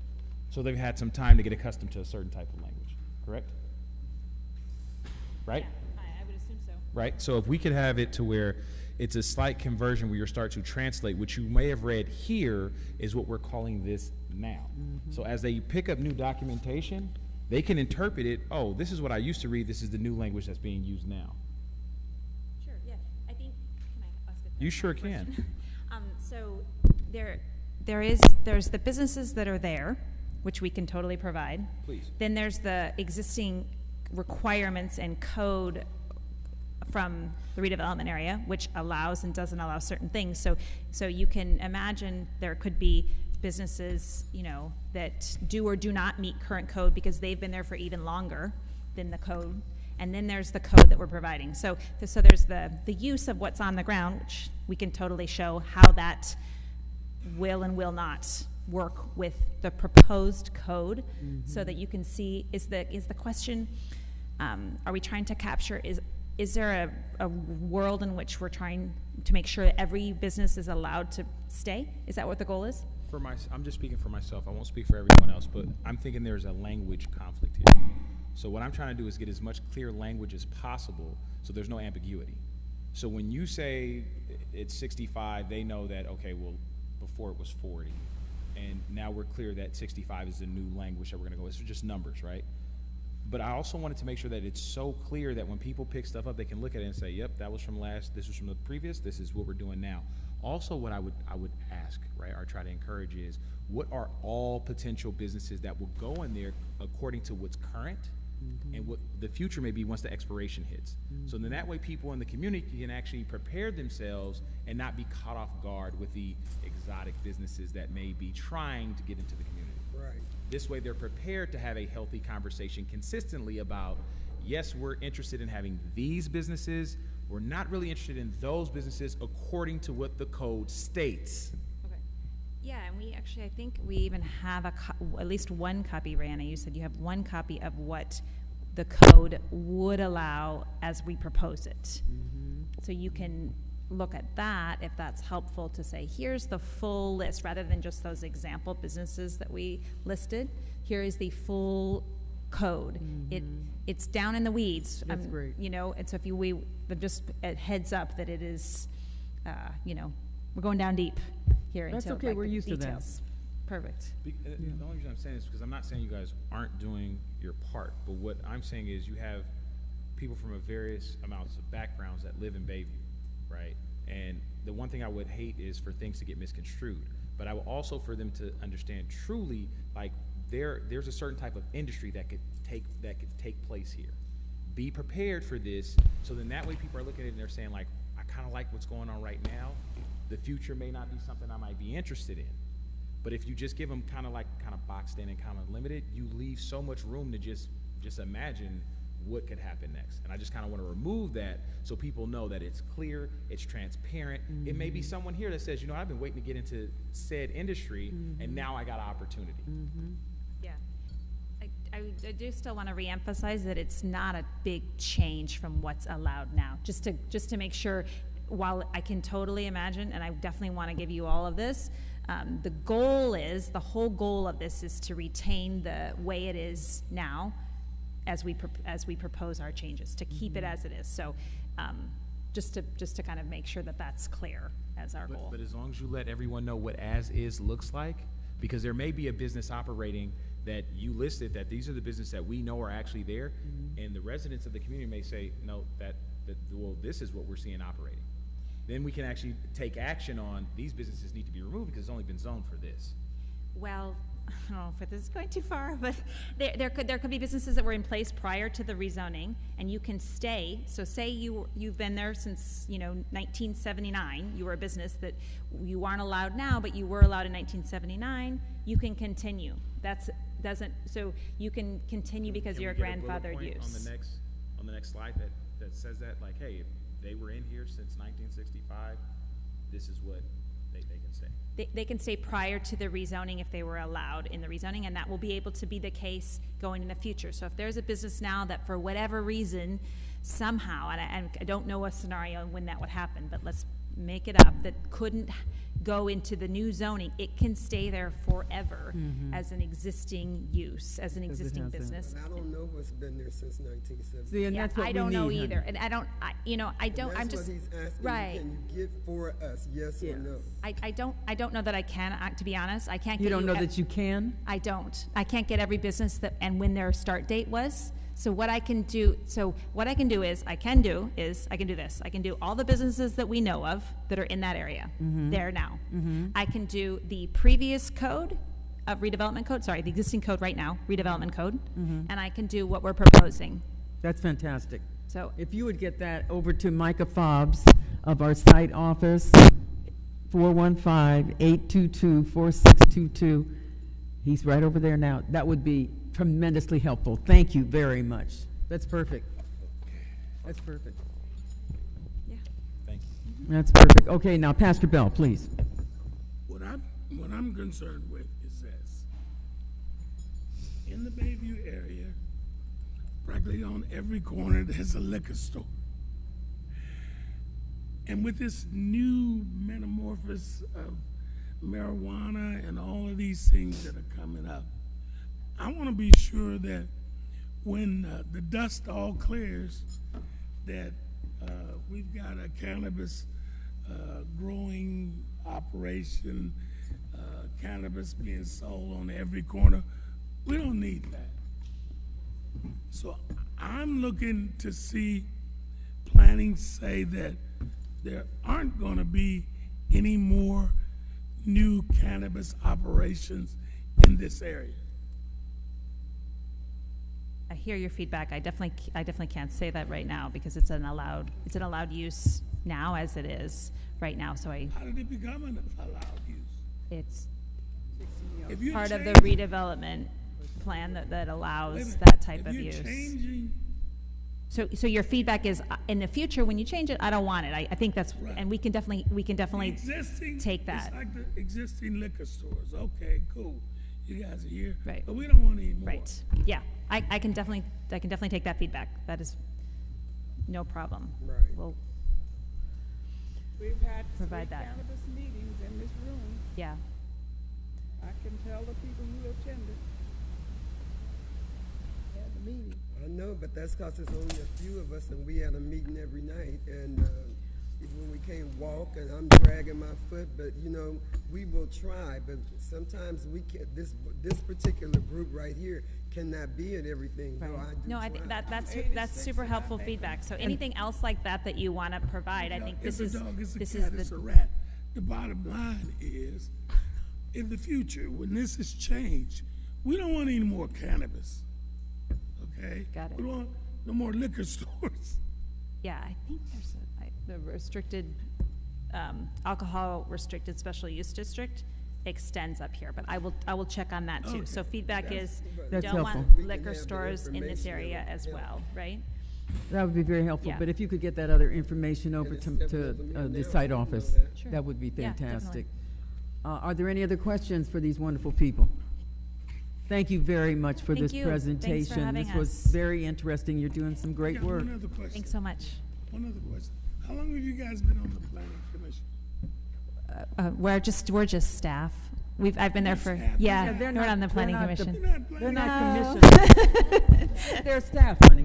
Speaker 19: So they've had some time to get accustomed to a certain type of language, correct? Right?
Speaker 17: Yeah, I would assume so.
Speaker 19: Right? So if we could have it to where it's a slight conversion where you start to translate, which you may have read here is what we're calling this now. So as they pick up new documentation, they can interpret it, oh, this is what I used to read, this is the new language that's being used now.
Speaker 17: Sure, yeah. I think, can I ask a
Speaker 19: You sure
Speaker 17: question?
Speaker 19: can.
Speaker 17: So there's the businesses that are there, which we can totally provide.
Speaker 19: Please.
Speaker 17: Then there's the existing requirements and code from the redevelopment area, which allows and doesn't allow certain things. So you can imagine there could be businesses, you know, that do or do not meet current code because they've been there for even longer than the code. And then there's the code that we're providing. So there's the use of what's on the ground, which we can totally show how that will and will not work with the proposed code, so that you can see, is the question, are we trying to capture, is there a world in which we're trying to make sure that every business is allowed to stay? Is that what the goal is?
Speaker 19: I'm just speaking for myself. I won't speak for everyone else, but I'm thinking there's a language conflict here. So what I'm trying to do is get as much clear language as possible so there's no ambiguity. So when you say it's 65, they know that, okay, well, before it was 40. And now we're clear that 65 is the new language that we're gonna go with. It's just numbers, right? But I also wanted to make sure that it's so clear that when people pick stuff up, they can look at it and say, yep, that was from last, this was from the previous, this is what we're doing now. Also, what I would ask, right, or try to encourage is, what are all potential businesses that will go in there according to what's current and what the future may be once the expiration hits. So then that way people in the community can actually prepare themselves and not be caught off guard with the exotic businesses that may be trying to get into the community.
Speaker 5: Right.
Speaker 19: This way they're prepared to have a healthy conversation consistently about, yes, we're interested in having these businesses, we're not really interested in those businesses according to what the code states.
Speaker 17: Okay. Yeah, and we actually, I think we even have at least one copy, Rihanna, you said you have one copy of what the code would allow as we propose it. So you can look at that if that's helpful to say, here's the full list, rather than just those example businesses that we listed. Here is the full code. It's down in the weeds.
Speaker 1: That's great.
Speaker 17: You know, and so if we just a heads up that it is, you know, we're going down deep here
Speaker 1: That's
Speaker 17: into
Speaker 1: okay,
Speaker 17: like,
Speaker 1: we're
Speaker 17: the
Speaker 1: used to that.
Speaker 17: details. Perfect.
Speaker 19: The only reason I'm saying this is because I'm not saying you guys aren't doing your part, but what I'm saying is you have people from a various amounts of backgrounds that live in Bayview, right? And the one thing I would hate is for things to get misconstrued, but I would also for them to understand truly, like there's a certain type of industry that could take place here. Be prepared for this, so then that way people are looking at it and they're saying, like, I kind of like what's going on right now. The future may not be something I might be interested in. But if you just give them kind of boxed in and kind of limited, you leave so much room to just imagine what could happen next. And I just kind of want to remove that so people know that it's clear, it's transparent. It may be someone here that says, you know, I've been waiting to get into said industry, and now I got an opportunity.
Speaker 17: Yeah. I do still want to reemphasize that it's not a big change from what's allowed now. Just to make sure, while I can totally imagine, and I definitely want to give you all of this, the whole goal of this is to retain the way it is now as we propose our changes, to keep it as it is. So just to kind of make sure that that's clear as our goal.
Speaker 19: But as long as you let everyone know what as is looks like, because there may be a business operating that you listed that these are the businesses that we know are actually there, and the residents of the community may say, no, well, this is what we're seeing operating. Then we can actually take action on these businesses need to be removed because it's only been zoned for this.
Speaker 17: Well, I don't know if this is going too far, but there could be businesses that were in place prior to the rezoning, and you can stay. So say you've been there since 1979. You were a business that you aren't allowed now, but you were allowed in 1979. You can continue. So you can continue because you're a grandfathered use.
Speaker 19: On the next slide that says that, like, hey, if they were in here since 1965, this is what they can say.
Speaker 17: They can stay prior to the rezoning if they were allowed in the rezoning, and that will be able to be the case going in the future. So if there's a business now that for whatever reason somehow, and I don't know a scenario when that would happen, but let's make it up, that couldn't go into the new zoning, it can stay there forever as an existing use, as an existing
Speaker 1: has that.
Speaker 17: business.
Speaker 5: I don't know what's been there since 1970.
Speaker 1: See, and
Speaker 17: Yeah,
Speaker 1: that's what
Speaker 17: I
Speaker 1: we
Speaker 17: don't know
Speaker 1: need, honey.
Speaker 17: either, and I don't, I'm
Speaker 5: That's
Speaker 17: just,
Speaker 5: what he's asking,
Speaker 17: right.
Speaker 5: can you get for us, yes or no?
Speaker 17: I don't know that I can, to be honest, I can't get
Speaker 1: You don't know
Speaker 17: ev-
Speaker 1: that you can?
Speaker 17: I don't. I can't get every business that, and when their start date was. So what I can do is, I can do this. I can do all the businesses that we know of that are in that area, there now. I can do the previous code of redevelopment code, sorry, the existing code right now, redevelopment code, and I can do what we're proposing.
Speaker 1: That's fantastic.
Speaker 17: So
Speaker 1: If you would get that over to Micah Fobbs of our site office, 415-822-4622. He's right over there now. That would be tremendously helpful. Thank you very much. That's perfect. That's perfect.
Speaker 17: yeah.
Speaker 19: Thank you.
Speaker 1: That's perfect. Okay, now Pastor Bell, please.
Speaker 8: What I'm concerned with is this. In the Bayview area, practically on every corner, there's a liquor store. And with this new metamorphosis of marijuana and all of these things that are coming up, I want to be sure that when the dust all clears, that we've got a cannabis growing operation, cannabis being sold on every corner. We don't need that. So I'm looking to see planning say that there aren't going to be any more new cannabis operations in this area.
Speaker 17: I hear your feedback. I definitely can't say that right now because it's an allowed use now as it is right now. So
Speaker 8: How did it become an allowed use?
Speaker 17: it's
Speaker 8: If you're
Speaker 17: part of the
Speaker 8: changing-
Speaker 17: redevelopment plan that
Speaker 8: Wait a
Speaker 17: allows
Speaker 8: minute.
Speaker 17: that type
Speaker 8: If
Speaker 17: of
Speaker 8: you're
Speaker 17: use.
Speaker 8: changing,
Speaker 17: So your feedback is, in the future, when you change it, I don't want it. I think that's,
Speaker 8: Right.
Speaker 17: and we can definitely
Speaker 8: existing,
Speaker 17: take that.
Speaker 8: It's like the existing liquor stores. Okay, cool. You guys are here.
Speaker 17: Right.
Speaker 8: But we don't want any more.
Speaker 17: Right, yeah. I can definitely take that feedback. That is no problem.
Speaker 5: Right.
Speaker 17: We'll
Speaker 4: We've had
Speaker 17: Provide
Speaker 4: 3
Speaker 17: that.
Speaker 4: cannabis meetings in this room.
Speaker 17: yeah.
Speaker 4: I can tell the people who attended. Had the meeting.
Speaker 5: I know, but that's because there's only a few of us, and we had a meeting every night, and even when we can't walk, and I'm dragging my foot, but you know, we will try, but sometimes we can't, this particular group right here cannot be at everything, though I do
Speaker 17: No, I think
Speaker 5: try.
Speaker 17: that's super helpful feedback. So anything else like that you want to provide, I think this
Speaker 8: If
Speaker 17: is,
Speaker 8: a dog is a
Speaker 17: this
Speaker 8: cat,
Speaker 17: is
Speaker 8: it's a
Speaker 17: the,
Speaker 8: rat. The bottom line is, in the future, when this is changed, we don't want any more cannabis. Okay?
Speaker 17: Got it.
Speaker 8: We don't want no more liquor stores.
Speaker 17: yeah, I think there's the restricted, alcohol restricted special use district extends up here, but I will check on that too. So feedback is,
Speaker 1: That's
Speaker 17: don't want
Speaker 1: helpful.
Speaker 5: We can
Speaker 17: liquor
Speaker 5: have the
Speaker 17: stores in this
Speaker 5: information
Speaker 17: area
Speaker 5: and
Speaker 17: as
Speaker 5: help.
Speaker 17: well, right?
Speaker 1: That would be very helpful,
Speaker 17: Yeah.
Speaker 1: but if you could get that other information over
Speaker 5: it's
Speaker 1: to,
Speaker 5: 7
Speaker 1: to
Speaker 5: of them
Speaker 1: the
Speaker 5: now,
Speaker 1: site
Speaker 5: we know
Speaker 1: office,
Speaker 5: that.
Speaker 17: Sure.
Speaker 1: that would be
Speaker 17: Yeah, definitely.
Speaker 1: fantastic. Are there any other questions for these wonderful people? Thank you very much for
Speaker 17: Thank
Speaker 1: this
Speaker 17: you. Thanks for
Speaker 1: presentation.
Speaker 17: having
Speaker 1: This was
Speaker 17: us.
Speaker 1: very interesting. You're doing some
Speaker 8: I
Speaker 1: great
Speaker 8: got
Speaker 1: work.
Speaker 8: one other question.
Speaker 17: Thanks so much.
Speaker 8: One other question. How long have you guys been on the planning commission?
Speaker 17: We're just staff. I've been there for,
Speaker 8: Staff.
Speaker 17: yeah,
Speaker 1: Yeah,
Speaker 17: we're on the planning commission.
Speaker 8: You're not
Speaker 1: They're
Speaker 8: planning.
Speaker 1: not
Speaker 17: No.
Speaker 1: commissioned. They're staff, honey.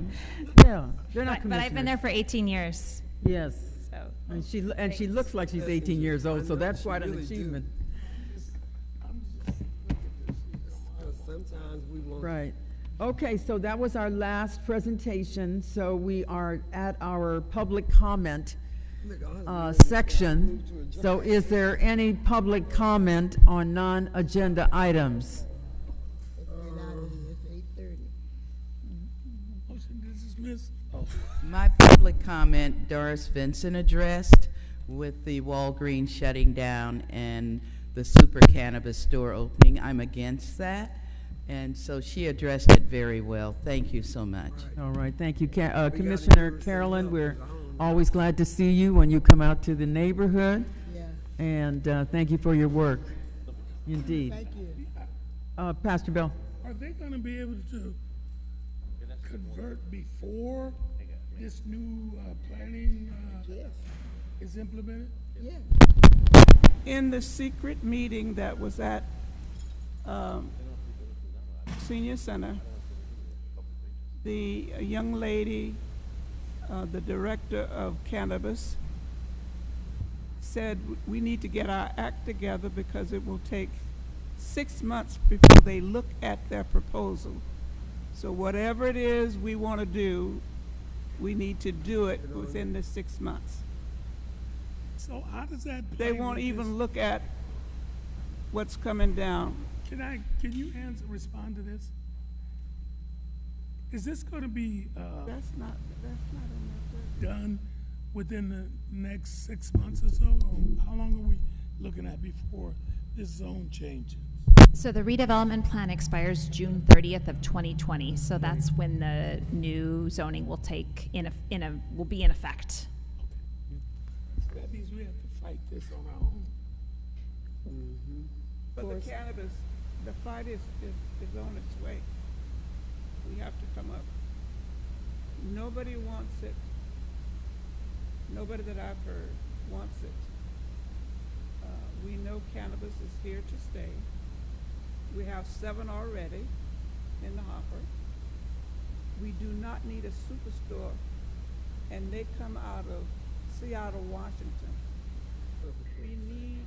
Speaker 1: Yeah, they're not
Speaker 17: But I've been there
Speaker 1: commissioners.
Speaker 17: for 18 years,
Speaker 1: Yes.
Speaker 17: so.
Speaker 1: And she looks like she's 18 years old, so
Speaker 5: I know,
Speaker 1: that's
Speaker 5: she
Speaker 1: quite an
Speaker 5: really do.
Speaker 1: achievement.
Speaker 8: I'm just looking at this.
Speaker 5: 'Cause sometimes we won't.
Speaker 1: Right. Okay, so that was our last presentation, so we are at our public comment
Speaker 5: Look, all of them
Speaker 1: section.
Speaker 5: moved to adjourn.
Speaker 1: So is there any public comment on non-agenda items?
Speaker 3: Get out of here, it's 8:30.
Speaker 8: Motion to dismiss. Oh.
Speaker 13: My public comment, Doris Vincent addressed with the Walgreens shutting down and the super cannabis store opening. I'm against that. And so she addressed it very well. Thank you so much.
Speaker 1: All right, thank you,
Speaker 5: gotta
Speaker 1: Commissioner
Speaker 5: give her some
Speaker 1: Carolyn.
Speaker 5: help,
Speaker 1: We're
Speaker 5: 'cause I don't know.
Speaker 1: always glad to see you when you come out to the neighborhood,
Speaker 3: Yeah,
Speaker 1: and thank you for your work, indeed.
Speaker 3: thank you.
Speaker 1: Pastor Bell?
Speaker 8: Are they gonna be able to convert before this new planning is implemented?
Speaker 3: Yeah.
Speaker 4: In the secret meeting that was at Senior Center, the young lady, the director of cannabis, said we need to get our act together because it will take 6 months before they look at their proposal. So whatever it is we want to do, we need to do it within the 6 months.
Speaker 8: So how does that play
Speaker 4: They won't
Speaker 8: with
Speaker 4: even
Speaker 8: this?
Speaker 4: look at what's coming down.
Speaker 8: Can you respond to this? Is this going to be
Speaker 4: That's not in
Speaker 8: done within the next 6 months or so? Or how long are we looking at before this zone changes?
Speaker 17: So the redevelopment plan expires June 30th of 2020. So that's when the new zoning will will be in effect.
Speaker 8: So that means we have to fight this on our own.
Speaker 4: But the cannabis, the fight is on its way. We have to come up. Nobody wants it. Nobody that I've heard wants it. We know cannabis is here to stay. We have 7 already in the hopper. We do not need a superstore, and they come out of Seattle, Washington. We need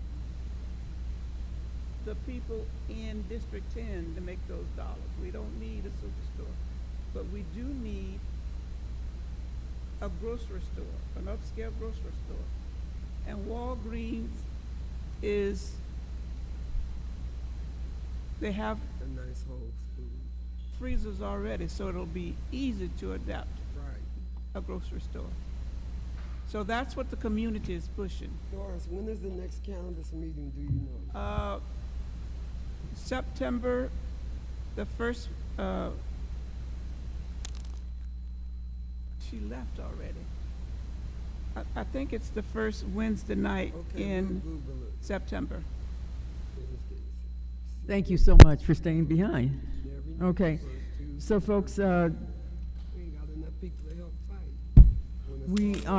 Speaker 4: the people in District 10 to make those dollars. We don't need a superstore, but we do need a grocery store, an upscale grocery store. And Walgreens they have
Speaker 5: A nice whole food.
Speaker 4: freezers already, so it'll be easy to adapt
Speaker 5: Right.
Speaker 4: a grocery store. So that's what the community is pushing.
Speaker 5: Doris, when is the next cannabis meeting, do you know?
Speaker 4: September, the first, she left already. I think it's the first Wednesday night
Speaker 5: Okay,
Speaker 4: in
Speaker 5: we'll Google it.
Speaker 4: September.
Speaker 1: Thank you so much for staying behind. Okay, so folks,
Speaker 5: We ain't got enough people to help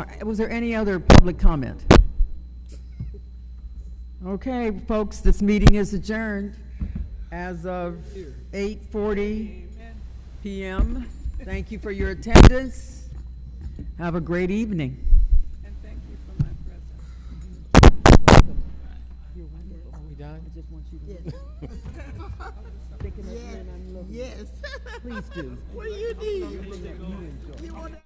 Speaker 5: fight.
Speaker 1: was there any other public comment? Okay, folks, this meeting is adjourned as of 8:40 p.m. Thank you for your attendance. Have a great evening.
Speaker 4: And thank you for my presence.
Speaker 7: Are we done?
Speaker 1: I just want you to.
Speaker 3: Yes.
Speaker 1: Thinking of you and I'm loving you.
Speaker 3: Yes.
Speaker 1: Please do.
Speaker 3: What do you need? You want to